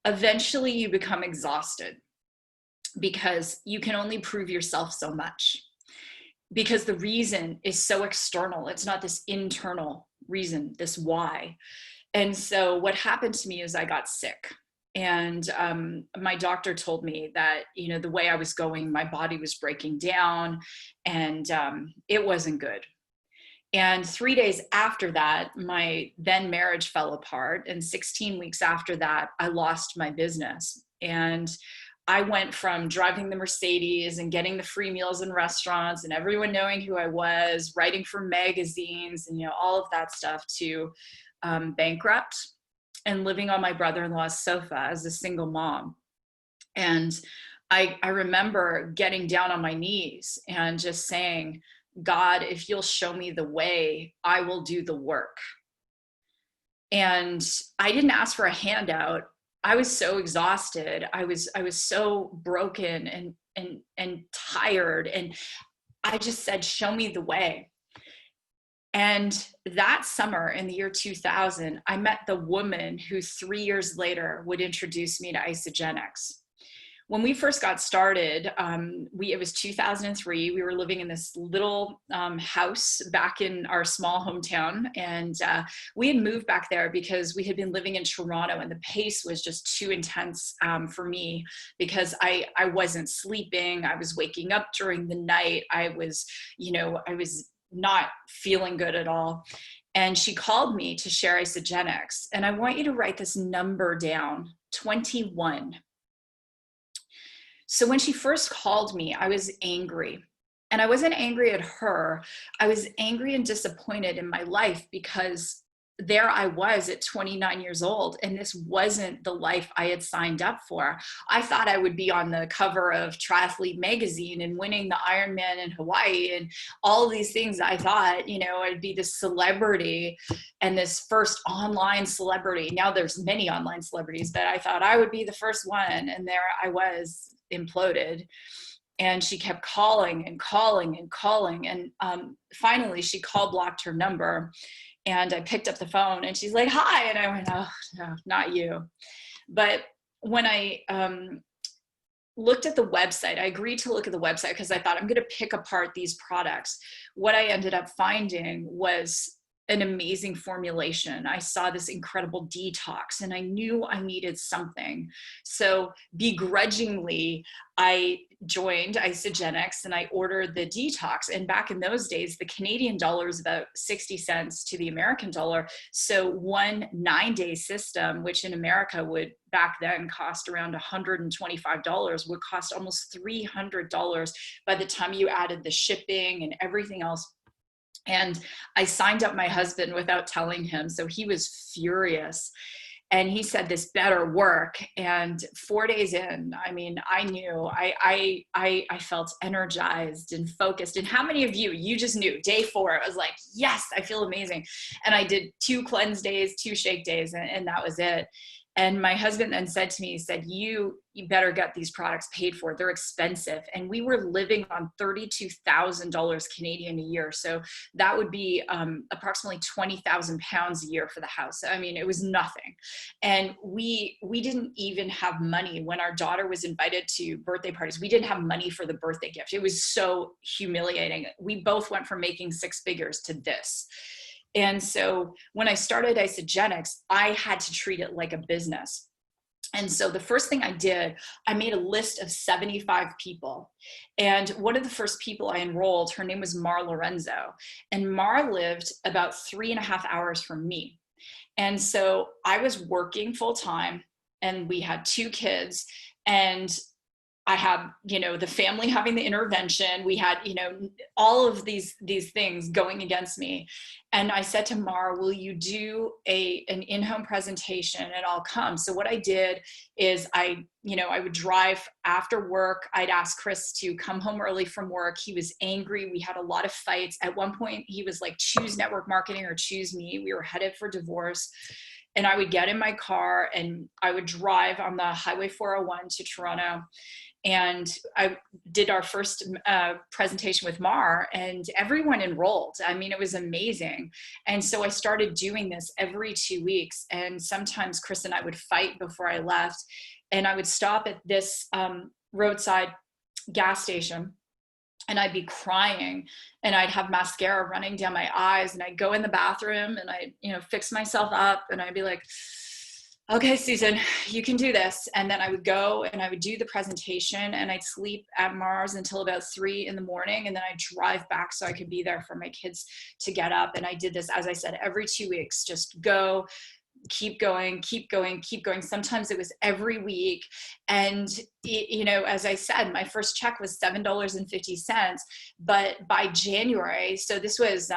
eventually you become exhausted because you can only prove yourself so much. Because the reason is so external. It's not this internal reason, this why. And so what happened to me is I got sick. And my doctor told me that, the way I was going, my body was breaking down and it wasn't good. And 3 days after that, my then marriage fell apart. And 16 weeks after that, I lost my business. And I went from driving the Mercedes and getting the free meals in restaurants and everyone knowing who I was, writing for magazines and, all of that stuff, to bankrupt and living on my brother-in-law's sofa as a single mom. And I remember getting down on my knees and just saying, God, if you'll show me the way, I will do the work. And I didn't ask for a handout. I was so exhausted. I was so broken and tired. And I just said, show me the way. And that summer in the year 2000, I met the woman who 3 years later would introduce me to Isagenix. When we first got started, it was 2003. We were living in this little house back in our small hometown. And we had moved back there because we had been living in Toronto, and the pace was just too intense for me because I wasn't sleeping. I was waking up during the night. I was not feeling good at all. And she called me to share Isagenix. And I want you to write this number down, 21. So when she first called me, I was angry. And I wasn't angry at her. I was angry and disappointed in my life because there I was at 29 years old, and this wasn't the life I had signed up for. I thought I would be on the cover of Triathlete magazine and winning the Ironman in Hawaii and all these things. I thought, I'd be this celebrity and this first online celebrity. Now there's many online celebrities, but I thought I would be the first one. And there I was, imploded. And she kept calling and calling and calling. And finally she call blocked her number. And I picked up the phone and she's like, hi. And I went, oh, no, not you. But when I looked at the website, I agreed to look at the website because I thought I'm going to pick apart these products. What I ended up finding was an amazing formulation. I saw this incredible detox and I knew I needed something. So begrudgingly, I joined Isagenix and I ordered the detox. And back in those days, the Canadian dollar is about 60 cents to the American dollar. So one 9-day system, which in America would back then cost around $125, would cost almost $300 by the time you added the shipping and everything else. And I signed up my husband without telling him. So he was furious. And he said, this better work. And 4 days in, I mean, I knew I felt energized and focused. And how many of you just knew day 4, I was like, yes, I feel amazing. And I did 2 cleanse days, 2 shake days, and that was it. And my husband then said to me, he said, you better get these products paid for. They're expensive. And we were living on $32,000 Canadian a year. So that would be approximately 20,000 pounds a year for the house. I mean, it was nothing. And we didn't even have money when our daughter was invited to birthday parties. We didn't have money for the birthday gift. It was so humiliating. We both went from making 6 figures to this. And so when I started Isagenix, I had to treat it like a business. And so the first thing I did, I made a list of 75 people. And one of the first people I enrolled, her name was Mar Lorenzo. And Mar lived about 3.5 hours from me. And so I was working full time and we had 2 kids, and I had, the family having the intervention. We had, all of these things going against me. And I said to Mar, will you do an in-home presentation and I'll come. So what I did is I would drive after work. I'd ask Chris to come home early from work. He was angry. We had a lot of fights. At one point he was like, choose network marketing or choose me. We were headed for divorce. And I would get in my car and I would drive on the Highway 401 to Toronto. And I did our first presentation with Mar, and everyone enrolled. I mean, it was amazing. And so I started doing this every 2 weeks. And sometimes Chris and I would fight before I left. And I would stop at this roadside gas station and I'd be crying and I'd have mascara running down my eyes, and I'd go in the bathroom and I'd, fix myself up and I'd be like, okay, Susan, you can do this. And then I would go and I would do the presentation and I'd sleep at Mars until about 3 in the morning. And then I'd drive back so I could be there for my kids to get up. And I did this, as I said, every 2 weeks, just go, keep going, keep going, keep going. Sometimes it was every week. And, as I said, my first check was $7.50. But by January, so this was,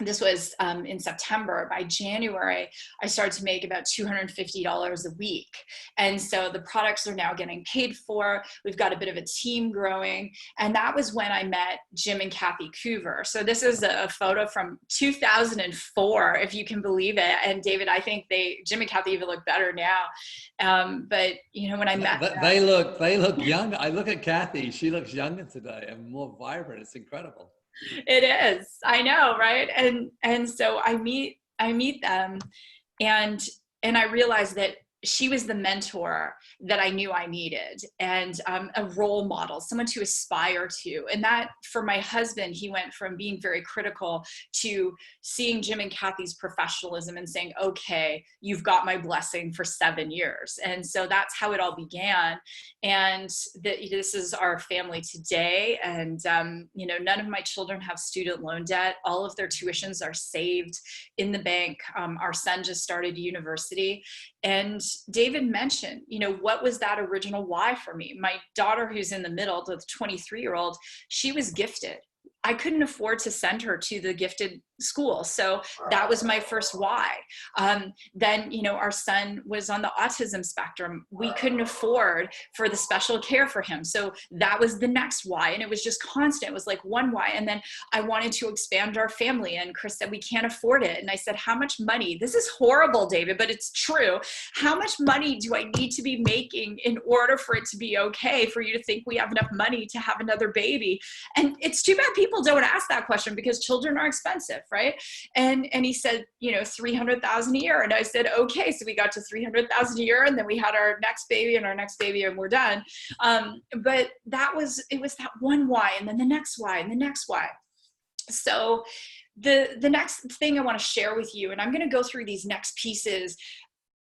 this was in September. By January, I started to make about $250 a week. And so the products are now getting paid for. We've got a bit of a team growing. And that was when I met Jim and Kathy Coover. So this is a photo from 2004, if you can believe it. And David, I think Jim and Kathy even look better now. But you know, when I met them, they look young. I look at Kathy, she looks younger today and more vibrant. It's incredible. It is. I know, right? And so I meet them, and I realized that she was the mentor that I knew I needed, and a role model, someone to aspire to. And that, for my husband, he went from being very critical to seeing Jim and Kathy's professionalism and saying, okay, you've got my blessing for 7 years. And so that's how it all began. And this is our family today. And, you know, none of my children have student loan debt. All of their tuitions are saved in the bank. Our son just started university. And David mentioned, you know, what was that original why for me? My daughter, who's in the middle, the 23-year-old, she was gifted. I couldn't afford to send her to the gifted school. So that was my first why. Then, you know, our son was on the autism spectrum. We couldn't afford for the special care for him. So that was the next why. And it was just constant. It was like one why. And then I wanted to expand our family. And Chris said, we can't afford it. And I said, how much money? This is horrible, David, but it's true. How much money do I need to be making in order for it to be okay for you to think we have enough money to have another baby? And it's too bad people don't ask that question, because children are expensive, right? And he said, you know, $300,000 a year. And I said, okay. So we got to $300,000 a year, and then we had our next baby and our next baby, and we're done. But it was that one why, and then the next why, and the next why. So the next thing I want to share with you, and I'm going to go through these next pieces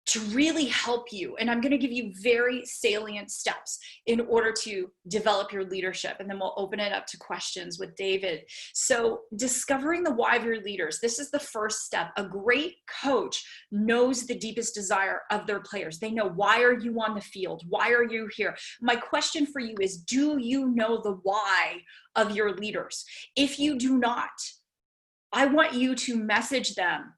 to really help you. And I'm going to give you very salient steps in order to develop your leadership. And then we'll open it up to questions with David. So discovering the why of your leaders. This is the first step. A great coach knows the deepest desire of their players. They know, why are you on the field? Why are you here? My question for you is, do you know the why of your leaders? If you do not, I want you to message them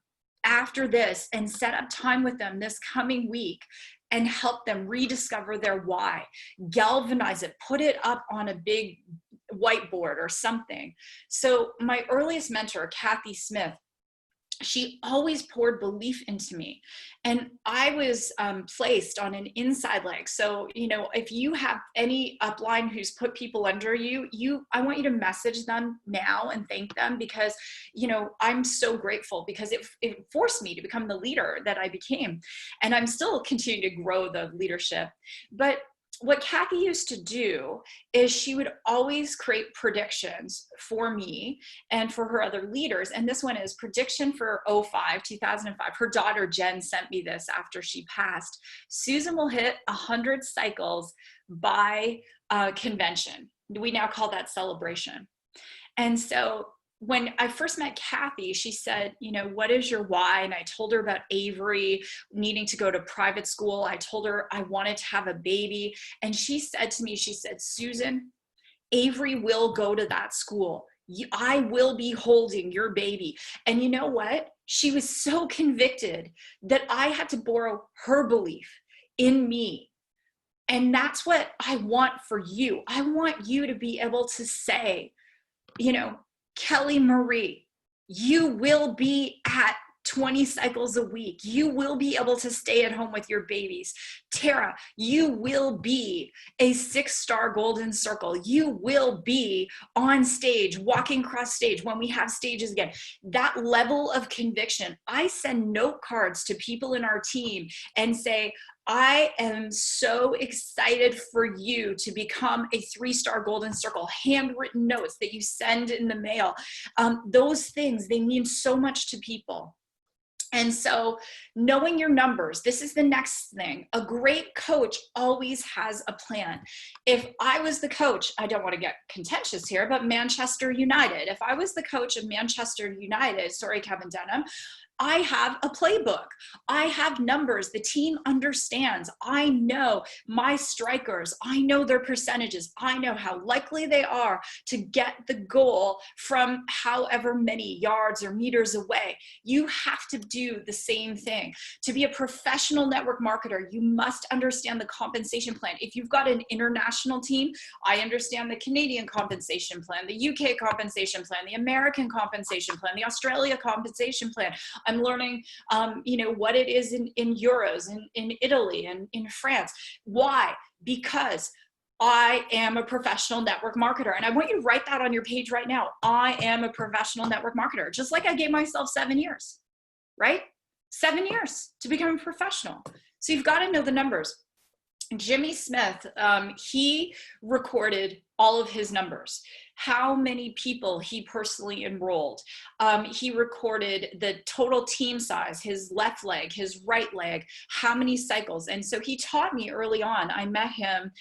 after this and set up time with them this coming week and help them rediscover their why. Galvanize it, put it up on a big whiteboard or something. So my earliest mentor, Kathy Smith, she always poured belief into me, and I was placed on an inside leg. So, you know, if you have any upline who's put people under you, I want you to message them now and thank them, because, you know, I'm so grateful, because it forced me to become the leader that I became, and I'm still continuing to grow the leadership. But what Kathy used to do is she would always create predictions for me and for her other leaders. And this one is prediction for 2005. Her daughter Jen sent me this after she passed. Susan will hit 100 cycles by convention. We now call that celebration. And so when I first met Kathy, she said, you know, what is your why? And I told her about Avery needing to go to private school. I told her I wanted to have a baby. And she said to me, she said, Susan, Avery will go to that school. I will be holding your baby. And you know what? She was so convicted that I had to borrow her belief in me. And that's what I want for you. I want you to be able to say, you know, Kelly Marie, you will be at 20 cycles a week. You will be able to stay at home with your babies. Tara, you will be a 6-star golden circle. You will be on stage, walking across stage when we have stages again. That level of conviction. I send note cards to people in our team and say, I am so excited for you to become a 3-star golden circle. Handwritten notes that you send in the mail. Those things, they mean so much to people. And so knowing your numbers, this is the next thing. A great coach always has a plan. If I was the coach, I don't want to get contentious here, but Manchester United, if I was the coach of Manchester United, sorry, Kevin Denham, I have a playbook. I have numbers. The team understands. I know my strikers. I know their percentages. I know how likely they are to get the goal from however many yards or meters away. You have to do the same thing. To be a professional network marketer, you must understand the compensation plan. If you've got an international team, I understand the Canadian compensation plan, the UK compensation plan, the American compensation plan, the Australia compensation plan. I'm learning, you know, what it is in euros, in Italy, and in France. Why? Because I am a professional network marketer. And I want you to write that on your page right now. I am a professional network marketer, just like I gave myself 7 years, right? 7 years to become a professional. So you've got to know the numbers. Jimmy Smith, he recorded all of his numbers, how many people he personally enrolled. He recorded the total team size, his left leg, his right leg, how many cycles. And so he taught me early on. I met him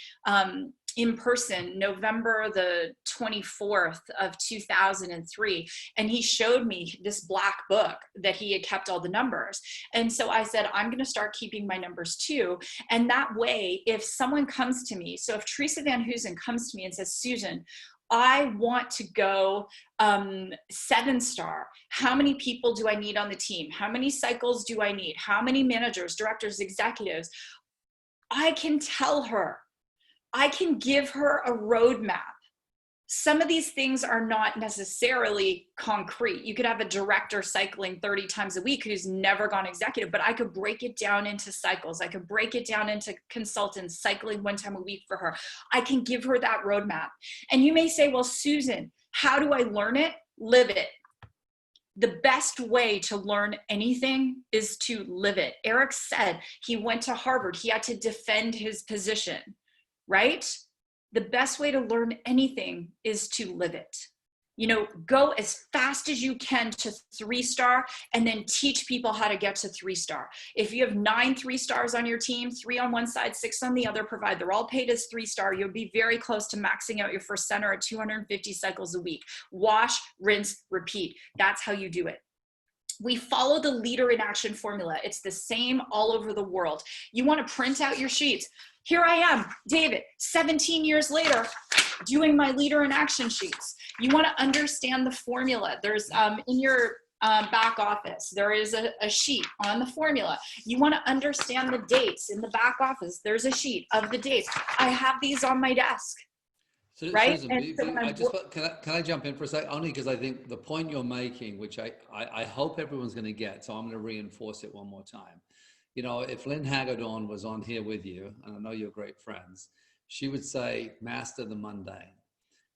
in person, November the 24th of 2003. And he showed me this black book that he had kept all the numbers. And so I said, I'm going to start keeping my numbers too. And that way, if someone comes to me, so if Teresa Van Hoosen comes to me and says, Susan, I want to go 7-star. How many people do I need on the team? How many cycles do I need? How many managers, directors, executives? I can tell her. I can give her a roadmap. Some of these things are not necessarily concrete. You could have a director cycling 30 times a week who's never gone executive, but I could break it down into cycles. I could break it down into consultants cycling 1 time a week for her. I can give her that roadmap. And you may say, well, Susan, how do I learn it? Live it. The best way to learn anything is to live it. Eric said he went to Harvard. He had to defend his position, right? The best way to learn anything is to live it. You know, go as fast as you can to 3-star and then teach people how to get to 3-star. If you have 9 3-stars on your team, 3 on one side, 6 on the other, provide they're all paid as 3-star, you'll be very close to maxing out your first center at 250 cycles a week. Wash, rinse, repeat. That's how you do it. We follow the leader in action formula. It's the same all over the world. You want to print out your sheets. Here I am, David, 17 years later, doing my leader in action sheets. You want to understand the formula. There's in your back office, there is a sheet on the formula. You want to understand the dates in the back office. There's a sheet of the dates. I have these on my desk. So, right? Susan, can I jump in for a sec? Only because I think the point you're making, which I hope everyone's going to get, so I'm going to reinforce it one more time. You know, if Lynn Hagedorn was on here with you, and I know you're great friends, she would say, master the mundane.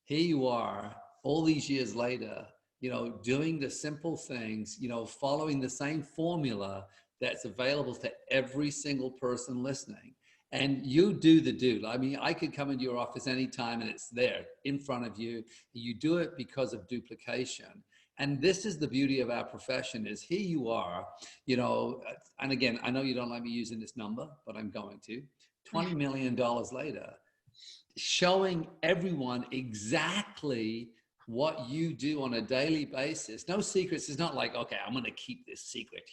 Here you are, all these years later, you know, doing the simple things, you know, following the same formula that's available to every single person listening. And you do the do. I mean, I could come into your office anytime and it's there in front of you. You do it because of duplication. And this is the beauty of our profession is here you are, you know, and again, I know you don't like me using this number, but I'm going to, $20 million later, showing everyone exactly what you do on a daily basis. No secrets. It's not like, okay, I'm going to keep this secret.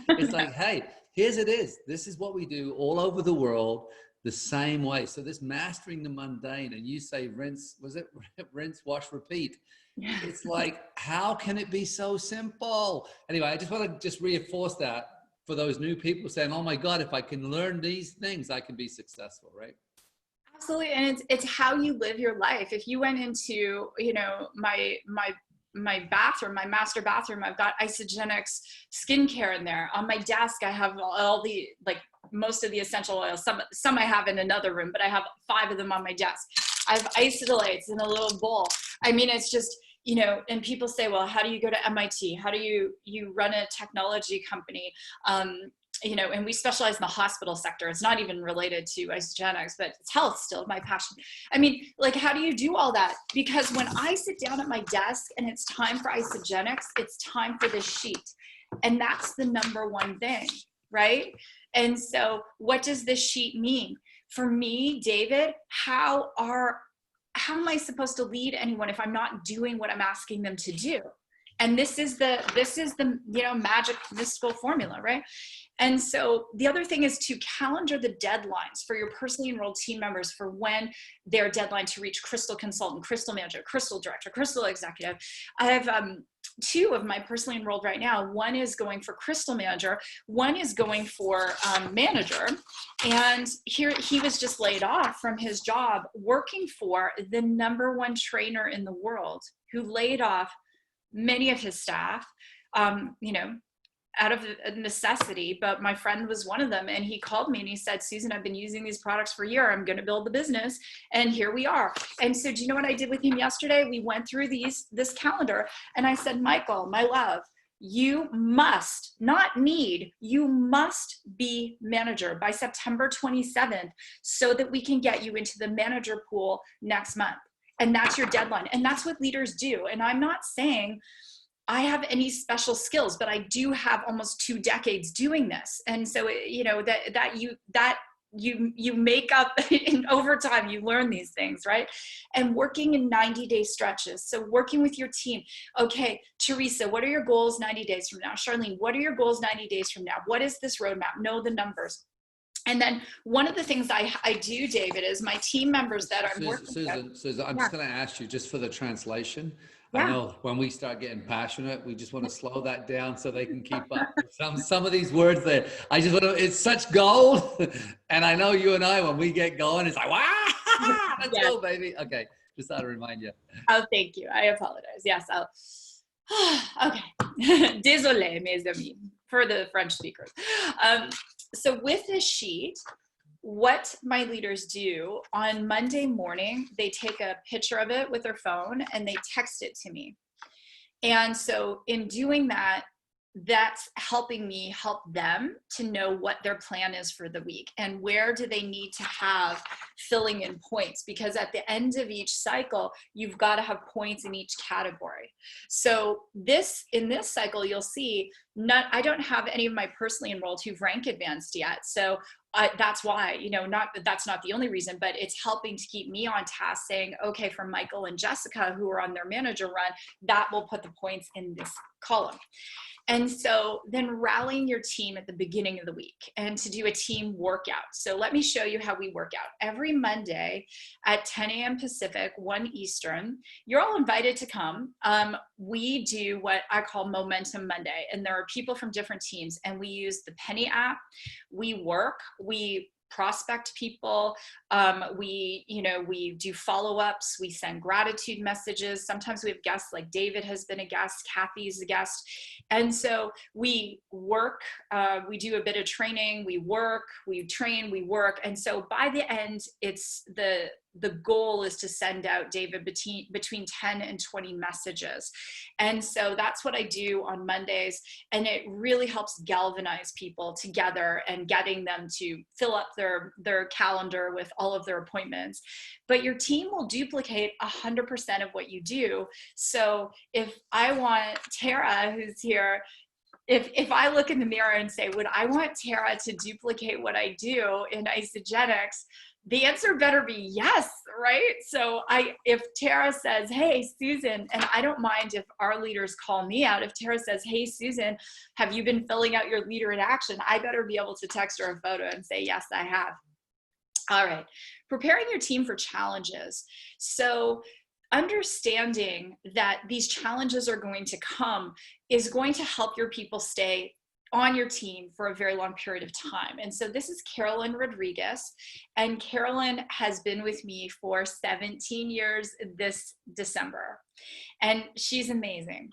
It's like, hey, here's it is. This is what we do all over the world the same way. So this mastering the mundane, and you say rinse, was it rinse, wash, repeat? It's like, how can it be so simple? Anyway, I just want to reinforce that for those new people saying, oh my God, if I can learn these things, I can be successful, right? Absolutely. And it's how you live your life. If you went into, you know, my bathroom, my master bathroom, I've got Isagenix skincare in there. On my desk, I have all the, like most of the essential oils. Some I have in another room, but I have 5 of them on my desk. I have Isodelates in a little bowl. I mean, it's just, you know, and people say, well, how do you go to MIT? How do you run a technology company? You know, and we specialize in the hospital sector. It's not even related to Isagenix, but it's health still, my passion. I mean, like, how do you do all that? Because when I sit down at my desk and it's time for Isagenix, it's time for this sheet. And that's the number one thing, right? And so what does this sheet mean? For me, David, how am I supposed to lead anyone if I'm not doing what I'm asking them to do? And this is the magic mystical formula, right? And so the other thing is to calendar the deadlines for your personally enrolled team members for when their deadline to reach Crystal Consultant, Crystal Manager, Crystal Director, Crystal Executive. I have 2 of my personally enrolled right now. One is going for Crystal Manager. One is going for Manager. And here he was just laid off from his job working for the #1 trainer in the world, who laid off many of his staff, out of necessity, but my friend was one of them. And he called me and he said, Susan, I've been using these products for a year. I'm going to build the business. And here we are. And so do you know what I did with him yesterday? We went through this calendar and I said, Michael, my love, you must, not need, you must be manager by September 27th so that we can get you into the manager pool next month. And that's your deadline. And that's what leaders do. And I'm not saying I have any special skills, but I do have almost 2 decades doing this. And so, you make up in overtime, you learn these things, right? And working in 90-day stretches. So working with your team. Okay, Teresa, what are your goals 90 days from now? Charlene, what are your goals 90 days from now? What is this roadmap? Know the numbers. And then one of the things I do, David, is my team members that I'm working with. Susan, I'm just going to ask you just for the translation. Yeah. I know when we start getting passionate, we just want to slow that down so they can keep up. Some of these words that I just want to, it's such gold. And I know you and I, when we get going, it's like, wow, let's go, baby. Okay. Just thought to remind you. Oh, thank you. I apologize. Yes. Okay. Désolé, mes amis, for the French speakers. So with this sheet, what my leaders do on Monday morning, they take a picture of it with their phone and they text it to me. And so in doing that, that's helping me help them to know what their plan is for the week and where do they need to have filling in points, because at the end of each cycle, you've got to have points in each category. So in this cycle, you'll see I don't have any of my personally enrolled who've rank advanced yet. So that's why, that's not the only reason, but it's helping to keep me on task saying, okay, for Michael and Jessica, who are on their manager run, that will put the points in this column. And so then rallying your team at the beginning of the week and to do a team workout. So let me show you how we work out. Every Monday at 10 a.m. Pacific, 1 Eastern, you're all invited to come. We do what I call Momentum Monday. And there are people from different teams and we use the Penny app. We work, we prospect people. We do follow-ups. We send gratitude messages. Sometimes we have guests, like David has been a guest, Kathy's a guest. And so we work, we do a bit of training, we work, we train, we work. And so by the end, it's the goal is to send out, David, between 10 and 20 messages. And so that's what I do on Mondays. And it really helps galvanize people together and getting them to fill up their calendar with all of their appointments. But your team will duplicate 100% of what you do. So if I want Tara, who's here, if I look in the mirror and say, would I want Tara to duplicate what I do in Isagenix? The answer better be yes, right? So if Tara says, hey, Susan, and I don't mind if our leaders call me out, if Tara says, hey, Susan, have you been filling out your leader in action? I better be able to text her a photo and say, yes, I have. All right, preparing your team for challenges. So understanding that these challenges are going to come is going to help your people stay on your team for a very long period of time. And so this is Carolyn Rodriguez, and Carolyn has been with me for 17 years this December, and she's amazing.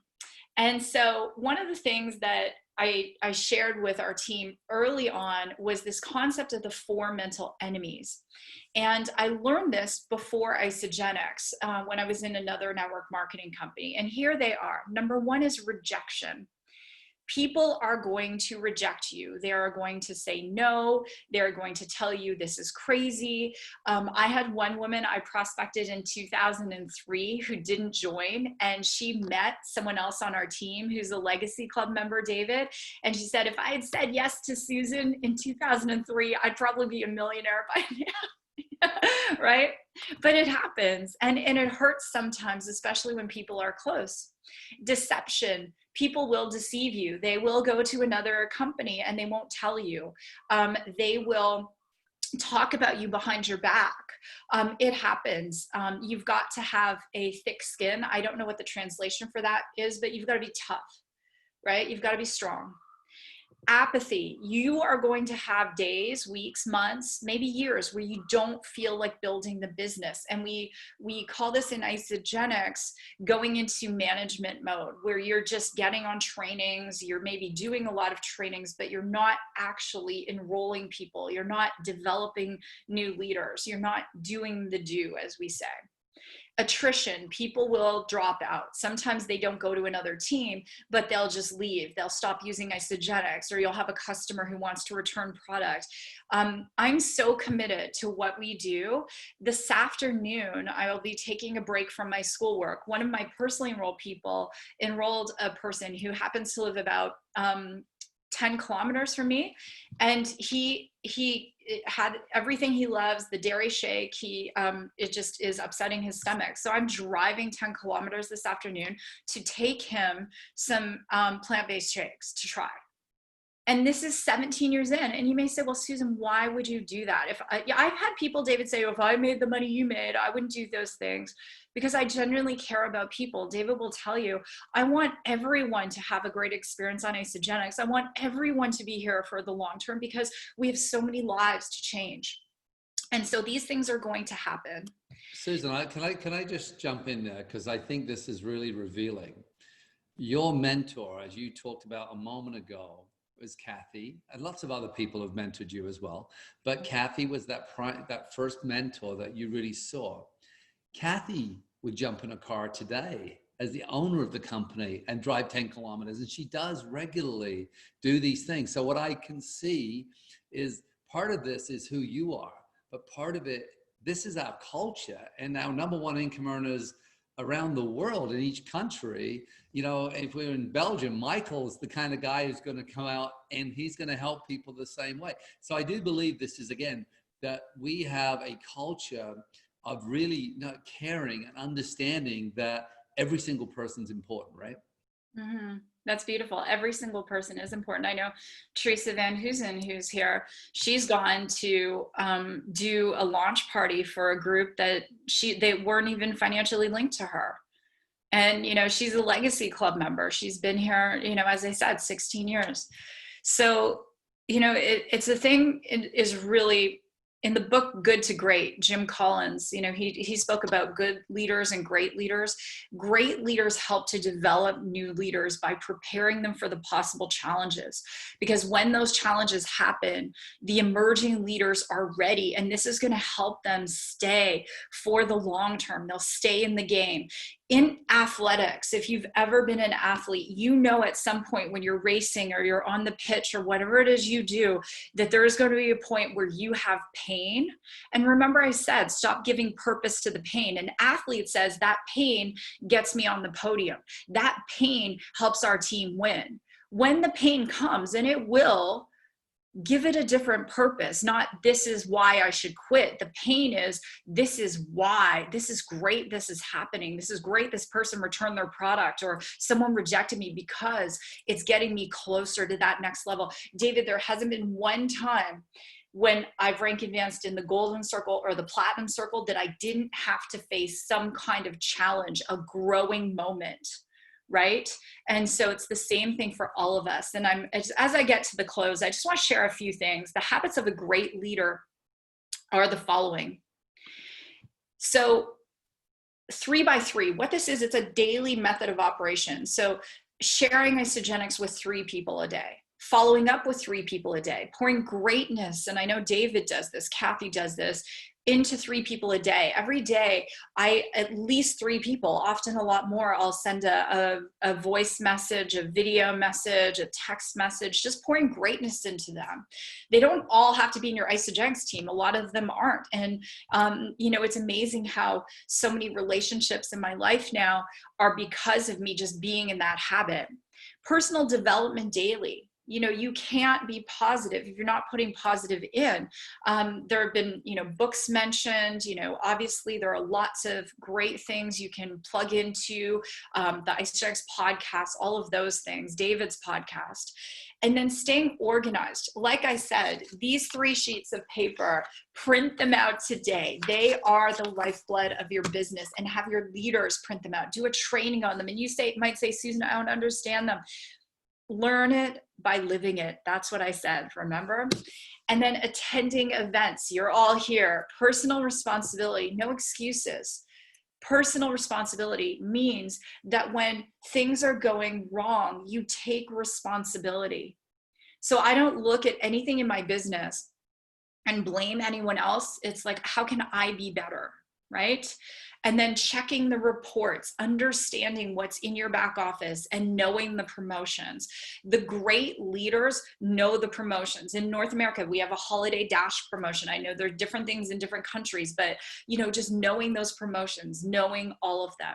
And so one of the things that I shared with our team early on was this concept of the 4 mental enemies. And I learned this before Isagenix when I was in another network marketing company. And here they are. Number 1 is rejection. People are going to reject you. They are going to say no. They're going to tell you this is crazy. I had one woman I prospected in 2003 who didn't join, and she met someone else on our team who's a Legacy Club member, David. And she said, if I had said yes to Susan in 2003, I'd probably be a millionaire by now. Right? But it happens, and it hurts sometimes, especially when people are close. Deception. People will deceive you. They will go to another company and they won't tell you. They will talk about you behind your back. It happens. You've got to have a thick skin. I don't know what the translation for that is, but you've got to be tough, right? You've got to be strong. Apathy. You are going to have days, weeks, months, maybe years where you don't feel like building the business. And we call this in Isagenix going into management mode, where you're just getting on trainings, you're maybe doing a lot of trainings, but you're not actually enrolling people. You're not developing new leaders. You're not doing the do, as we say. Attrition. People will drop out. Sometimes they don't go to another team, but they'll just leave. They'll stop using Isagenix, or you'll have a customer who wants to return product. I'm so committed to what we do. This afternoon, I will be taking a break from my schoolwork. One of my personally enrolled people enrolled a person who happens to live about 10 kilometers from me, and he had everything he loves, the dairy shake. It just is upsetting his stomach. So I'm driving 10 kilometers this afternoon to take him some plant-based shakes to try. And this is 17 years in. And you may say, well, Susan, why would you do that? I've had people, David, say, if I made the money you made, I wouldn't do those things, because I genuinely care about people. David will tell you, I want everyone to have a great experience on Isagenix. I want everyone to be here for the long term, because we have so many lives to change. And so these things are going to happen. Susan, can I just jump in there? Because I think this is really revealing. Your mentor, as you talked about a moment ago, was Kathy, and lots of other people have mentored you as well. But Kathy was that first mentor that you really saw. Kathy would jump in a car today as the owner of the company and drive 10 kilometers. And she does regularly do these things. So what I can see is part of this is who you are, but part of it, this is our culture. And our #1 income earners around the world in each country, you know, if we're in Belgium, Michael's the kind of guy who's going to come out and he's going to help people the same way. So I do believe this is, again, that we have a culture of really not caring and understanding that every single person's important, right? Mm-hmm. That's beautiful. Every single person is important. I know Teresa Van Hoosen, who's here, she's gone to do a launch party for a group that they weren't even financially linked to her. And, you know, she's a Legacy Club member. She's been here, you know, as I said, 16 years. So, you know, it's a thing, it is really, in the book, Good to Great, Jim Collins, you know, he spoke about good leaders and great leaders. Great leaders help to develop new leaders by preparing them for the possible challenges. Because when those challenges happen, the emerging leaders are ready, and this is going to help them stay for the long term. They'll stay in the game. In athletics, if you've ever been an athlete, you know at some point when you're racing or you're on the pitch or whatever it is you do, that there is going to be a point where you have pain. And remember, I said, stop giving purpose to the pain. An athlete says that pain gets me on the podium. That pain helps our team win. When the pain comes, and it will, give it a different purpose, not this is why I should quit. The pain is, this is why, this is great, this is happening, this is great, this person returned their product, or someone rejected me, because it's getting me closer to that next level. David, there hasn't been one time when I've rank advanced in the golden circle or the platinum circle that I didn't have to face some kind of challenge, a growing moment. Right? And so it's the same thing for all of us. And as I get to the close, I just want to share a few things. The habits of a great leader are the following. So 3x3, what this is, it's a daily method of operation. So sharing Isagenix with 3 people a day, following up with 3 people a day, pouring greatness. And I know David does this, Kathy does this, into 3 people a day. Every day, at least 3 people, often a lot more, I'll send a voice message, a video message, a text message, just pouring greatness into them. They don't all have to be in your Isagenix team. A lot of them aren't. And, you know, it's amazing how so many relationships in my life now are because of me just being in that habit. Personal development daily. You know, you can't be positive if you're not putting positive in. There have been, you know, books mentioned, you know, obviously there are lots of great things you can plug into, the IceGenix podcast, all of those things, David's podcast. And then staying organized. Like I said, these 3 sheets of paper, print them out today. They are the lifeblood of your business, and have your leaders print them out. Do a training on them. And you might say, Susan, I don't understand them. Learn it by living it. That's what I said, remember? And then attending events. You're all here. Personal responsibility, no excuses. Personal responsibility means that when things are going wrong, you take responsibility. So I don't look at anything in my business and blame anyone else. It's like, how can I be better, right? And then checking the reports, understanding what's in your back office, and knowing the promotions. The great leaders know the promotions. In North America, we have a Holiday Dash promotion. I know there are different things in different countries, but you know, just knowing those promotions, knowing all of them.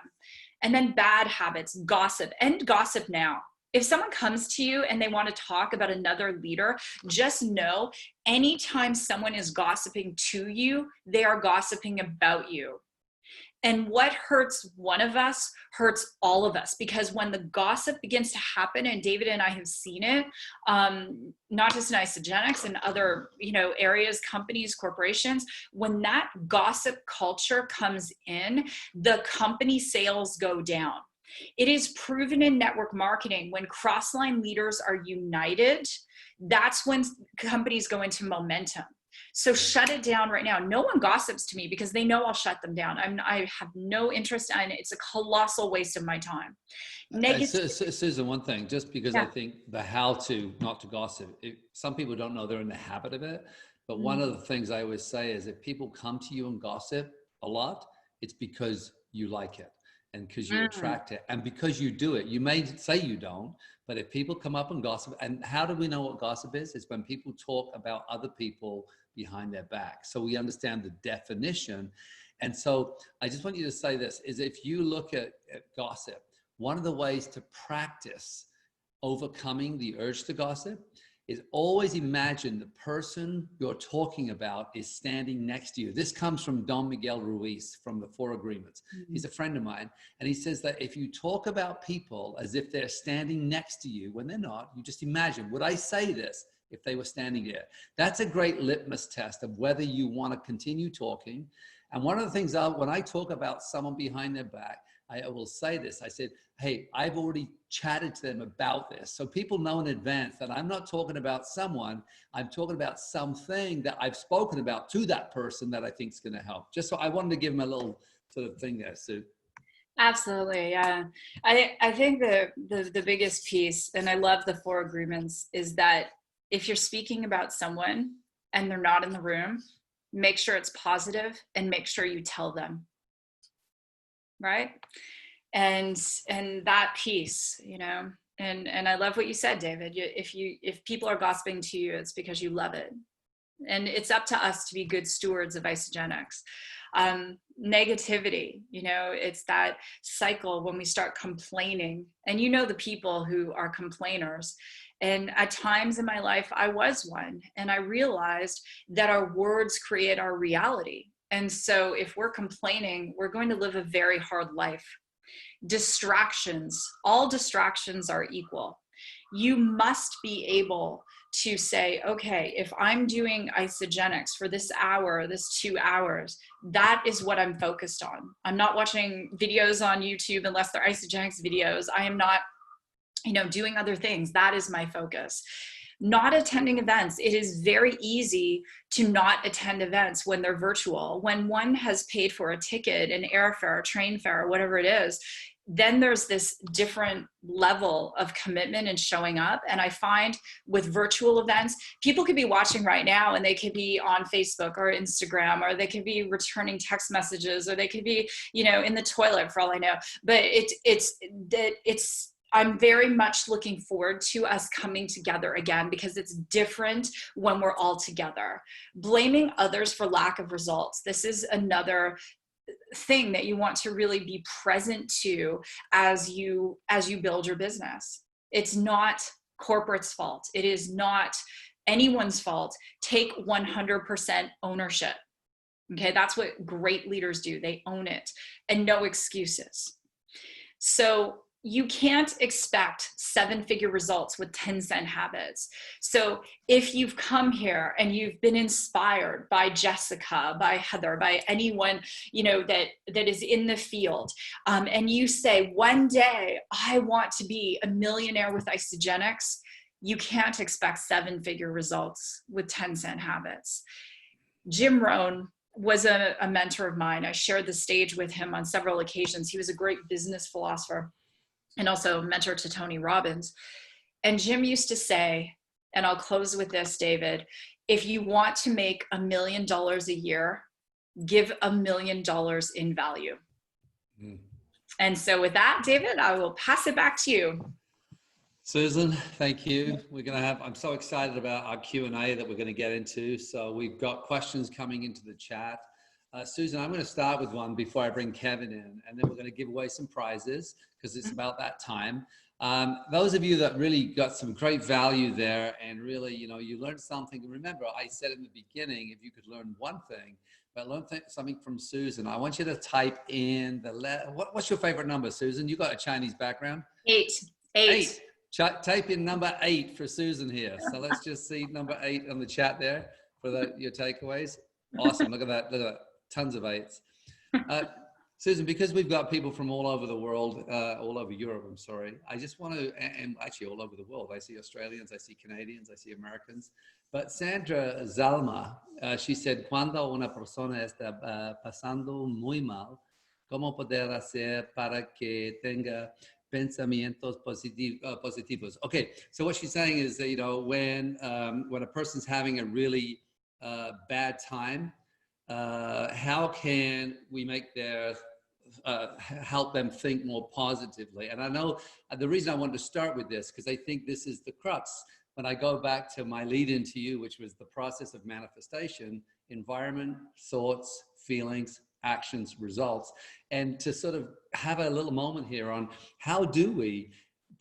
And then bad habits, gossip, and gossip now. If someone comes to you and they want to talk about another leader, just know anytime someone is gossiping to you, they are gossiping about you. And what hurts one of us hurts all of us, because when the gossip begins to happen, and David and I have seen it, not just in IceGenix and other, you know, areas, companies, corporations, when that gossip culture comes in, the company sales go down. It is proven in network marketing, when cross-line leaders are united, that's when companies go into momentum. So shut it down right now. No one gossips to me because they know I'll shut them down. I have no interest in it. It's a colossal waste of my time. Susan, one thing, just because I think the how to not to gossip, some people don't know they're in the habit of it. But one of the things I always say is if people come to you and gossip a lot, it's because you like it and because you attract it and because you do it. You may say you don't, but if people come up and gossip, and how do we know what gossip is? It's when people talk about other people behind their back. So we understand the definition. And so I just want you to say this, is if you look at gossip, one of the ways to practice overcoming the urge to gossip is always imagine the person you're talking about is standing next to you. This comes from Don Miguel Ruiz from the 4 Agreements. He's a friend of mine. And he says that if you talk about people as if they're standing next to you when they're not, you just imagine, would I say this if they were standing there? That's a great litmus test of whether you want to continue talking. And one of the things when I talk about someone behind their back, I will say this. I said, hey, I've already chatted to them about this. So people know in advance that I'm not talking about someone, I'm talking about something that I've spoken about to that person that I think is going to help. Just so I wanted to give them a little sort of thing there, Sue. Absolutely, yeah. I think the biggest piece, and I love the 4 Agreements, is that if you're speaking about someone and they're not in the room, make sure it's positive and make sure you tell them. Right? And that piece, you know, and I love what you said, David. If people are gossiping to you, it's because you love it. And it's up to us to be good stewards of IceGenix. Negativity, you know, it's that cycle when we start complaining, and you know the people who are complainers. And at times in my life, I was one, and I realized that our words create our reality. And so if we're complaining, we're going to live a very hard life. Distractions, all distractions are equal. You must be able to say, okay, if I'm doing IceGenix for this hour, this 2 hours, that is what I'm focused on. I'm not watching videos on YouTube unless they're IceGenix videos. I am not, you know, doing other things. That is my focus. Not attending events. It is very easy to not attend events when they're virtual. When one has paid for a ticket, an airfare, a train fare, whatever it is, then there's this different level of commitment and showing up. And I find with virtual events, people could be watching right now and they could be on Facebook or Instagram, or they could be returning text messages, or they could be, you know, in the toilet for all I know. But I'm very much looking forward to us coming together again, because it's different when we're all together. Blaming others for lack of results. This is another thing that you want to really be present to as you build your business. It's not corporate's fault. It is not anyone's fault. Take 100% ownership. Okay, that's what great leaders do. They own it, and no excuses. So you can't expect 7-figure results with 10-cent habits. So if you've come here and you've been inspired by Jessica, by Heather, by anyone, you know, that is in the field, and you say, one day I want to be a millionaire with Isagenix, you can't expect 7-figure results with 10-cent habits. Jim Rohn was a mentor of mine. I shared the stage with him on several occasions. He was a great business philosopher and also mentor to Tony Robbins. And Jim used to say, and I'll close with this, David, if you want to make $1 million a year, give $1 million in value. And so with that, David, I will pass it back to you. Susan, thank you. I'm so excited about our Q&A that we're going to get into. So we've got questions coming into the chat. Susan, I'm going to start with one before I bring Kevin in, and then we're going to give away some prizes because it's about that time. Those of you that really got some great value there and really, you know, you learned something. Remember, I said in the beginning, if you could learn one thing, but learn something from Susan, I want you to type in what's your favorite number, Susan? You got a Chinese background? 8. Type in number 8 for Susan here. So let's just see number 8 on the chat there for your takeaways. Awesome. Look at that. Look at that. Tons of 8s. Susan, because we've got people from all over the world, all over Europe, I'm sorry. I just want to, and actually all over the world. I see Australians, I see Canadians, I see Americans. But Sandra Zalma, she said, cuando una persona está pasando muy mal, ¿cómo poder hacer para que tenga pensamientos positivos? Okay, so what she's saying is that, you know, when a person's having a really bad time, how can we make help them think more positively? And I know the reason I wanted to start with this, because I think this is the crux. When I go back to my lead into you, which was the process of manifestation, environment, thoughts, feelings, actions, results, and to sort of have a little moment here on how do we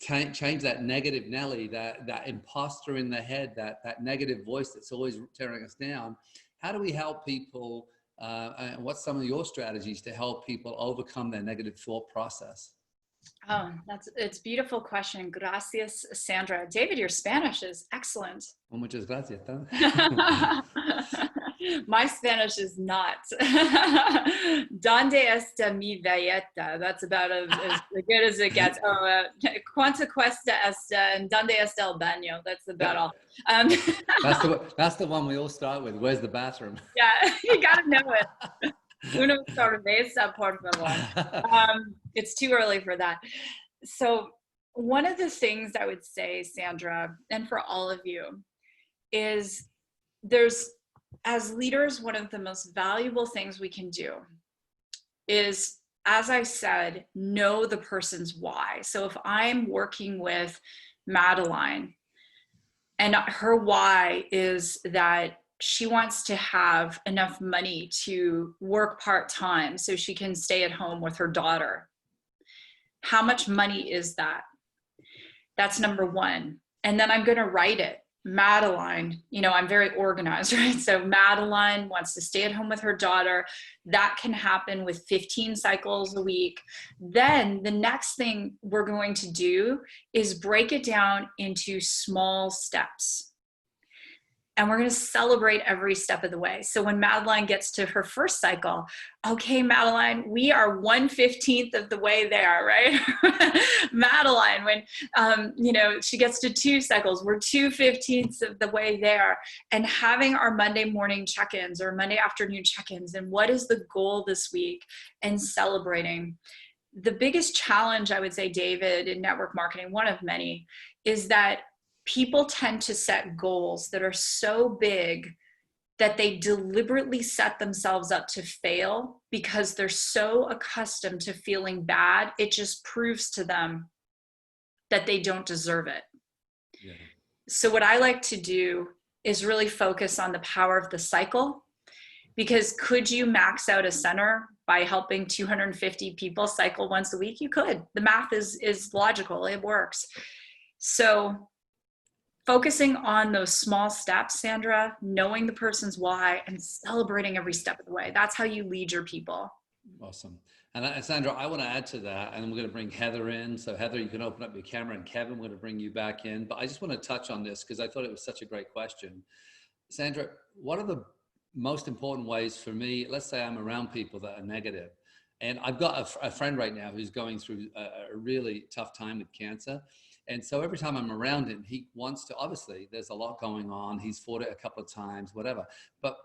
change that negative Nelly, that imposter in the head, that negative voice that's always tearing us down. How do we help people, and what's some of your strategies to help people overcome their negative thought process? Oh, it's a beautiful question. Gracias, Sandra. David, your Spanish is excellent. Oh, muchas gracias. My Spanish is not. ¿Dónde está mi galleta? That's about as good as it gets. Oh, ¿cuánto cuesta esta? And ¿dónde está el baño? That's about all. That's the one we all start with. Where's the bathroom? Yeah, you got to know it. Una cerveza, por favor. It's too early for that. So one of the things I would say, Sandra, and for all of you, is as leaders, one of the most valuable things we can do is, as I said, know the person's why. So if I'm working with Madeline and her why is that she wants to have enough money to work part-time so she can stay at home with her daughter. How much money is that? That's number one. And then I'm going to write it. Madeline, you know, I'm very organized, right? So Madeline wants to stay at home with her daughter. That can happen with 15 cycles a week. Then the next thing we're going to do is break it down into small steps. And we're going to celebrate every step of the way. So when Madeline gets to her first cycle, okay, Madeline, we are 1/15 of the way there, right? Madeline, when you know, she gets to 2 cycles, we're 2/15 of the way there. And having our Monday morning check-ins or Monday afternoon check-ins, and what is the goal this week, and celebrating. The biggest challenge, I would say, David, in network marketing, one of many, is that people tend to set goals that are so big that they deliberately set themselves up to fail because they're so accustomed to feeling bad. It just proves to them that they don't deserve it. Yeah. So what I like to do is really focus on the power of the cycle, because could you max out a center by helping 250 people cycle once a week? You could. The math is logical. It works. So focusing on those small steps, Sandra, knowing the person's why and celebrating every step of the way. That's how you lead your people. Awesome. And Sandra, I want to add to that, and we're going to bring Heather in. So Heather, you can open up your camera, and Kevin, we're going to bring you back in. But I just want to touch on this because I thought it was such a great question. Sandra, what are the most important ways for me? Let's say I'm around people that are negative, and I've got a friend right now who's going through a really tough time with cancer. And so every time I'm around him, he wants to, obviously there's a lot going on. He's fought it a couple of times, whatever. But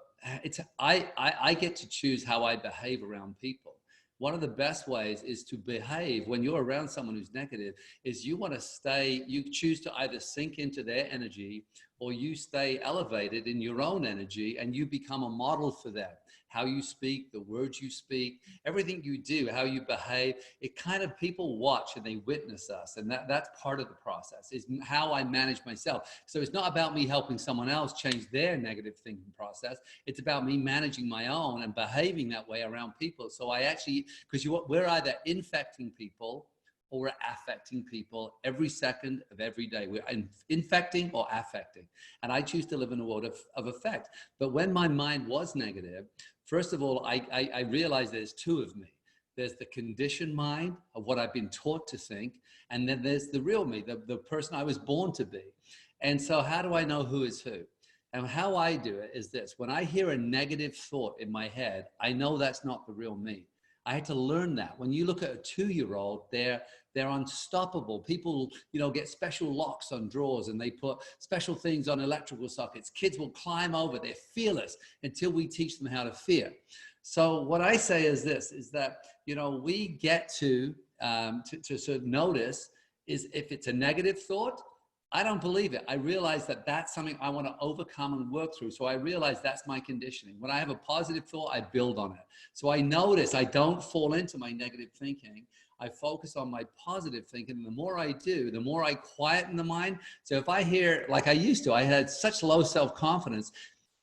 I get to choose how I behave around people. One of the best ways is to behave when you're around someone who's negative is you want to stay, you choose to either sink into their energy or you stay elevated in your own energy and you become a model for them. How you speak, the words you speak, everything you do, how you behave, it kind of people watch and they witness us. And that's part of the process is how I manage myself. So it's not about me helping someone else change their negative thinking process. It's about me managing my own and behaving that way around people. So I actually, because we're either infecting people or we're affecting people every second of every day. We're infecting or affecting. And I choose to live in a world of effect. But when my mind was negative, first of all, I realized there's two of me. There's the conditioned mind of what I've been taught to think. And then there's the real me, the person I was born to be. And so how do I know who is who? And how I do it is this. When I hear a negative thought in my head, I know that's not the real me. I had to learn that. When you look at a 2-year-old, they're unstoppable. People, get special locks on drawers and they put special things on electrical sockets. Kids will climb over. They're fearless until we teach them how to fear. So what I say is this, is that, we get to sort of notice is if it's a negative thought, I don't believe it. I realize that that's something I want to overcome and work through. So I realize that's my conditioning. When I have a positive thought, I build on it. So I notice I don't fall into my negative thinking. I focus on my positive thinking. And the more I do, the more I quieten the mind. So if I hear, like I used to, I had such low self-confidence.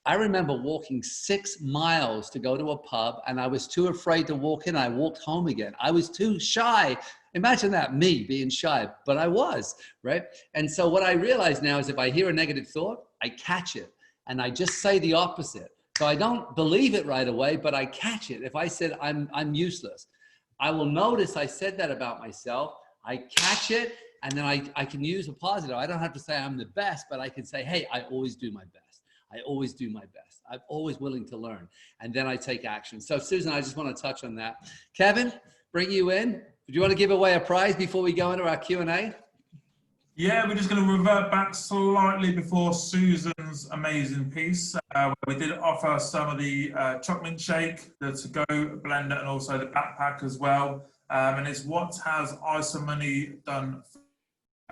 I remember walking 6 miles to go to a pub and I was too afraid to walk in. I walked home again. I was too shy. Imagine that, me being shy, but I was, right? And so what I realize now is if I hear a negative thought, I catch it and I just say the opposite. So I don't believe it right away, but I catch it. If I said I'm useless, I will notice I said that about myself. I catch it and then I can use a positive. I don't have to say I'm the best, but I can say, hey, I always do my best. I always do my best. I'm always willing to learn. And then I take action. So Susan, I just want to touch on that. Kevin, bring you in. Do you want to give away a prize before we go into our Q&A? Yeah, we're just going to revert back slightly before Susan's amazing piece. We did offer some of the chocolate shake, the to-go blender, and also the backpack as well. And it's what has IsaMoney done.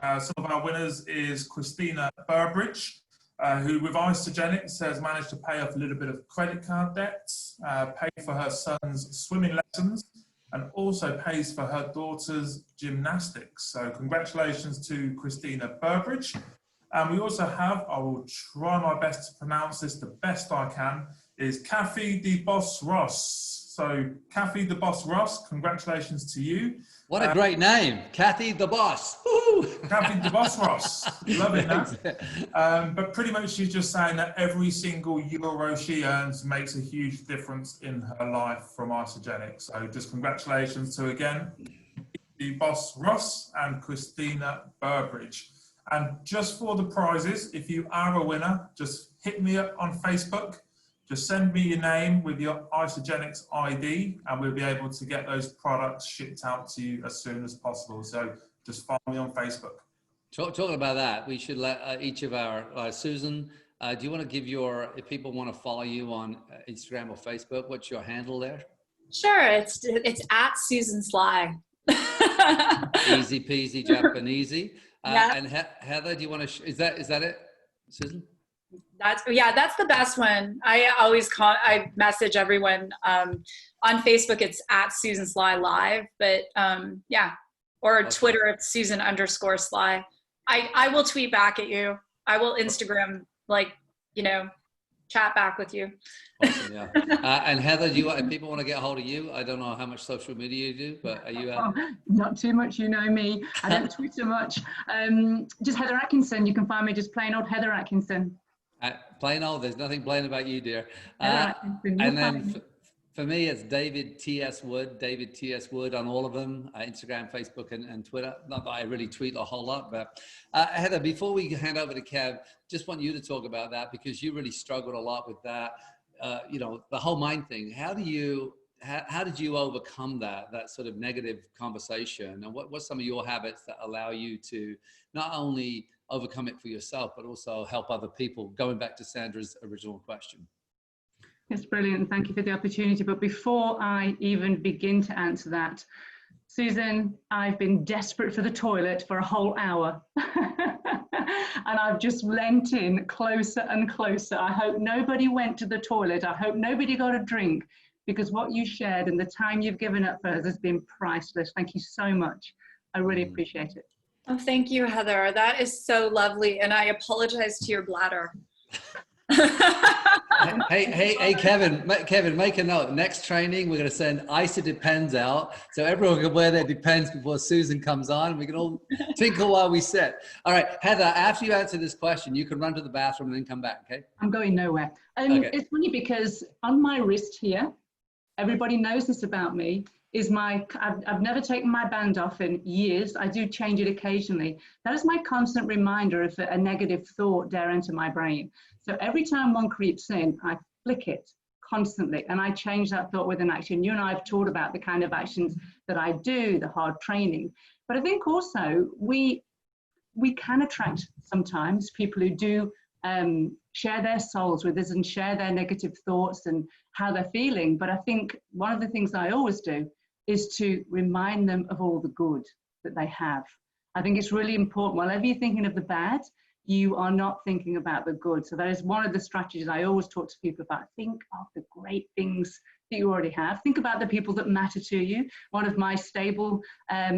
Some of our winners is Christina Burbridge, who with Isagenix has managed to pay off a little bit of credit card debt, pay for her son's swimming lessons, and also pays for her daughter's gymnastics. So congratulations to Christina Burbridge. And we also have, I will try my best to pronounce this the best I can, is Kathy de Boss Ross. So Kathy de Boss Ross, congratulations to you. What a great name, Kathy the Boss. Woo! Kathy de Boss Ross, loving that. But pretty much she's just saying that every single euro she earns makes a huge difference in her life from Isagenix. So just congratulations to, again, the Boss Ross and Christina Burbridge. And just for the prizes, if you are a winner, just hit me up on Facebook. Just send me your name with your Isagenix ID and we'll be able to get those products shipped out to you as soon as possible. So just follow me on Facebook. Talking about that, we should let each of our, Susan, do you want to give if people want to follow you on Instagram or Facebook, what's your handle there? Sure, it's at Susan Sly. Easy peasy Japanesey. Yeah. And Heather, do you want to, is that it, Susan? That's the best one. I message everyone on Facebook. It's at Susan Sly Live, but or okay. Twitter it's Susan_Sly. I will tweet back at you. I will Instagram chat back with you. Awesome, yeah. And Heather, if people want to get a hold of you, I don't know how much social media you do, but are you? Not too much, you know me. I don't Twitter much. Just Heather Atkinson. You can find me just plain old Heather Atkinson. Plain old. There's nothing plain about you, dear. Heather Atkinson. And then for me, it's David T.S. Wood, David T.S. Wood on all of them, Instagram, Facebook, and Twitter. Not that I really tweet a whole lot, but Heather, before we hand over to Kev, just want you to talk about that because you really struggled a lot with that. You know, the whole mind thing. How did you overcome that sort of negative conversation? And what's some of your habits that allow you to not only overcome it for yourself, but also help other people? Going back to Sandra's original question. It's brilliant. Thank you for the opportunity. But before I even begin to answer that, Susan, I've been desperate for the toilet for a whole hour. And I've just leant in closer and closer. I hope nobody went to the toilet. I hope nobody got a drink, because what you shared and the time you've given up for us has been priceless. Thank you so much. I really appreciate it. Oh, thank you, Heather. That is so lovely. And I apologize to your bladder. Hey, Kevin, make a note. Next training, we're going to send ISA Depends out, so everyone can wear their Depends before Susan comes on, and we can all tinkle while we sit. All right, Heather, after you answer this question, you can run to the bathroom and then come back, okay? I'm going nowhere. Okay. It's funny because on my wrist here, everybody knows this about me, is I've never taken my band off in years. I do change it occasionally. That is my constant reminder if a negative thought dare enter my brain. So every time one creeps in, I flick it constantly, and I change that thought with an action. You and I have talked about the kind of actions that I do, the hard training. But I think also we can attract sometimes people who do share their souls with us and share their negative thoughts and how they're feeling. But I think one of the things I always do is to remind them of all the good that they have. I think it's really important. Whenever you're thinking of the bad, you are not thinking about the good. So that is one of the strategies I always talk to people about. Think of the great things that you already have. Think about the people that matter to you. One of my stable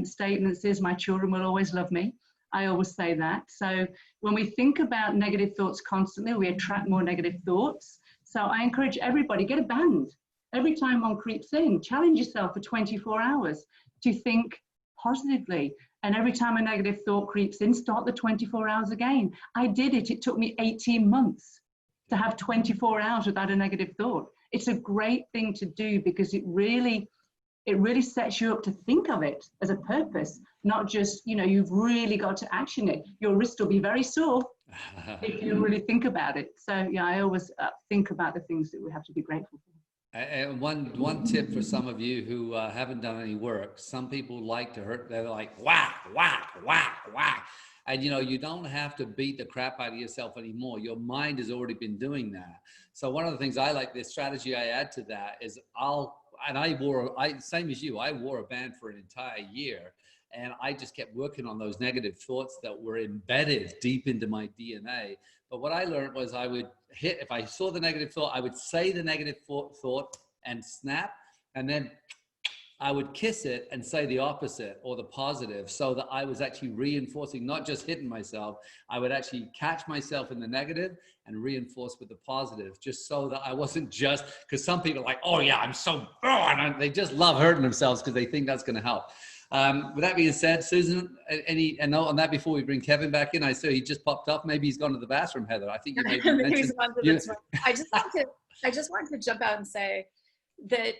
statements is, my children will always love me. I always say that. So when we think about negative thoughts constantly, we attract more negative thoughts. So I encourage everybody, get a band. Every time one creeps in, challenge yourself for 24 hours to think positively. And every time a negative thought creeps in, start the 24 hours again. I did it. It took me 18 months to have 24 hours without a negative thought. It's a great thing to do because it really sets you up to think of it as a purpose, not just, you know, you've really got to action it. Your wrist will be very sore if you really think about it. So yeah, I always think about the things that we have to be grateful for. And one tip for some of you who haven't done any work, some people like to hurt, they're like, whack, whack, whack, whack. And you know, you don't have to beat the crap out of yourself anymore. Your mind has already been doing that. So one of the things I like, the strategy I add to that is same as you, I wore a band for an entire year. And I just kept working on those negative thoughts that were embedded deep into my DNA. But what I learned was I would if I saw the negative thought, I would say the negative thought and snap, and then I would kiss it and say the opposite or the positive, so that I was actually reinforcing, not just hitting myself. I would actually catch myself in the negative and reinforce with the positive, just so that I wasn't just, because some people are like, oh yeah, I'm so, and they just love hurting themselves because they think that's going to help. With that being said, Susan, any note on that before we bring Kevin back in? I saw he just popped up. Maybe he's gone to the bathroom, Heather. I think you maybe mentioned. I just want to jump out and say that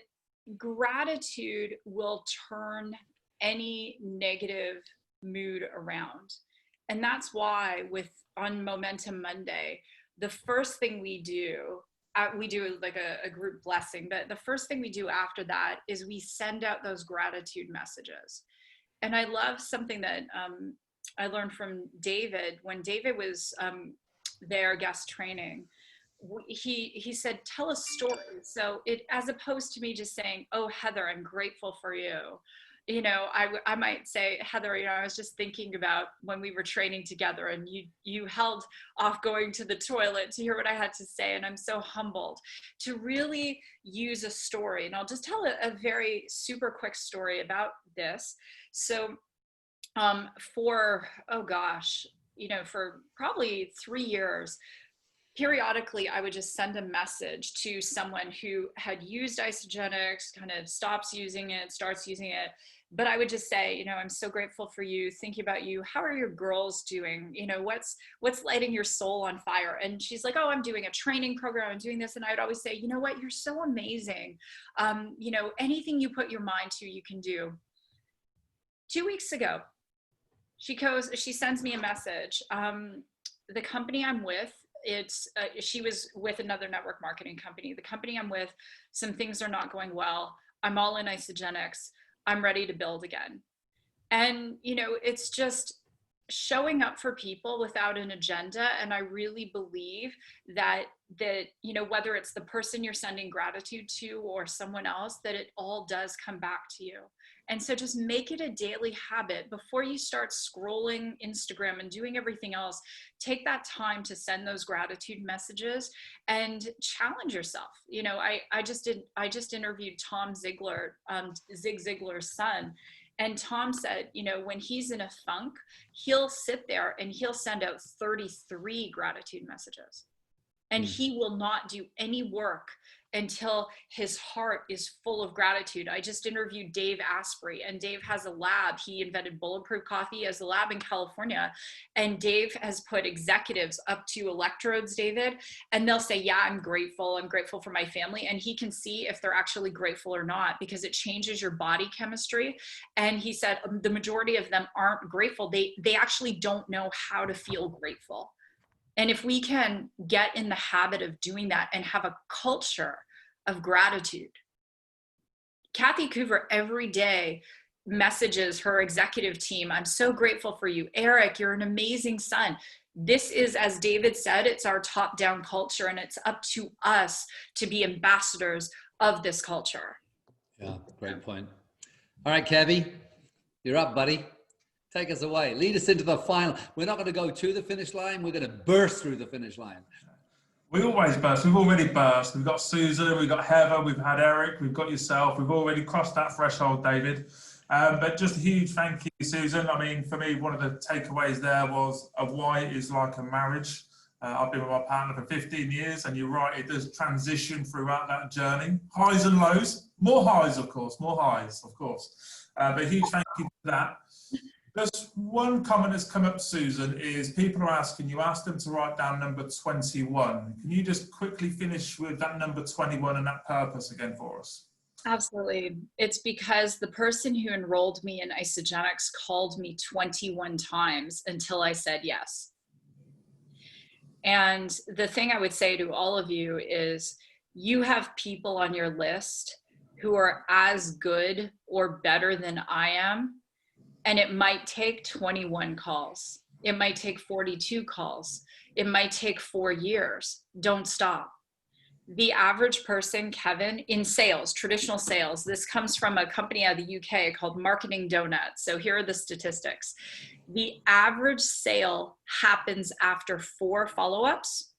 gratitude will turn any negative mood around. And that's why on Momentum Monday, the first thing we do like a group blessing, but the first thing we do after that is we send out those gratitude messages. And I love something that I learned from David when David was there guest training. He said, tell a story. So as opposed to me just saying, oh, Heather, I'm grateful for you. You know, I might say, Heather, you know, I was just thinking about when we were training together and you held off going to the toilet to hear what I had to say. And I'm so humbled to really use a story. And I'll just tell a very super quick story about this. So for probably 3 years, periodically I would just send a message to someone who had used Isagenix, kind of stops using it, starts using it. But I would just say, you know, I'm so grateful for you, thinking about you. How are your girls doing? You know, what's lighting your soul on fire? And she's like, oh, I'm doing a training program, I'm doing this. And I would always say, you know what, you're so amazing. You know, anything you put your mind to, you can do. 2 weeks ago, she sends me a message. The company I'm with, she was with another network marketing company. The company I'm with, some things are not going well. I'm all in Isagenix. I'm ready to build again. And, you know, it's just showing up for people without an agenda. And I really believe that, you know, whether it's the person you're sending gratitude to or someone else, that it all does come back to you. And so just make it a daily habit before you start scrolling Instagram and doing everything else. Take that time to send those gratitude messages and challenge yourself. You know, I just interviewed Tom Ziglar, Zig Ziglar's son. And Tom said, you know, when he's in a funk, he'll sit there and he'll send out 33 gratitude messages. And he will not do any work until his heart is full of gratitude. I just interviewed Dave Asprey, and Dave has a lab. He invented Bulletproof Coffee as a lab in California. And Dave has put executives up to electrodes, David, and they'll say, yeah, I'm grateful for my family. And he can see if they're actually grateful or not, because it changes your body chemistry. And he said the majority of them aren't grateful. They actually don't know how to feel grateful. And if we can get in the habit of doing that and have a culture of gratitude. Kathy Coover every day messages her executive team, I'm so grateful for you. Eric, you're an amazing son. This is, as David said, it's our top-down culture, and it's up to us to be ambassadors of this culture. Yeah, great point. All right, Kevy, you're up, buddy. Take us away. Lead us into the final. We're not going to go to the finish line. We're going to burst through the finish line. We always burst. We've already burst. We've got Susan, we've got Heather, we've had Eric, we've got yourself. We've already crossed that threshold, David. But just a huge thank you, Susan. I mean, for me, one of the takeaways there was of why it is like a marriage. I've been with my partner for 15 years, and you're right, it does transition throughout that journey. Highs and lows. More highs, of course. More highs, of course. But a huge thank you for that. Just one comment that's come up, Susan, is people are asking, you asked them to write down number 21. Can you just quickly finish with that number 21 and that purpose again for us? Absolutely. It's because the person who enrolled me in Isagenix called me 21 times until I said yes. And the thing I would say to all of you is you have people on your list who are as good or better than I am. And it might take 21 calls. It might take 42 calls. It might take 4 years. Don't stop. The average person, Kevin, in sales, traditional sales, this comes from a company out of the UK called Marketing Donuts. So here are the statistics. The average sale happens after 4 follow-ups.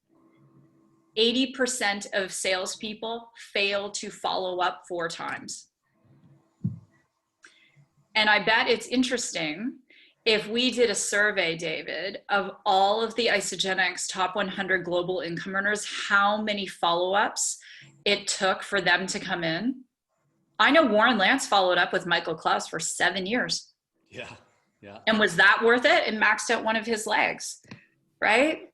80% of salespeople fail to follow up 4 times. And I bet it's interesting if we did a survey, David, of all of the Isagenix top 100 global income earners, how many follow-ups it took for them to come in. I know Warren Lance followed up with Michael Klaus for 7 years. Yeah, yeah. And was that worth it? And maxed out one of his legs, right?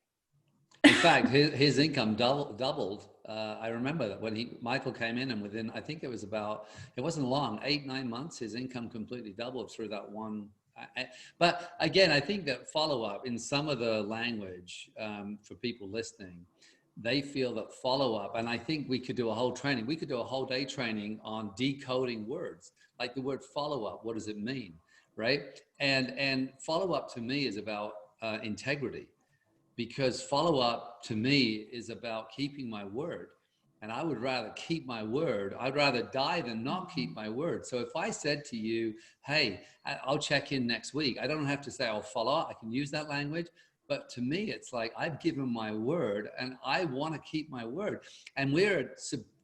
In fact, his income doubled. I remember that when Michael came in, and within, I think it wasn't long, 8-9 months, his income completely doubled through that one. But again, I think that follow-up in some of the language for people listening, they feel that follow-up, and I think we could do a whole training. We could do a whole day training on decoding words, like the word follow-up. What does it mean, right? And follow-up to me is about integrity. Because follow-up to me is about keeping my word. And I would rather keep my word. I'd rather die than not keep my word. So if I said to you, hey, I'll check in next week, I don't have to say I'll follow up. I can use that language. But to me, it's like I've given my word and I want to keep my word. And we're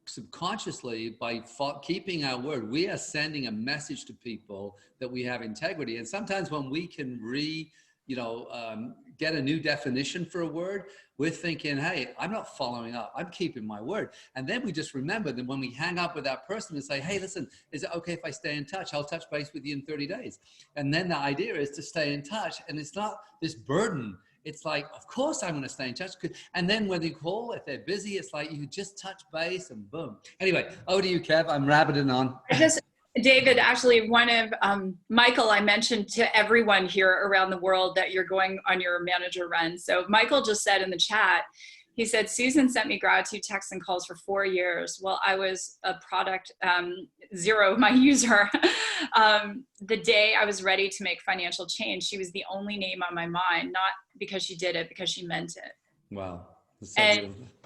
subconsciously, by keeping our word, we are sending a message to people that we have integrity. And sometimes when we can get a new definition for a word, we're thinking, hey, I'm not following up. I'm keeping my word. And then we just remember that when we hang up with that person and say, hey, listen, is it okay if I stay in touch? I'll touch base with you in 30 days. And then the idea is to stay in touch. And it's not this burden. It's like, of course I'm going to stay in touch. And then when you call, if they're busy, it's like you just touch base and boom. Anyway, over to you, Kev. I'm rabbiting on. David, actually, one of Michael, I mentioned to everyone here around the world that you're going on your manager run. So Michael just said in the chat, he said, Susan sent me gratitude texts and calls for 4 years. Well, I was a product zero, my user. The day I was ready to make financial change, she was the only name on my mind, not because she did it, because she meant it. Wow.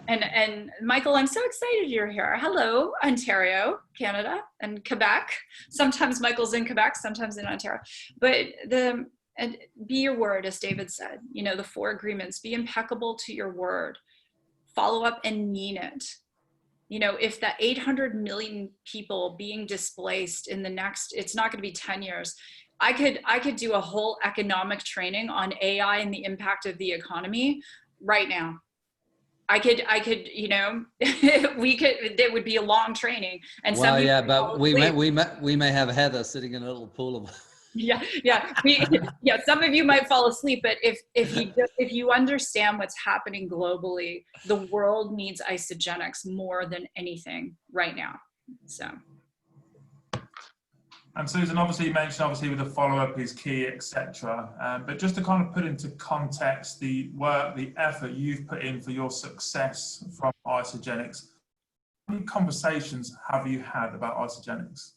And Michael, I'm so excited you're here. Hello, Ontario, Canada, and Quebec. Sometimes Michael's in Quebec, sometimes in Ontario. But and be your word, as David said, the 4 agreements, be impeccable to your word, follow up and mean it. If that 800 million people being displaced in the next, it's not going to be 10 years. I could do a whole economic training on AI and the impact of the economy right now. I could, it would be a long training. And well, yeah, but we may have Heather sitting in a little pool of. Yeah. Some of you might fall asleep, but if you understand what's happening globally, the world needs Isagenix more than anything right now. So. And Susan, obviously you mentioned with the follow-up is key, etc. But just to kind of put into context the work, the effort you've put in for your success from Isagenix, how many conversations have you had about Isagenix?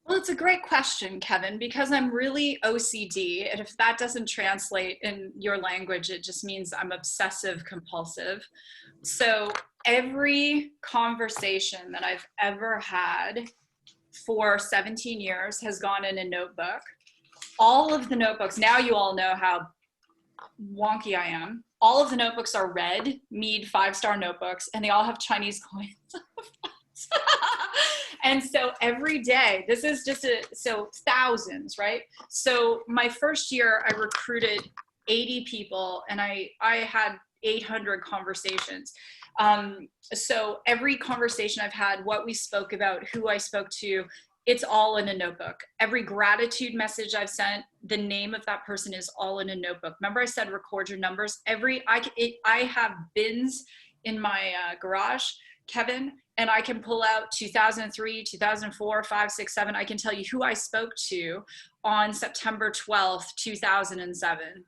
Well, it's a great question, Kevin, because I'm really OCD. And if that doesn't translate in your language, it just means I'm obsessive compulsive. So every conversation that I've ever had for 17 years has gone in a notebook. All of the notebooks, now you all know how wonky I am. All of the notebooks are red, Mead 5-star notebooks, and they all have Chinese coins. And so every day, this is just thousands, right? So my first year, I recruited 80 people and I had 800 conversations. So every conversation I've had, what we spoke about, who I spoke to, it's all in a notebook. Every gratitude message I've sent, the name of that person is all in a notebook. Remember I said record your numbers? I have bins in my garage, Kevin, and I can pull out 2003, 2004, 5, 6, 7. I can tell you who I spoke to on September 12th, 2007.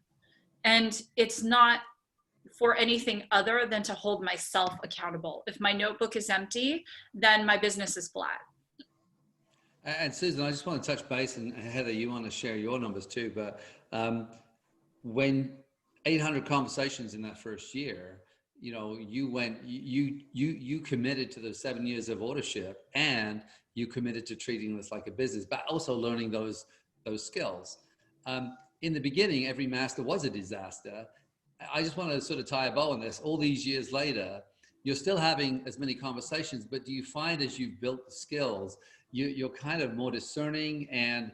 And it's not for anything other than to hold myself accountable. If my notebook is empty, then my business is flat. And Susan, I just want to touch base, and Heather, you want to share your numbers too, but when 800 conversations in that first year, you committed to the 7 years of ownership, and you committed to treating this like a business, but also learning those skills. In the beginning, every master was a disaster. I just want to sort of tie a bow on this. All these years later, you're still having as many conversations, but do you find as you've built the skills, you're kind of more discerning and,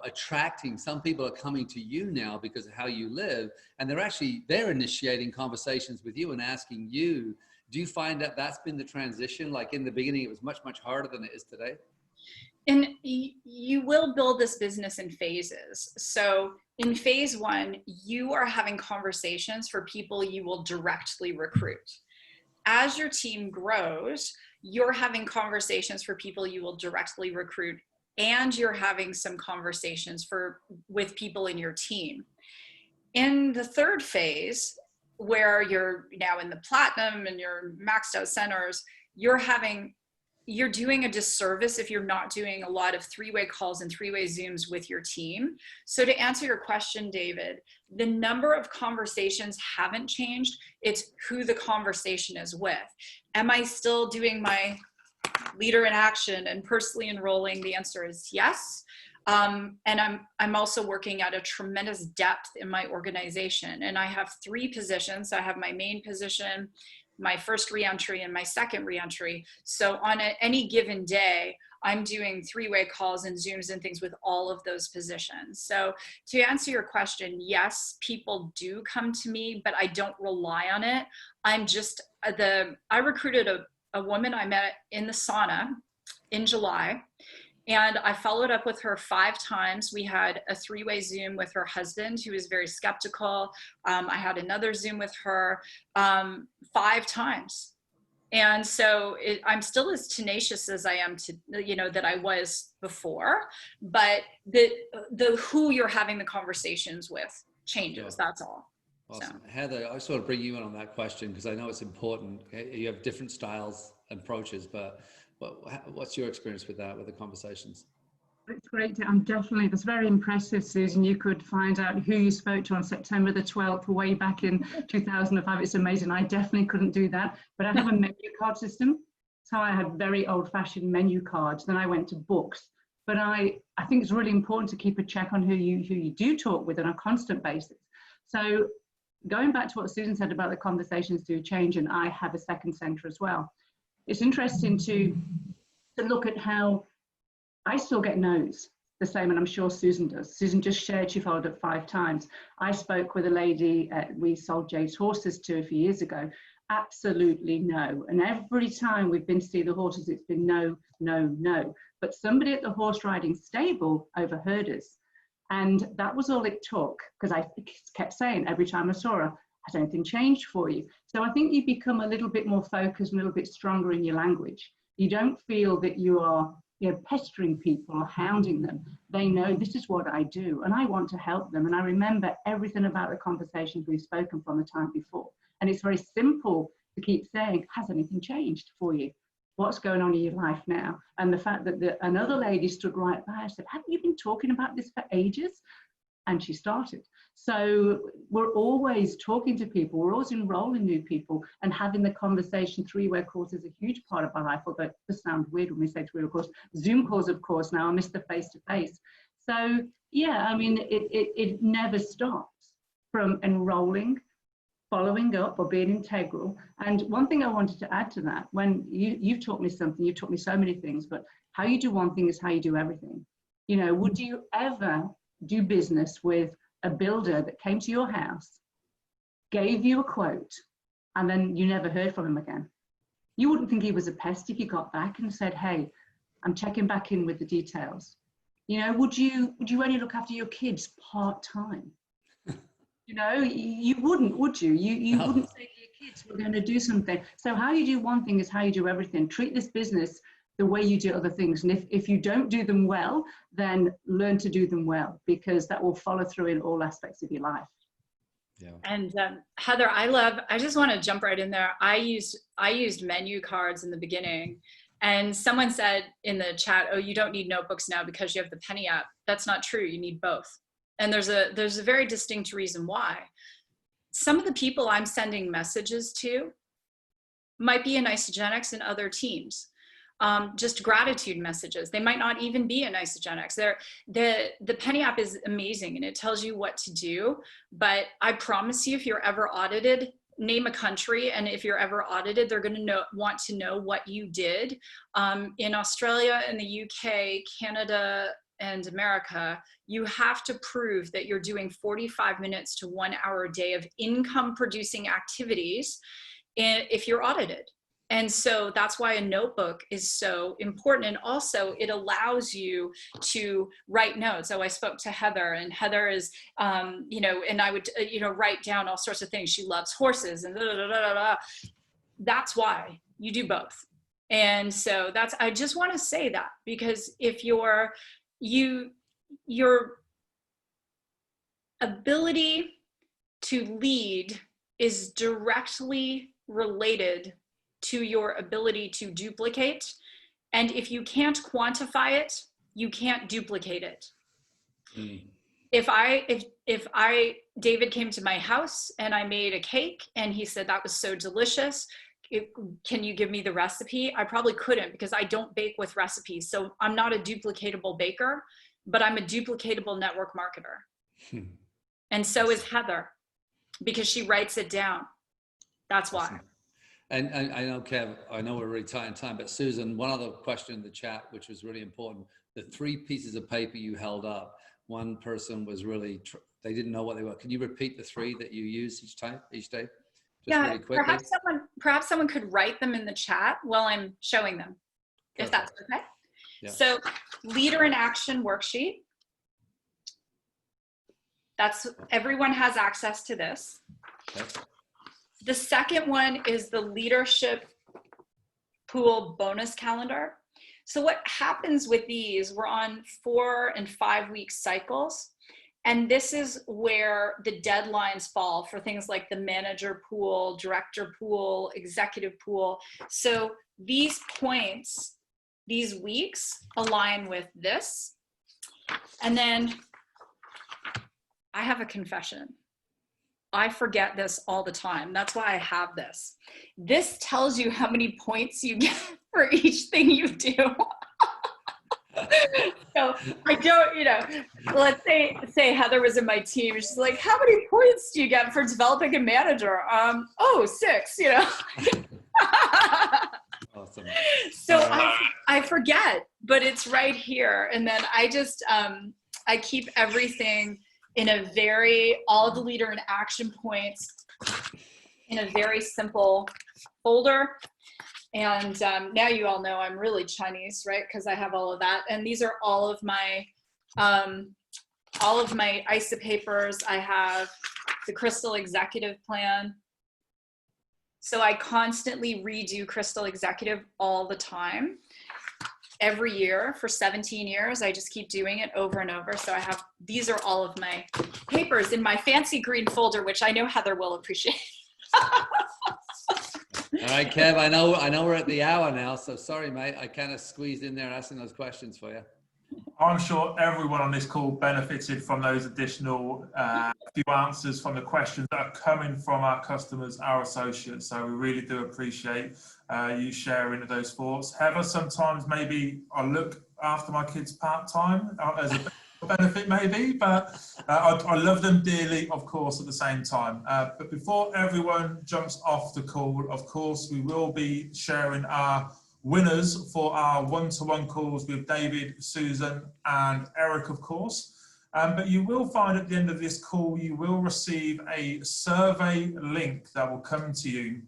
attracting? Some people are coming to you now because of how you live, and they're initiating conversations with you and asking you. Do you find that that's been the transition? Like in the beginning, it was much, much harder than it is today? And you will build this business in phases. So in phase 1, you are having conversations for people you will directly recruit. As your team grows, you're having conversations for people you will directly recruit, and you're having some conversations with people in your team. In the third phase, where you're now in the platinum and you're maxed out centers, you're doing a disservice if you're not doing a lot of 3-way calls and 3-way Zooms with your team. So to answer your question, David, the number of conversations haven't changed. It's who the conversation is with. Am I still doing my leader in action and personally enrolling? The answer is yes. And I'm also working at a tremendous depth in my organization. And I have 3 positions. I have my main position, my first reentry, and my second reentry. So on any given day, I'm doing 3-way calls and Zooms and things with all of those positions. So to answer your question, yes, people do come to me, but I don't rely on it. I'm just I recruited a woman I met in the sauna in July. And I followed up with her 5 times. We had a 3-way Zoom with her husband, who was very skeptical. I had another Zoom with her 5 times. And so I'm still as tenacious as I am that I was before, but the who you're having the conversations with changes, that's all. Awesome. So. Heather, I just want to bring you in on that question because I know it's important. You have different styles and approaches, but what's your experience with that, with the conversations? It's great. That's very impressive, Susan. You could find out who you spoke to on September the 12th, way back in 2005. It's amazing. I definitely couldn't do that, but I have a menu card system. So I had very old-fashioned menu cards. Then I went to books. But I think it's really important to keep a check on who you do talk with on a constant basis. So going back to what Susan said about the conversations do change, and I have a second center as well. It's interesting to look at how I still get no's the same, and I'm sure Susan does. Susan just shared she followed up 5 times. I spoke with a lady we sold Jade's horses to a few years ago. Absolutely no. And every time we've been to see the horses, it's been no, no, no. But somebody at the horse riding stable overheard us. And that was all it took, because I kept saying every time I saw her, has anything changed for you? So I think you become a little bit more focused, a little bit stronger in your language. You don't feel that you are pestering people or hounding them. They know this is what I do and I want to help them. And I remember everything about the conversations we've spoken from the time before. And it's very simple to keep saying, has anything changed for you? What's going on in your life now? And the fact that another lady stood right by and said, haven't you been talking about this for ages? And she started. So we're always talking to people, we're always enrolling new people and having the conversation. 3-way calls is a huge part of our life, although it does sound weird when we say 3-way calls. Zoom calls, of course, now I miss the face-to-face. So yeah, I mean, it never stops from enrolling, following up, or being integral. And one thing I wanted to add to that, when you've taught me something, you've taught me so many things, but how you do one thing is how you do everything. Would you ever do business with a builder that came to your house, gave you a quote, and then you never heard from him again? You wouldn't think he was a pest if you got back and said, hey, I'm checking back in with the details. Would you only look after your kids part-time? You wouldn't, would you? You No. Wouldn't say to your kids, we're going to do something. So how you do one thing is how you do everything. Treat this business the way you do other things. And if you don't do them well, then learn to do them well, because that will follow through in all aspects of your life. Yeah. And Heather, I just want to jump right in there. I used menu cards in the beginning, and someone said in the chat, oh, you don't need notebooks now because you have the Penny app. That's not true. You need both. And there's a very distinct reason why. Some of the people I'm sending messages to might be in Isagenix and other teams. Just gratitude messages. They might not even be in Isagenix. The Penny app is amazing and it tells you what to do, but I promise you, if you're ever audited, name a country, and if you're ever audited, they're going to want to know what you did. In Australia, in the UK, Canada, and America, you have to prove that you're doing 45 minutes to 1 hour a day of income producing activities if you're audited. And so that's why a notebook is so important. And also it allows you to write notes. So I spoke to Heather, and Heather is, and I would, write down all sorts of things. She loves horses and That's why you do both. And so I just want to say that, because if your ability to lead is directly related to your ability to duplicate. And if you can't quantify it, you can't duplicate it. Mm. If David came to my house and I made a cake and he said, that was so delicious, can you give me the recipe? I probably couldn't, because I don't bake with recipes. So I'm not a duplicatable baker, but I'm a duplicatable network marketer. And so is Heather, because she writes it down. That's why. And I know, Kev, I know we're really tight in time, but Susan, one other question in the chat, which was really important. The 3 pieces of paper you held up, one person was really, they didn't know what they were. Can you repeat the 3 that you use each day? Just Yeah, really quickly. perhaps someone could write them in the chat while I'm showing them, if that's okay. Yeah. So, leader in action worksheet. Everyone has access to this. Okay. The second one is the leadership pool bonus calendar. So what happens with these, we're on 4 and 5 week cycles. And this is where the deadlines fall for things like the manager pool, director pool, executive pool. So these points, these weeks align with this. And then I have a confession. I forget this all the time. That's why I have this. This tells you how many points you get for each thing you do. So I don't, let's say Heather was in my team. She's like, how many points do you get for developing a manager? 6, Awesome. So I forget, but it's right here. And then I just, I keep everything in all the leader and action points in a very simple folder. And now you all know I'm really Chinese, right? Because I have all of that. And these are all of my ISA papers. I have the Crystal Executive Plan. So I constantly redo Crystal Executive all the time. Every year for 17 years, I just keep doing it over and over. So these are all of my papers in my fancy green folder, which I know Heather will appreciate. All right, Kev, I know we're at the hour now, so sorry, mate. I kind of squeezed in there asking those questions for you. I'm sure everyone on this call benefited from those additional few answers from the questions that are coming from our customers, our associates. So we really do appreciate you sharing those thoughts. Heather, sometimes maybe I look after my kids part-time as a benefit maybe, but I love them dearly, of course, at the same time. But before everyone jumps off the call, of course, we will be sharing our winners for our one-to-one calls with David, Susan, and Eric, of course. But you will find at the end of this call, you will receive a survey link that will come to you.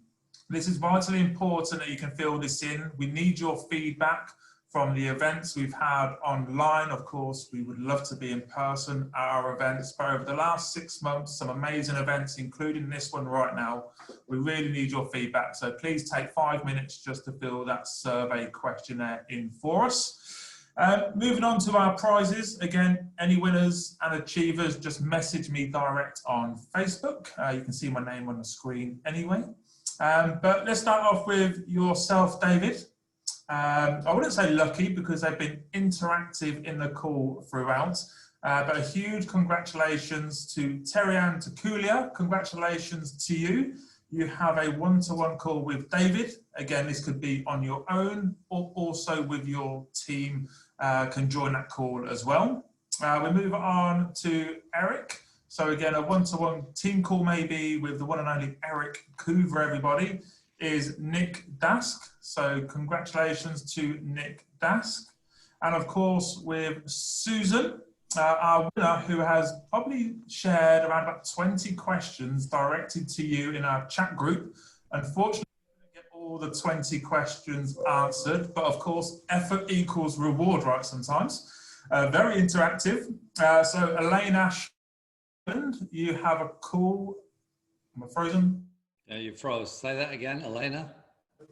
This is vitally important that you can fill this in. We need your feedback from the events we've had online. Of course, we would love to be in person at our events, but over the last 6 months, some amazing events, including this one right now. We really need your feedback. So please take 5 minutes just to fill that survey questionnaire in for us. Moving on to our prizes. Again, any winners and achievers, just message me direct on Facebook. You can see my name on the screen anyway. But let's start off with yourself, David. I wouldn't say lucky because they've been interactive in the call throughout, but a huge congratulations to Terry-Ann Takulia. Congratulations to you. You have a one-to-one call with David. Again, this could be on your own or also with your team can join that call as well. We move on to Eric. So again, a one-to-one team call maybe with the one and only Eric Coover, everybody, is Nick Dask. So congratulations to Nick Dask. And of course, with Susan, our winner, who has probably shared around about 20 questions directed to you in our chat group. Unfortunately, we didn't get all the 20 questions answered, but of course, effort equals reward, right, sometimes. Very interactive. So Elaine Ash, you have a call. Am I frozen? Yeah, you froze. Say that again, Elena.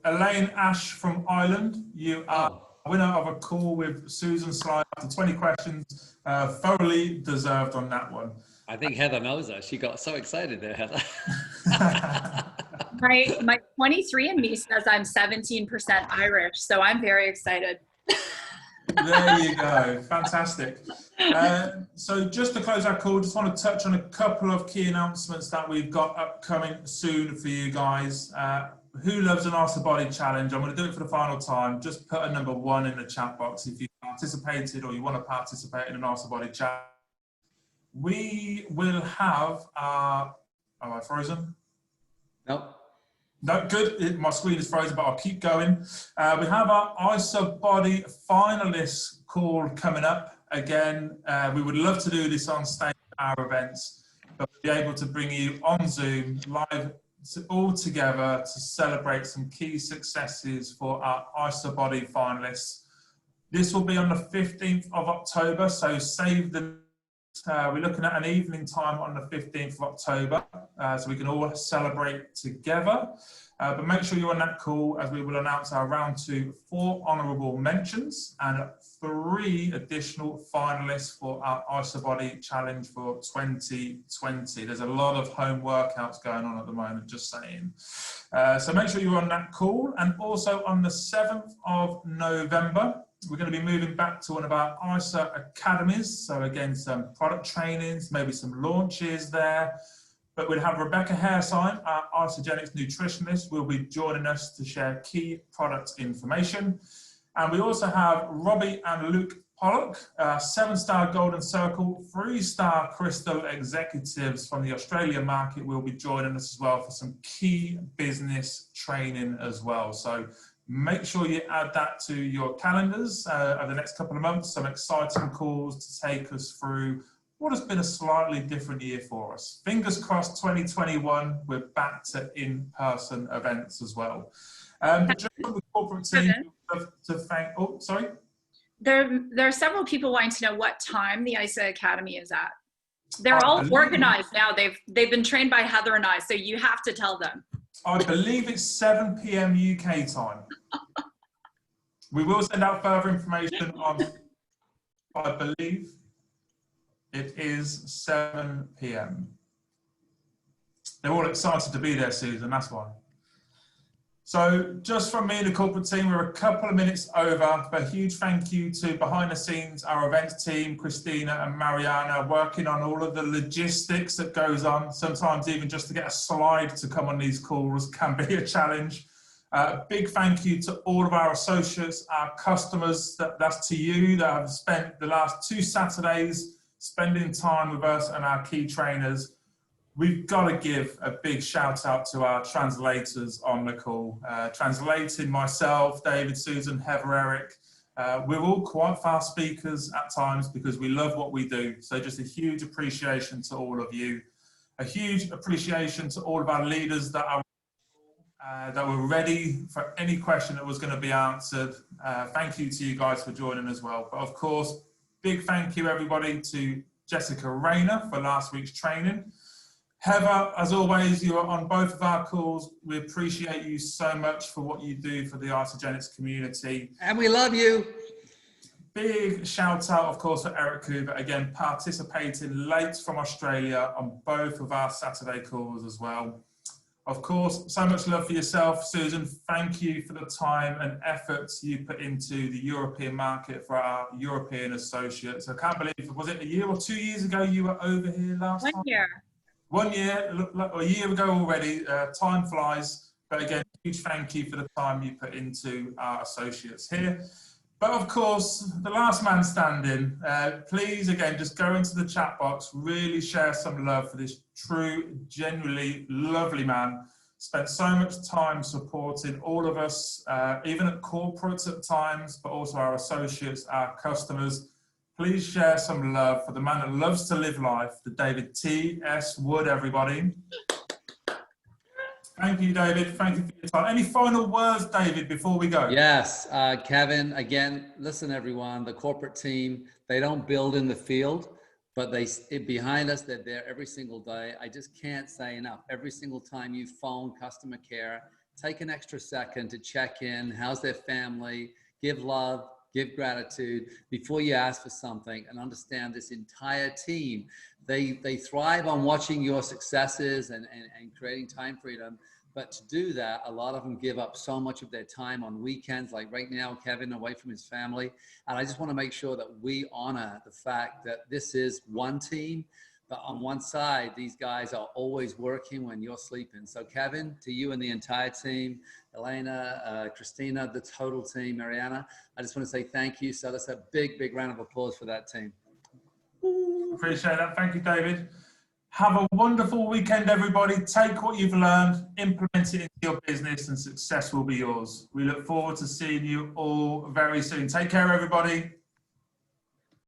Elaine Ash from Ireland, you are winner of a call with Susan Sly after 20 questions. Thoroughly deserved on that one. I think Heather knows that. She got so excited there, Heather. My 23andMe says I'm 17% Irish, so I'm very excited. There you go. Fantastic. So just to close our call, just want to touch on a couple of key announcements that we've got upcoming soon for you guys. Who loves an Ask the Body challenge? I'm going to do it for the final time. Just put a number 1 in the chat box if you participated or you want to participate in an Ask the Body challenge. We will have our... Am I frozen? Nope. No, good. My screen is frozen, but I'll keep going. We have our ISA Body finalists call coming up. Again, we would love to do this on stage at our events, but we'll be able to bring you on Zoom live all together to celebrate some key successes for our ISA Body finalists. This will be on the 15th of October, so save the we're looking at an evening time on the 15th of October, so we can all celebrate together. But make sure you're on that call, as we will announce our round 2 4 honourable mentions and 3 additional finalists for our ISA Body Challenge for 2020. There's a lot of home workouts going on at the moment, just saying. So make sure you're on that call. And also on the 7th of November, we're going to be moving back to one of our ISA academies. So again, some product trainings, maybe some launches there. But we'll have Rebecca Hairsign, our Isagenix nutritionist, will be joining us to share key product information. And we also have Robbie and Luke Pollock, 7-star Golden Circle, 3-star Crystal executives from the Australian market will be joining us as well for some key business training as well. So make sure you add that to your calendars over the next couple of months. Some exciting calls to take us through what has been a slightly different year for us. Fingers crossed 2021, we're back to in-person events as well. But just from the corporate team, to thank, oh, sorry? There are several people wanting to know what time the ISA Academy is at. They're all organized now. They've been trained by Heather and I, so you have to tell them. I believe it's 7 p.m. UK time. We will send out further information on, I believe it is 7 p.m. They're all excited to be there, Susan, that's why. So just from me and the corporate team, we're a couple of minutes over, but a huge thank you to behind the scenes, our events team, Christina and Mariana, working on all of the logistics that goes on. Sometimes even just to get a slide to come on these calls can be a challenge. Big thank you to all of our associates, our customers, that's to you that have spent the last 2 Saturdays spending time with us and our key trainers. We've got to give a big shout out to our translators on the call. Translating myself, David, Susan, Heather, Eric. We're all quite fast speakers at times because we love what we do. So just a huge appreciation to all of you. A huge appreciation to all of our leaders that were ready for any question that was going to be answered. Thank you to you guys for joining as well. But of course, big thank you everybody to Jessica Rayner for last week's training. Heather, as always, you are on both of our calls. We appreciate you so much for what you do for the Isagenix community. And we love you. Big shout out, of course, for Eric Coover, again, participating late from Australia on both of our Saturday calls as well. Of course, so much love for yourself, Susan. Thank you for the time and efforts you put into the European market for our European associates. I can't believe, was it a year or 2 years ago you were over here last time? 1 year. 1 year, a year ago already. Time flies. But again, huge thank you for the time you put into our associates here. But of course, the last man standing, please, again, just go into the chat box, really share some love for this true, genuinely lovely man. Spent so much time supporting all of us, even at corporates at times, but also our associates, our customers. Please share some love for the man that loves to live life, the David T.S. Wood, everybody. Thank you, David. Thank you for your time. Any final words, David, before we go? Yes, Kevin, again, listen, everyone, the corporate team, they don't build in the field, but behind us, they're there every single day. I just can't say enough. Every single time you phone customer care, take an extra second to check in. How's their family? Give love, give gratitude before you ask for something, and understand this entire team. They thrive on watching your successes and creating time freedom. But to do that, a lot of them give up so much of their time on weekends, like right now, Kevin away from his family. And I just want to make sure that we honor the fact that this is one team, but on one side, these guys are always working when you're sleeping. So Kevin, to you and the entire team, Elena, Christina, the total team, Mariana, I just want to say thank you. So let's have a big, big round of applause for that team. Appreciate that. Thank you, David. Have a wonderful weekend, everybody. Take what you've learned, implement it into your business, and success will be yours. We look forward to seeing you all very soon. Take care, everybody.